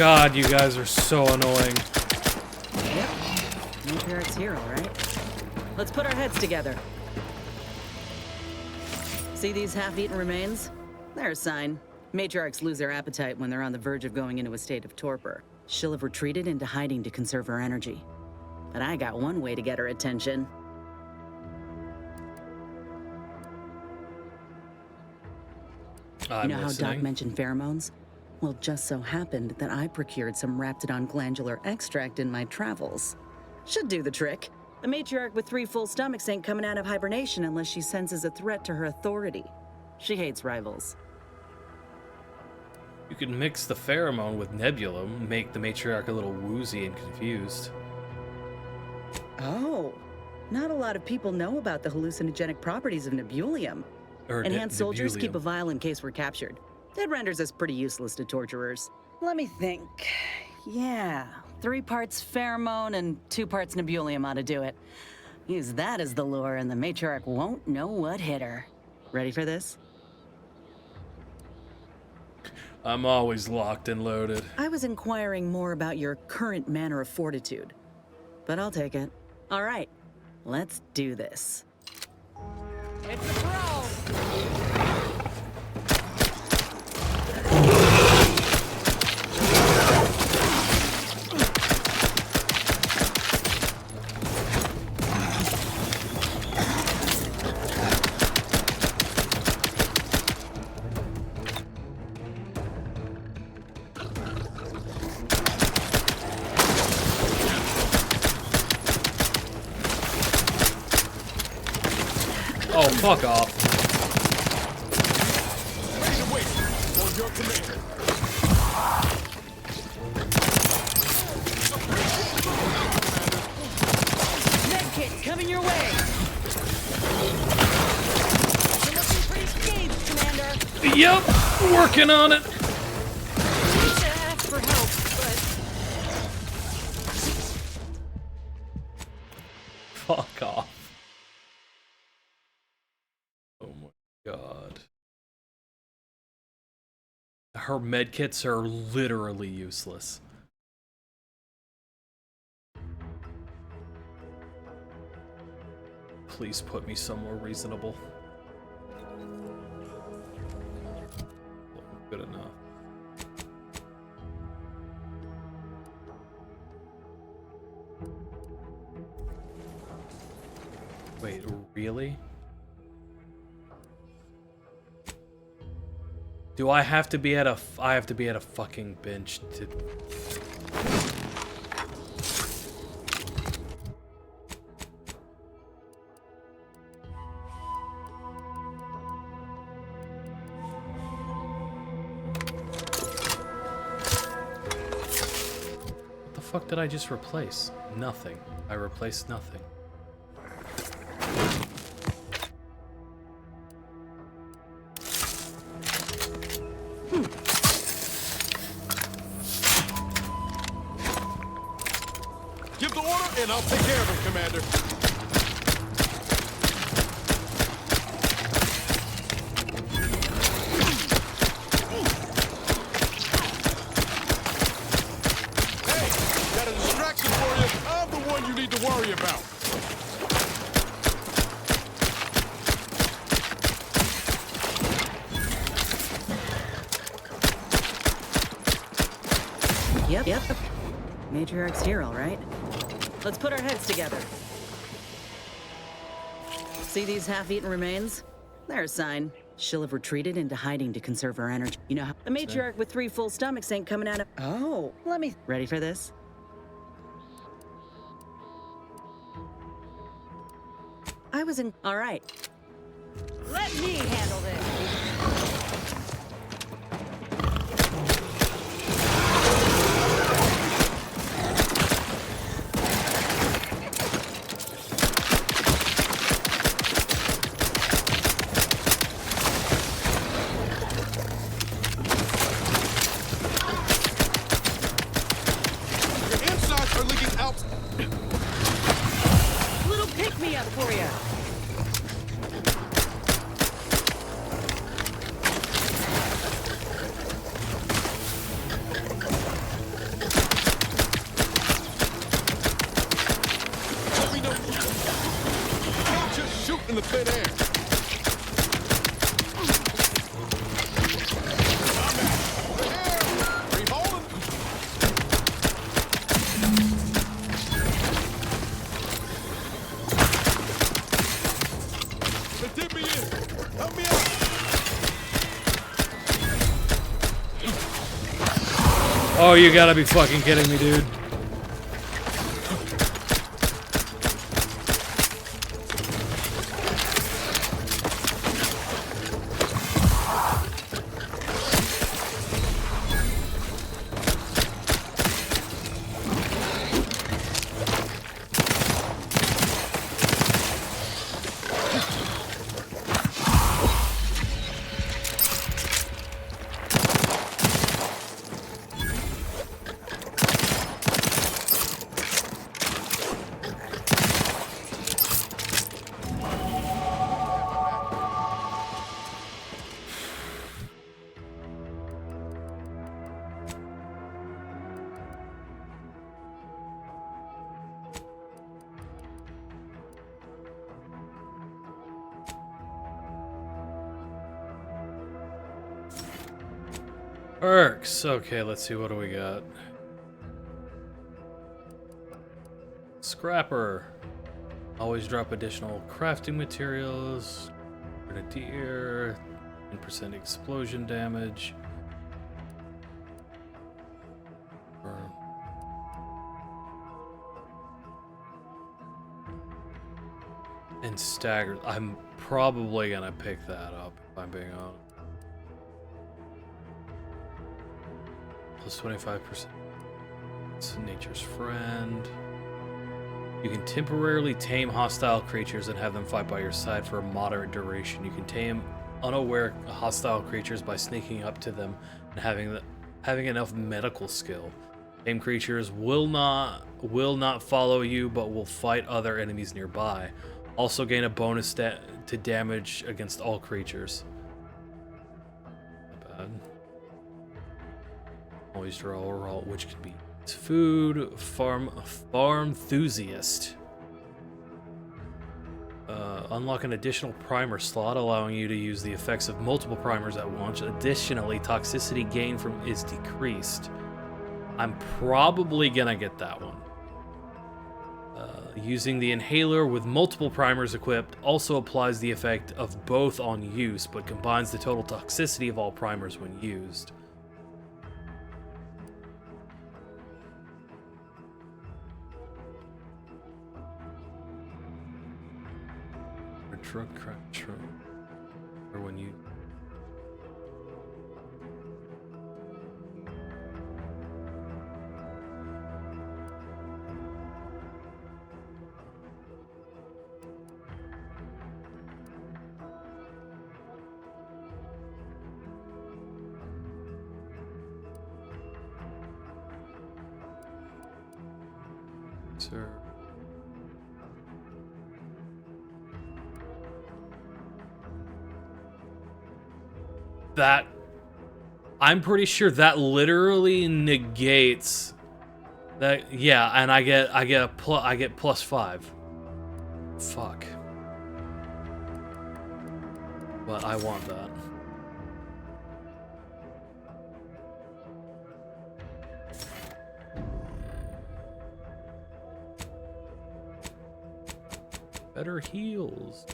God, you guys are so annoying. Yep. Matriarch's here, all right? Let's put our heads together. See these half-eaten remains? They're a sign. Matriarchs lose their appetite when they're on the verge of going into a state of torpor. She'll have retreated into hiding to conserve her energy. But I got one way to get her attention. You know how Doc mentioned pheromones? Well, just so happened that I procured some Raptidon glandular extract in my travels. Should do the trick. A matriarch with 3 full stomachs ain't coming out of hibernation unless she senses a threat to her authority. She hates rivals. You can mix the pheromone with Nebulum, make the matriarch a little woozy and confused. Oh, not a lot of people know about the hallucinogenic properties of Nebulium. Enhanced soldiers keep a vial in case we're captured. It renders us pretty useless to torturers. Let me think. Yeah, 3 parts pheromone and 2 parts Nebulium ought to do it. Use that as the lure and the matriarch won't know what hit her. Ready for this? I'm always locked and loaded. I was inquiring more about your current manner of fortitude, but I'll take it. All right, let's do this. It's a throw! Oh, fuck off. On your command. Medkit coming your way! You're looking pretty scathed, Commander! Yep, working on it! I hate to ask for help, but... Fuck off. Oh my god. Her medkits are literally useless. Please put me somewhere reasonable. Good enough. Wait, really? Do I have to be at a I have to be at a fucking bench to... What the fuck did I just replace? Nothing. I replaced nothing. Give the order, and I'll take care of him, Commander. Hey, got a distraction for you. I'm the one you need to worry about. Yep. Matriarch's here, all right? Let's put our heads together. See these half-eaten remains? They're a sign. She'll have retreated into hiding to conserve her energy. You know how a matriarch with 3 full stomachs ain't coming out of... Oh, let me... Ready for this? I was in... All right. Let me handle this. Little pick-me-up for you. here! Help me out! Oh, you gotta be fucking kidding me, dude. Perks. Okay, let's see. What do we got? Scrapper. Always drop additional crafting materials. Grenadier. 10% explosion damage. And staggered. I'm probably gonna pick that up if I'm being honest. Plus 25%. It's nature's friend. You can temporarily tame hostile creatures and have them fight by your side for a moderate duration. You can tame unaware hostile creatures by sneaking up to them and having enough medical skill. Tame creatures will not follow you, but will fight other enemies nearby. Also gain a bonus to damage against all creatures. Not bad. Always draw a roll, which can be food, farm enthusiast. Unlock an additional primer slot, allowing you to use the effects of multiple primers at once. Additionally, toxicity gain is decreased. I'm probably gonna get that one. Using the inhaler with multiple primers equipped also applies the effect of both on use, but combines the total toxicity of all primers when used. Drug crash or when you sir. That I'm pretty sure that literally negates that. Yeah, and I get +5. Fuck. But I want that. Better heals.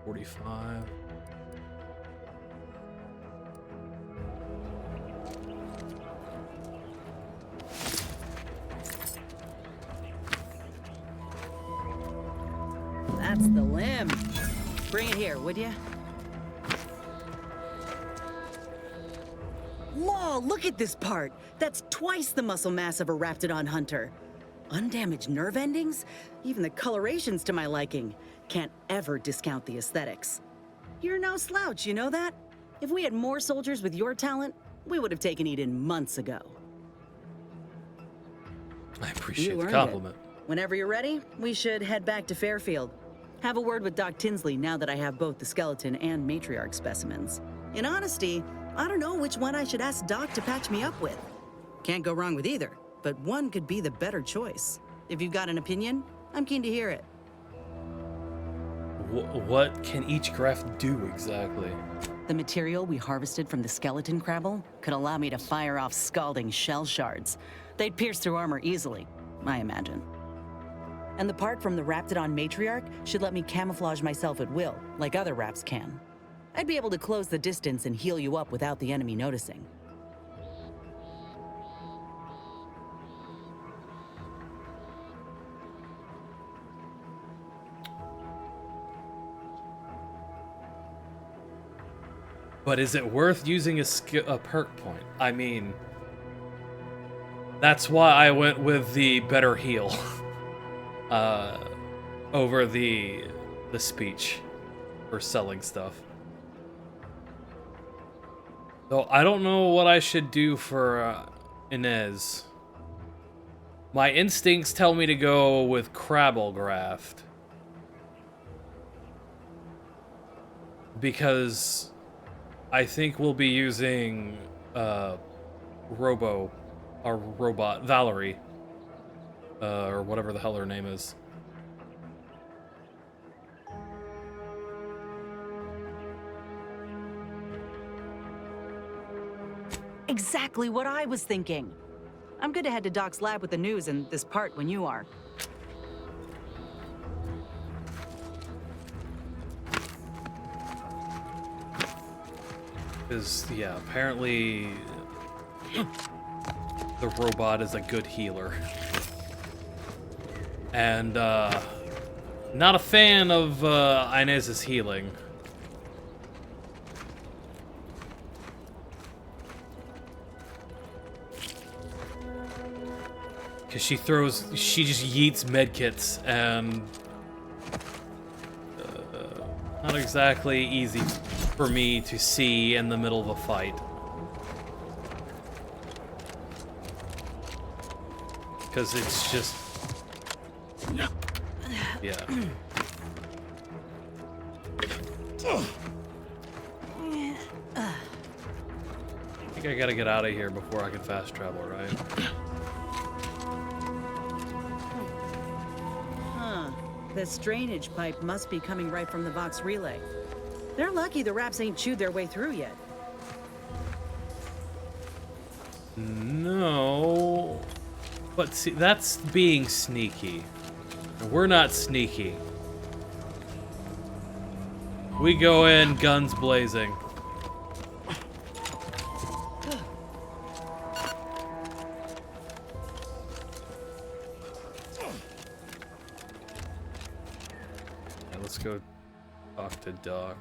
$45. That's the limb. Bring it here, would you? Whoa, look at this part. That's twice the muscle mass of a Raptidon hunter. Undamaged nerve endings? Even the coloration's to my liking. Can't ever discount the aesthetics. You're no slouch, you know that? If we had more soldiers with your talent, we would have taken Eden months ago. I appreciate the compliment. Whenever you're ready, we should head back to Fairfield. Have a word with Doc Tinsley now that I have both the skeleton and matriarch specimens. In honesty, I don't know which one I should ask Doc to patch me up with. Can't go wrong with either, but one could be the better choice. If you've got an opinion, I'm keen to hear it. What can each graft do exactly? The material we harvested from the skeleton crabble could allow me to fire off scalding shell shards. They'd pierce through armor easily, I imagine. And the part from the Raptidon matriarch should let me camouflage myself at will, like other Raps can. I'd be able to close the distance and heal you up without the enemy noticing. But is it worth using a perk point? I mean, that's why I went with the better heal over the speech for selling stuff. So I don't know what I should do for Inez. My instincts tell me to go with Crabblegraft. Because I think we'll be using robot Valerie, or whatever the hell her name is. Exactly what I was thinking. I'm good to head to Doc's lab with the news and this part when you are. Because, yeah, apparently the robot is a good healer. And, not a fan of Inez's healing. Because she just yeets medkits, and not exactly easy for me to see in the middle of a fight. Because it's just... yeah. I think I gotta get out of here before I can fast travel, right? This drainage pipe must be coming right from the Vox relay. They're lucky the Raps ain't chewed their way through yet. No. But see, that's being sneaky. We're not sneaky. We go in guns blazing. Let's go talk to Doc.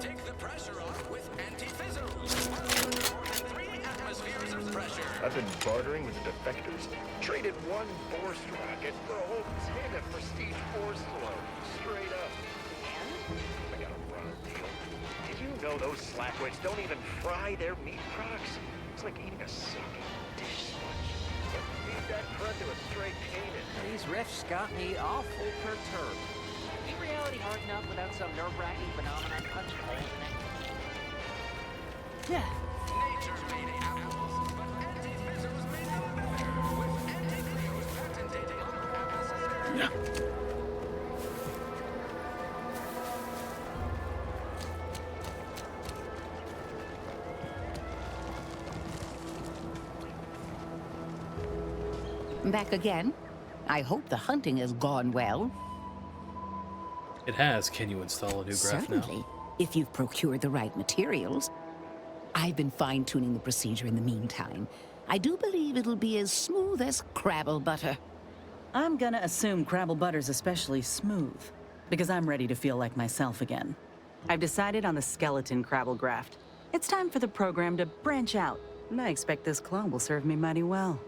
Take the pressure off with anti-fizzles. 3 atmospheres of pressure. I've been bartering with the defectors. Traded one force rocket for a whole tin of prestige force flow. Straight up. I got a raw deal. Did you know those slackwits don't even fry their meat products? It's like eating a soggy dish sponge. But feed that crud to a stray Canaan. These riffs got me awful perturbed. Be reality hard enough without some nerve-wracking phenomenon punching holes in it? Yeah. Nature made apples, but anti-fizzles made them better. With anti-Cleo's patented apple scissors. Back again? I hope the hunting has gone well. It has. Can you install a new graph now? Certainly, if you've procured the right materials. I've been fine-tuning the procedure in the meantime. I do believe it'll be as smooth as Crabble butter. I'm gonna assume Crabble butter's especially smooth, because I'm ready to feel like myself again. I've decided on the skeleton Crabble graft. It's time for the program to branch out, and I expect this claw will serve me mighty well.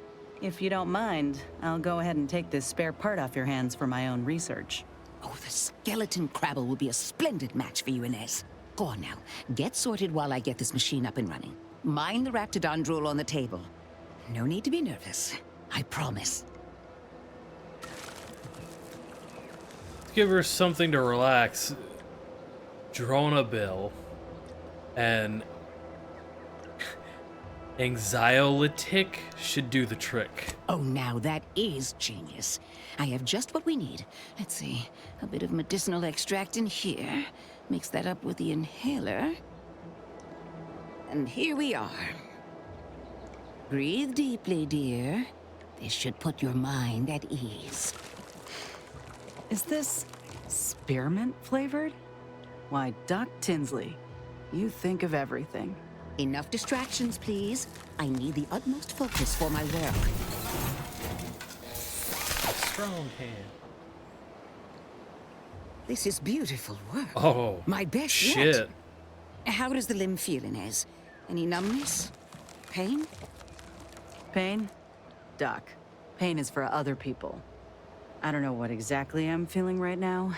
If you don't mind, I'll go ahead and take this spare part off your hands for my own research. Oh, the skeleton Crabble will be a splendid match for you, Inez. Go on now. Get sorted while I get this machine up and running. Mind the Raptidon drool on the table. No need to be nervous. I promise. give her something to relax, Drona Bill and anxiolytic should do the trick. Oh, now that is genius. I have just what we need. Let's see, a bit of medicinal extract in here. Mix that up with the inhaler. And here we are. Breathe deeply, dear. This should put your mind at ease. Is this spearmint flavored? Why, Doc Tinsley, you think of everything. Enough distractions, please. I need the utmost focus for my work. Strong hand. This is beautiful work. Oh, my best shit. yet. How does the limb feel, Inez? Any numbness? Pain? Pain? Doc, pain is for other people. I don't know what exactly I'm feeling right now,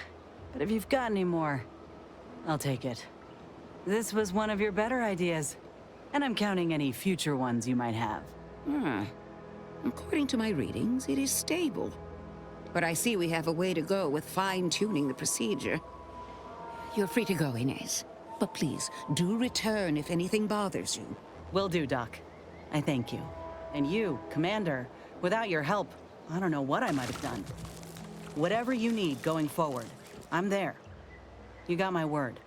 but if you've got any more, I'll take it. This was one of your better ideas, and I'm counting any future ones you might have. According to my readings, it is stable. But I see we have a way to go with fine-tuning the procedure. You're free to go, Inez. But please, do return if anything bothers you. Will do, Doc. I thank you. And you, Commander, without your help, I don't know what I might have done. Whatever you need going forward, I'm there. You got my word.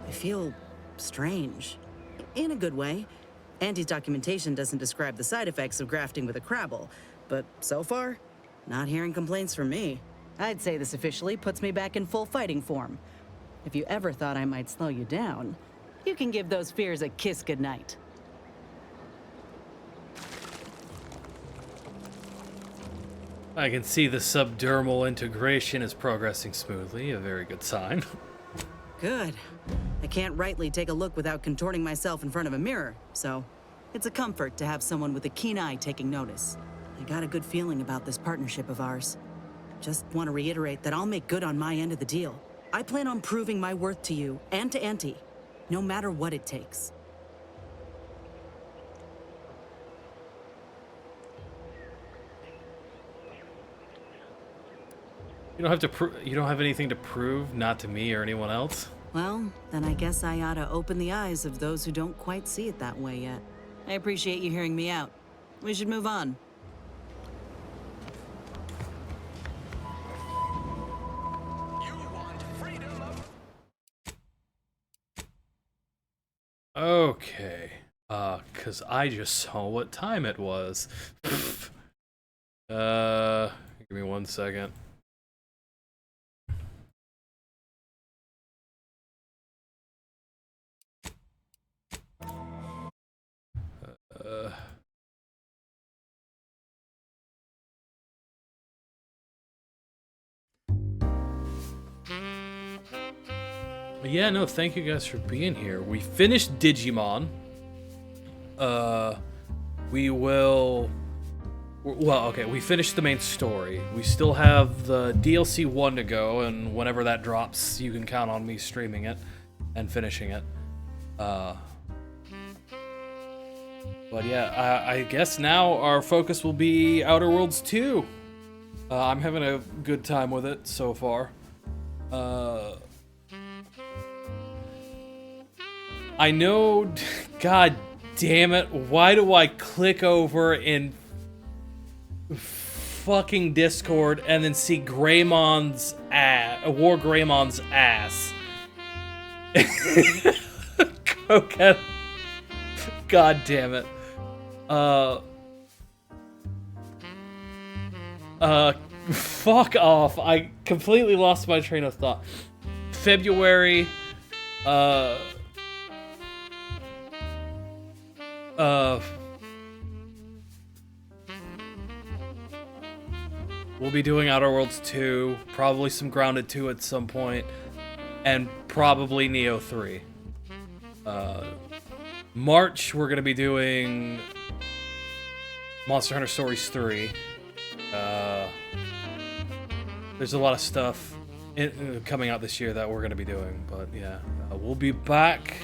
I feel strange. In a good way. Auntie's documentation doesn't describe the side effects of grafting with a Crabble, but so far, not hearing complaints from me. I'd say this officially puts me back in full fighting form. If you ever thought I might slow you down, you can give those fears a kiss goodnight. I can see the subdermal integration is progressing smoothly, a very good sign. Good. I can't rightly take a look without contorting myself in front of a mirror, so it's a comfort to have someone with a keen eye taking notice. I got a good feeling about this partnership of ours. Just want to reiterate that I'll make good on my end of the deal. I plan on proving my worth to you and to Auntie, no matter what it takes. You don't have to you don't have anything to prove, not to me or anyone else. Well, then I guess I ought to open the eyes of those who don't quite see it that way yet. I appreciate you hearing me out. We should move on. Okay. Cause I just saw what time it was. Give me 1 second. Yeah, no, thank you guys for being here. We finished Digimon. We will... Well, okay, we finished the main story. We still have the DLC 1 to go, and whenever that drops, you can count on me streaming it and finishing it. But yeah, I guess now our focus will be Outer Worlds 2. I'm having a good time with it so far. I know, god damn it, why do I click over in fucking Discord and then see Greymon's ass, War Greymon's ass? Okay. God damn it. Fuck off. I completely lost my train of thought. February, we'll be doing Outer Worlds 2, probably some Grounded 2 at some point, and probably Neo 3. March, we're gonna be doing Monster Hunter Stories 3. There's a lot of stuff coming out this year that we're going to be doing. But yeah, we'll be back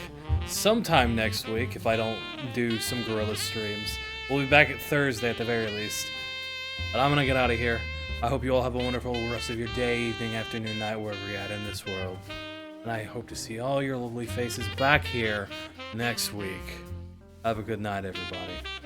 sometime next week if I don't do some Gorilla streams. We'll be back at Thursday at the very least. But I'm going to get out of here. I hope you all have a wonderful rest of your day, evening, afternoon, night, wherever you're at in this world. And I hope to see all your lovely faces back here next week. Have a good night, everybody.